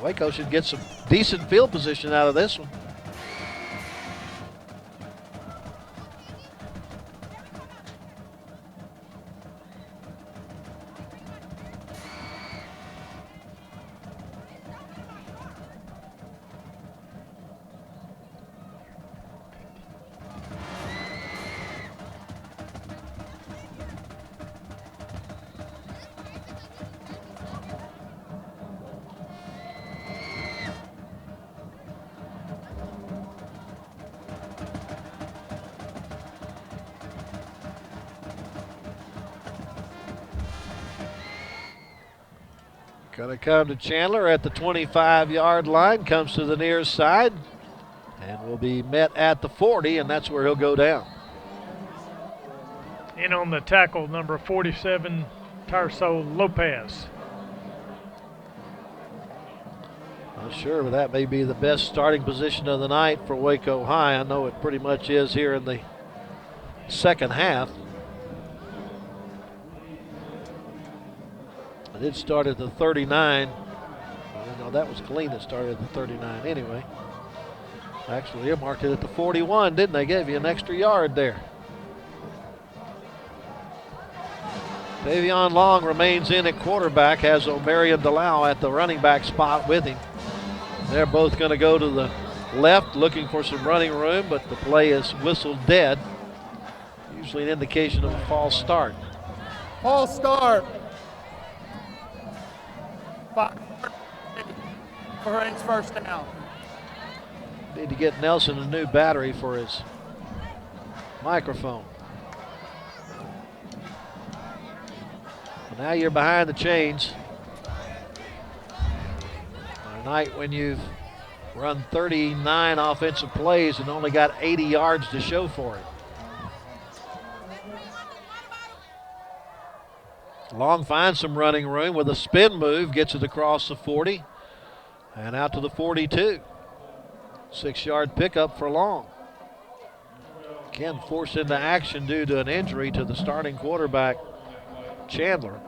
Waco should get some decent field position out of this one. Going to come to Chandler at the 25-yard line, comes to the near side, and will be met at the 40, and that's where he'll go down. In on the tackle, number 47, Tarso Lopez. Not sure, but that may be the best starting position of the night for Waco High. I know it pretty much is here in the second half. I did start at the 39. No, that was Killeen that started at the 39 anyway. Actually, they marked it at the 41, didn't they? Gave you an extra yard there. Davion Long remains in at quarterback, has Omarion Delau at the running back spot with him. They're both going to go to the left looking for some running room, but the play is whistled dead. Usually an indication of a false start. False start. For his first down. Need to get Nelson a new battery for his microphone. Well, now you're behind the chains. On a night when you've run 39 offensive plays and only got 80 yards to show for it. Long finds some running room with a spin move, gets it across the 40 and out to the 42. 6-yard pickup for Long. Again, forced into action due to an injury to the starting quarterback, Chandler.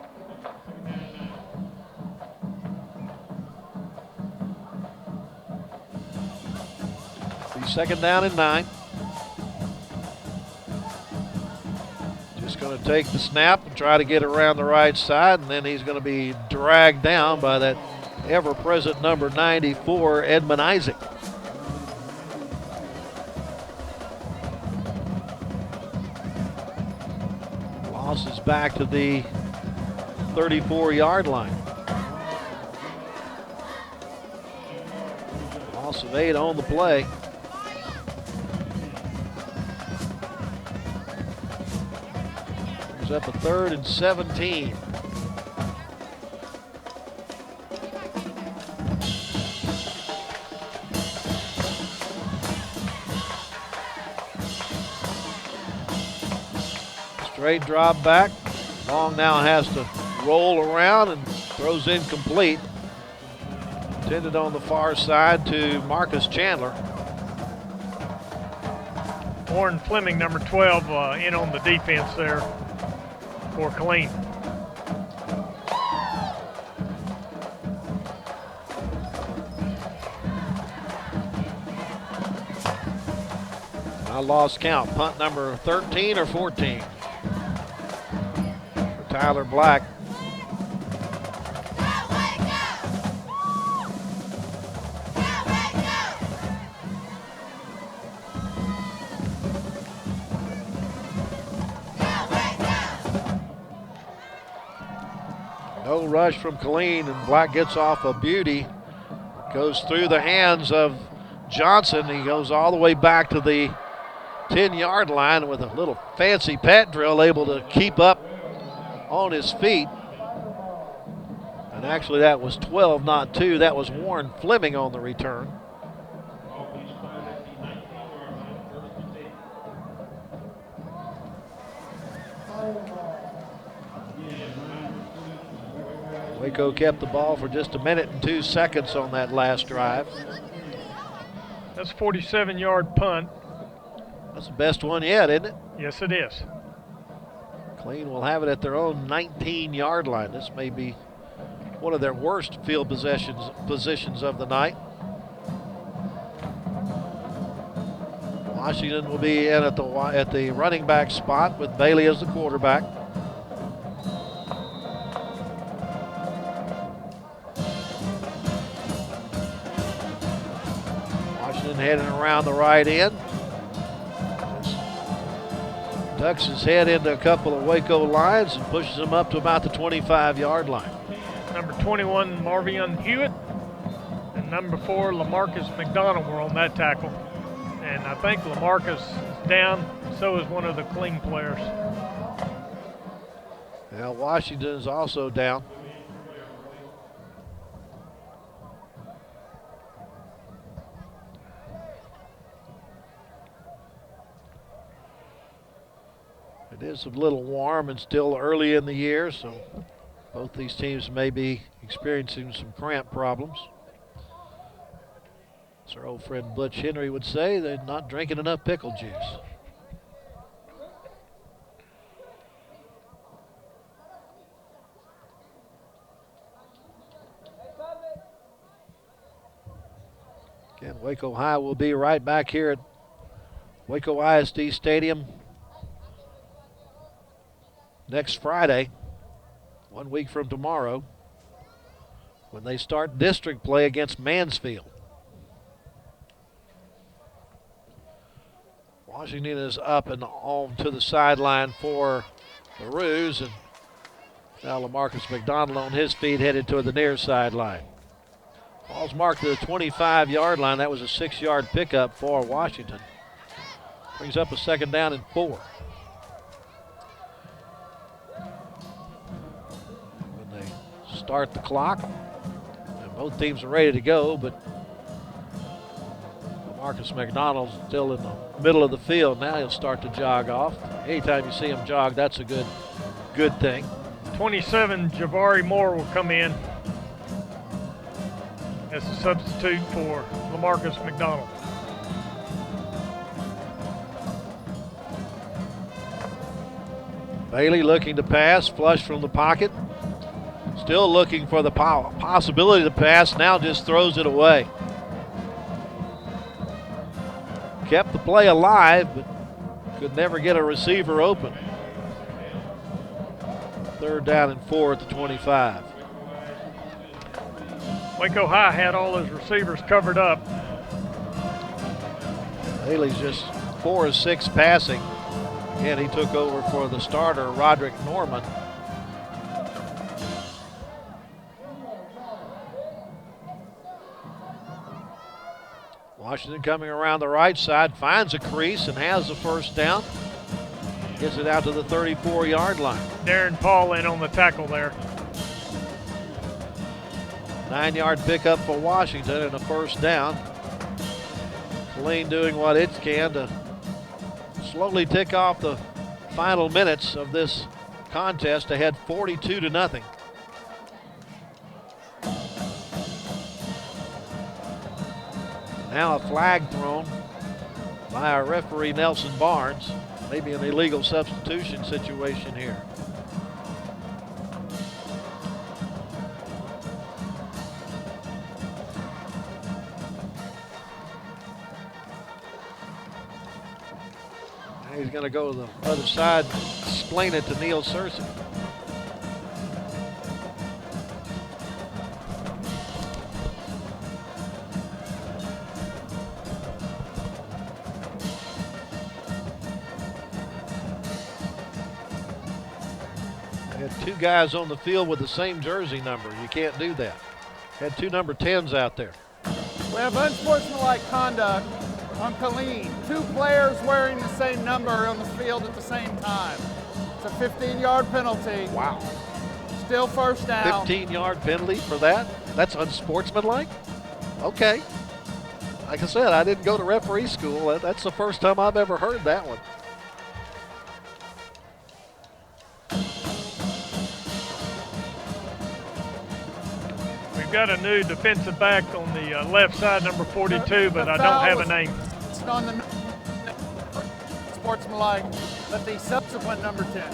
Be second down and 9. Just going to take the snap and try to get around the right side, and then he's going to be dragged down by that ever-present number 94, Edmund Isaac. Loss is back to the 34-yard line. Loss of 8 on the play. Brings up a 3rd and 17. Straight drop back. Long now has to roll around and throws incomplete. Intended on the far side to Marcus Chandler. Warren Fleming, number 12, in on the defense there for Killeen. I lost count. Punt number 13 or 14 for Tyler Black. No rush from Killeen, and Black gets off a beauty. Goes through the hands of Johnson. He goes all the way back to the 10-yard line with a little fancy pat drill, able to keep up on his feet. And actually that was 12, not 2. That was Warren Fleming on the return. Waco kept the ball for just a minute and 2 seconds on that last drive. That's a 47-yard punt. That's the best one yet, isn't it? Yes, it is. Killeen will have it at their own 19-yard line. This may be one of their worst field positions of the night. Washington will be in at the running back spot with Bailey as the quarterback. Washington heading around the right end. Ducks his head into a couple of Waco lines and pushes him up to about the 25-yard line. Number 21, Marvion Hewitt, and number 4, Lamarcus McDonald were on that tackle. And I think Lamarcus is down, so is one of the Killeen players. Now Washington is also down. It is a little warm and still early in the year, so both these teams may be experiencing some cramp problems. As our old friend Butch Henry would say, they're not drinking enough pickle juice. Again, Waco High will be right back here at Waco ISD Stadium next Friday, 1 week from tomorrow, when they start district play against Mansfield. Washington is up and on to the sideline for the Roos, and now Lamarcus McDonald on his feet headed toward the near sideline. Ball's marked to the 25-yard line. That was a 6-yard pickup for Washington. Brings up a 2nd down and 4. When they start the clock, and both teams are ready to go, but Marcus McDonald's still in the middle of the field. Now he'll start to jog off. Anytime you see him jog, that's a good thing. 27, Javari Moore will come in as a substitute for Lamarcus McDonald. Bailey looking to pass, flush from the pocket. Still looking for the possibility to pass, now just throws it away. Kept the play alive, but could never get a receiver open. 3rd down and 4 at the 25. Waco High had all his receivers covered up. Bailey's just 4 of 6 passing. Again, he took over for the starter, Roderick Norman. Washington coming around the right side, finds a crease and has the 1st down. Gets it out to the 34-yard line. Darren Paul in on the tackle there. 9-yard pickup for Washington and a first down. Killeen doing what it can to slowly tick off the final minutes of this contest, ahead 42-0. Now a flag thrown by our referee Nelson Barnes. Maybe an illegal substitution situation here. Now he's going to go to the other side, explain it to Neil Searcy. Two guys on the field with the same jersey number. You can't do that. Had two number 10s out there. We have unsportsmanlike conduct on Killeen. Two players wearing the same number on the field at the same time. It's a 15-yard penalty. Wow. Still first down. 15-yard penalty for that? That's unsportsmanlike? Okay. Like I said, I didn't go to referee school. That's the first time I've ever heard that one. We've got a new defensive back on the left side, number 42, but I don't have a name. It's on the sportsmanlike, but the subsequent number 10.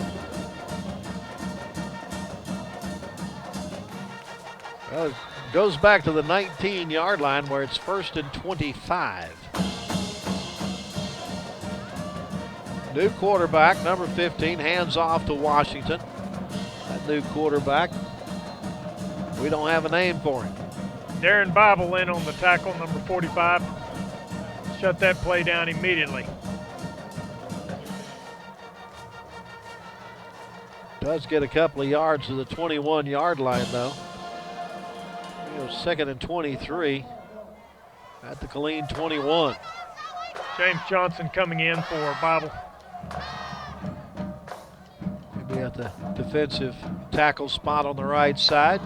Well, it goes back to the 19-yard line where it's 1st and 25. New quarterback, number 15, hands off to Washington. That new quarterback, we don't have a name for him. Darren Bible in on the tackle, number 45. Shut that play down immediately. Does get a couple of yards to the 21-yard line, though. 2nd and 23 at the Killeen 21. James Johnson coming in for Bible. Maybe at the defensive tackle spot on the right side.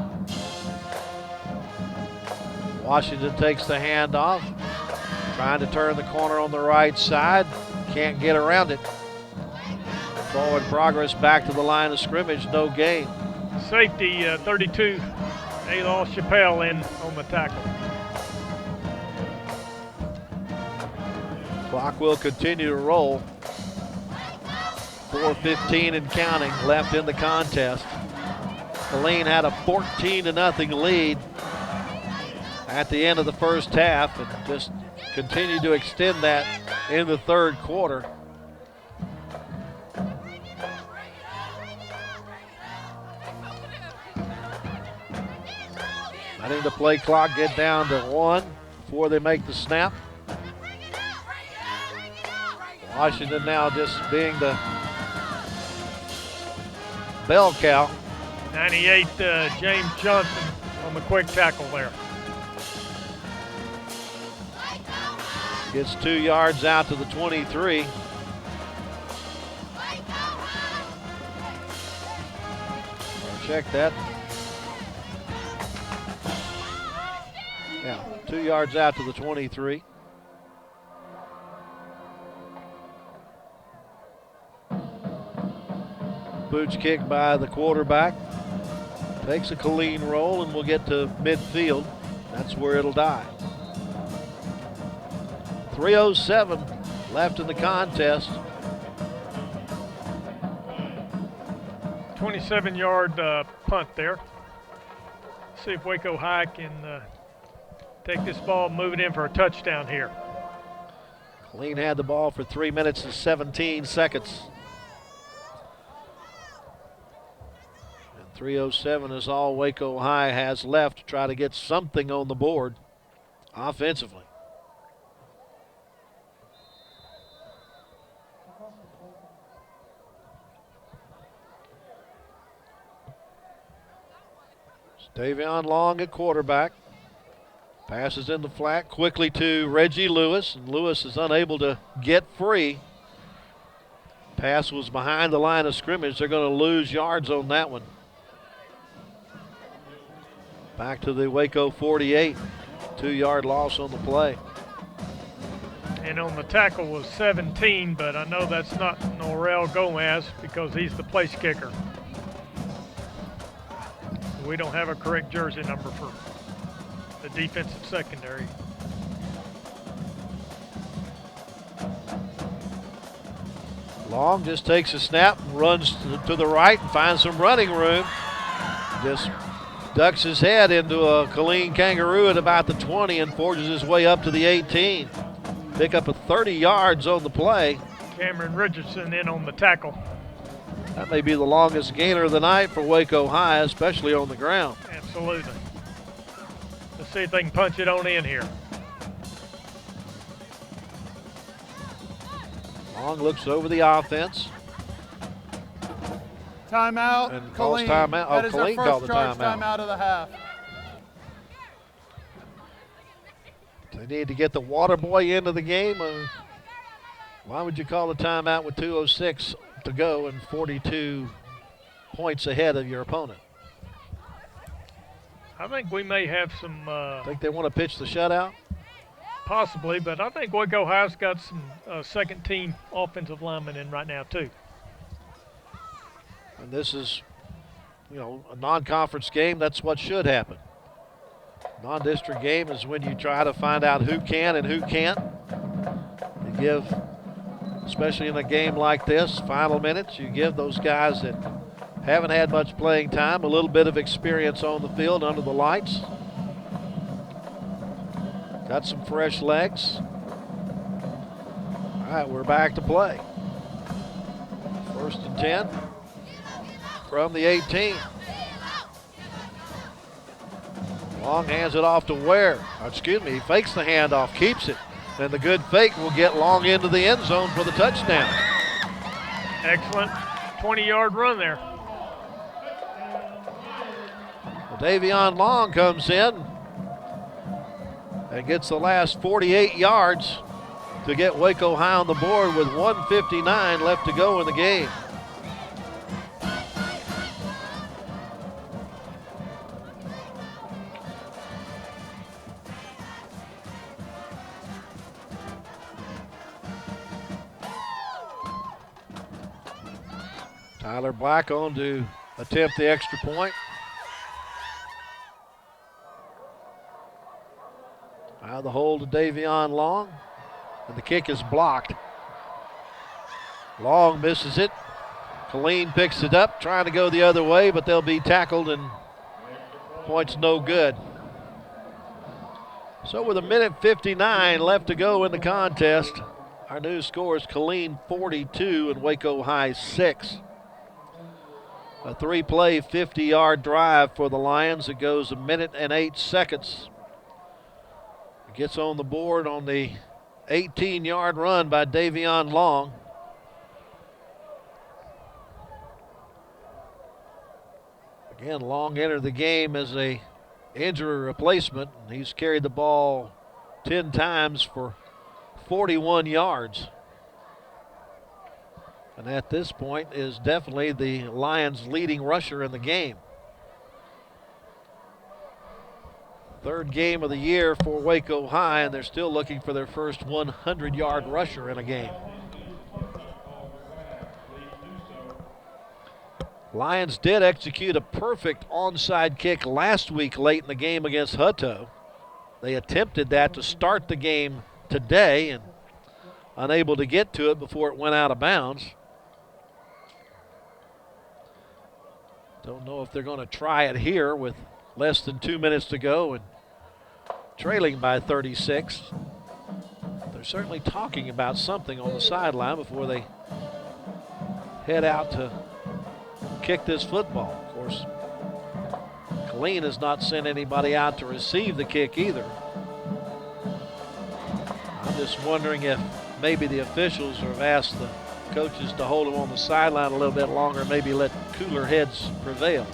Washington takes the handoff, trying to turn the corner on the right side. Can't get around it. Forward progress back to the line of scrimmage, no gain. Safety 32, Ayla Chappelle in on the tackle. Clock will continue to roll. 4:15 and counting left in the contest. Killeen had a 14-0 lead at the end of the first half and just continued to extend that in the third quarter. Letting the play clock get down to 1 before they make the snap. Washington now just being the bell cow. 98, James Johnson on the quick tackle there. Gets 2 yards out to the 23. Check that. Yeah, 2 yards out to the 23. Booch kick by the quarterback. Takes a Killeen roll and we'll get to midfield. That's where it'll die. 3:07 left in the contest. 27-yard punt there. See if Waco High can take this ball, move it in for a touchdown here. Killeen had the ball for 3 minutes and 17 seconds. And 3:07 is all Waco High has left to try to get something on the board offensively. Davion Long at quarterback. Passes in the flat quickly to Reggie Lewis, and Lewis is unable to get free. Pass was behind the line of scrimmage. They're going to lose yards on that one. Back to the Waco 48. 2-yard loss on the play. And on the tackle was 17, but I know that's not Norel Gomez because he's the place kicker. We don't have a correct jersey number for the defensive secondary. Long just takes a snap and runs to the right and finds some running room. Just ducks his head into a Killeen Kangaroo at about the 20 and forges his way up to the 18. Pick up a 30 yards on the play. Cameron Richardson in on the tackle. That may be the longest gainer of the night for Waco High, especially on the ground. Absolutely. Let's see if they can punch it on in here. Long looks over the offense. Timeout. And calls Killeen. timeout. Oh, That is their Killeen first called the charge timeout. timeout of the half. They need to get the water boy into the game. Why would you call a timeout with 2:06 to go and 42 points ahead of your opponent? I think we may have some, Think they want to pitch the shutout? possibly, but I think Waco High's got some second team offensive linemen in right now too. And this is, a non-conference game. That's what should happen. Non-district game is when you try to find out who can and who can't. You give, especially in a game like this, final minutes, you give those guys that haven't had much playing time a little bit of experience on the field under the lights. Got some fresh legs. All right, we're back to play. 1st and 10 from the 18. Long hands it off to Ware. He fakes the handoff, keeps it. And the good fake will get Long into the end zone for the touchdown. Excellent 20-yard run there. Well, Davion Long comes in and gets the last 48 yards to get Waco High on the board with 1:59 left to go in the game. Tyler Black on to attempt the extra point. Out of the hole to Davion Long, and the kick is blocked. Long misses it. Killeen picks it up, trying to go the other way, but they'll be tackled and points no good. So with 1:59 left to go in the contest, our new score is Killeen 42 and Waco High 6. A 3-play, 50-yard drive for the Lions. It goes 1 minute and 8 seconds. It gets on the board on the 18-yard run by Davion Long. Again, Long entered the game as a injury replacement. He's carried the ball 10 times for 41 yards. And at this point is definitely the Lions' leading rusher in the game. 3rd game of the year for Waco High, and they're still looking for their first 100-yard rusher in a game. Lions did execute a perfect onside kick last week late in the game against Hutto. They attempted that to start the game today and unable to get to it before it went out of bounds. Don't know if they're going to try it here with less than 2 minutes to go and trailing by 36. They're certainly talking about something on the sideline before they head out to kick this football. Of course, Killeen has not sent anybody out to receive the kick either. I'm just wondering if maybe the officials have asked the coaches to hold them on the sideline a little bit longer, maybe let cooler heads prevail.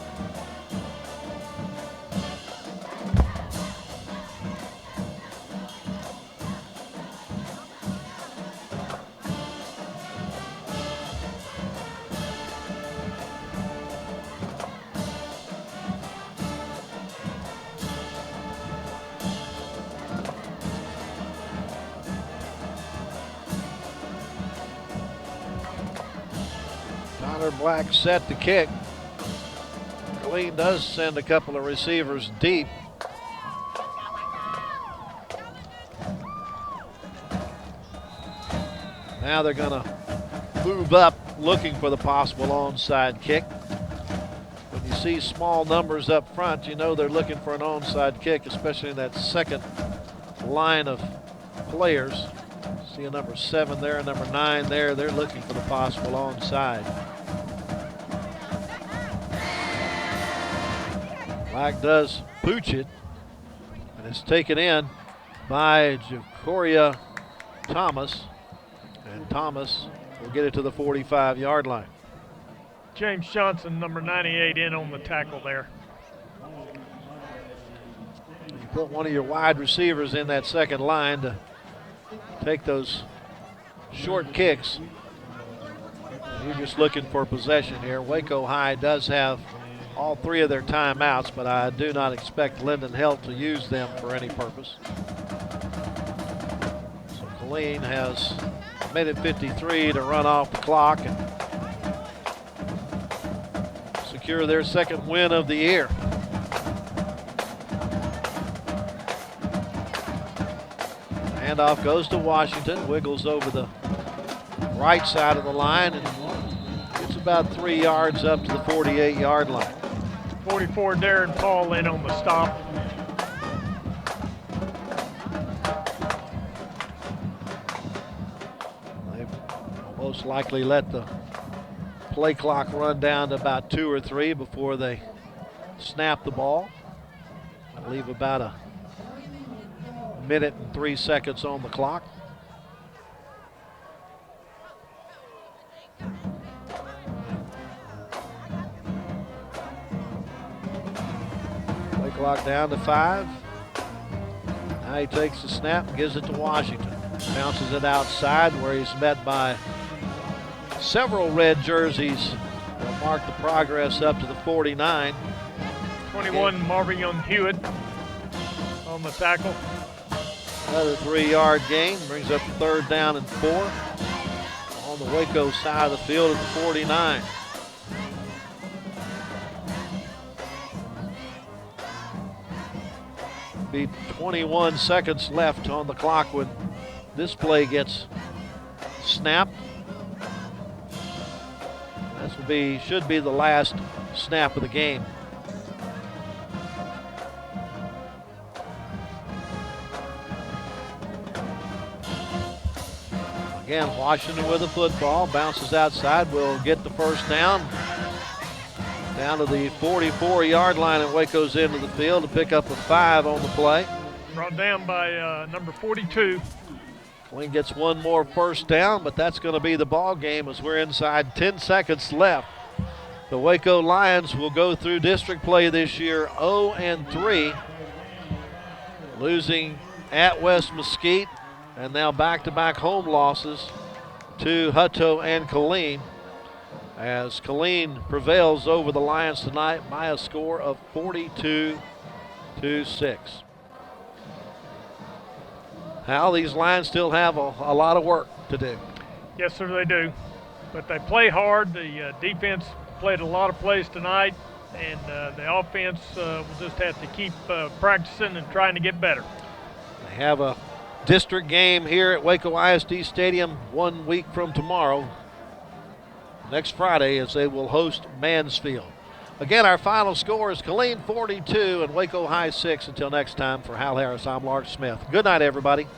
Connor Black set to kick. Killeen does send a couple of receivers deep. Now they're going to move up looking for the possible onside kick. When you see small numbers up front, you know they're looking for an onside kick, especially in that second line of players. See a number 7 there, a number 9 there. They're looking for the possible onside. Black does pooch it, and it's taken in by Jacoria Thomas, and Thomas will get it to the 45-yard line. James Johnson, number 98, in on the tackle there. You put one of your wide receivers in that second line to take those short kicks. You're just looking for possession here. Waco High does have all 3 of their timeouts, but I do not expect Linden Helt to use them for any purpose. So Killeen has a minute 53 to run off the clock and secure their second win of the year. Handoff goes to Washington, wiggles over the right side of the line, and gets about 3 yards up to the 48-yard line. 44, Darren Paul in on the stop. They've most likely let the play clock run down to about 2 or 3 before they snap the ball. I leave about a minute and 3 seconds on the clock. Play clock down to 5. Now he takes the snap and gives it to Washington. Bounces it outside where he's met by several red jerseys that mark the progress up to the 49. 21, Marvin Young Hewitt on the tackle. Another 3-yard gain brings up 3rd down and 4 on the Waco side of the field at the 49. Be 21 seconds left on the clock when this play gets snapped. This should be the last snap of the game. Again, Washington with the football, bounces outside, will get the first down. Down to the 44-yard line at Waco's end of the field to pick up a 5 on the play. Brought down by number 42. Killeen gets one more first down, but that's going to be the ball game as we're inside 10 seconds left. The Waco Lions will go through district play this year 0-3, losing at West Mesquite, and now back-to-back home losses to Hutto and Killeen, as Killeen prevails over the Lions tonight by a score of 42-6. Hal, these Lions still have a lot of work to do. Yes, sir, they do. But they play hard. The defense played a lot of plays tonight, and the offense will just have to keep practicing and trying to get better. They have a district game here at Waco ISD Stadium 1 week from tomorrow, next Friday, as they will host Mansfield. Again, our final score is Killeen 42 and Waco High 6. Until next time, for Hal Harris, I'm Lark Smith. Good night, everybody.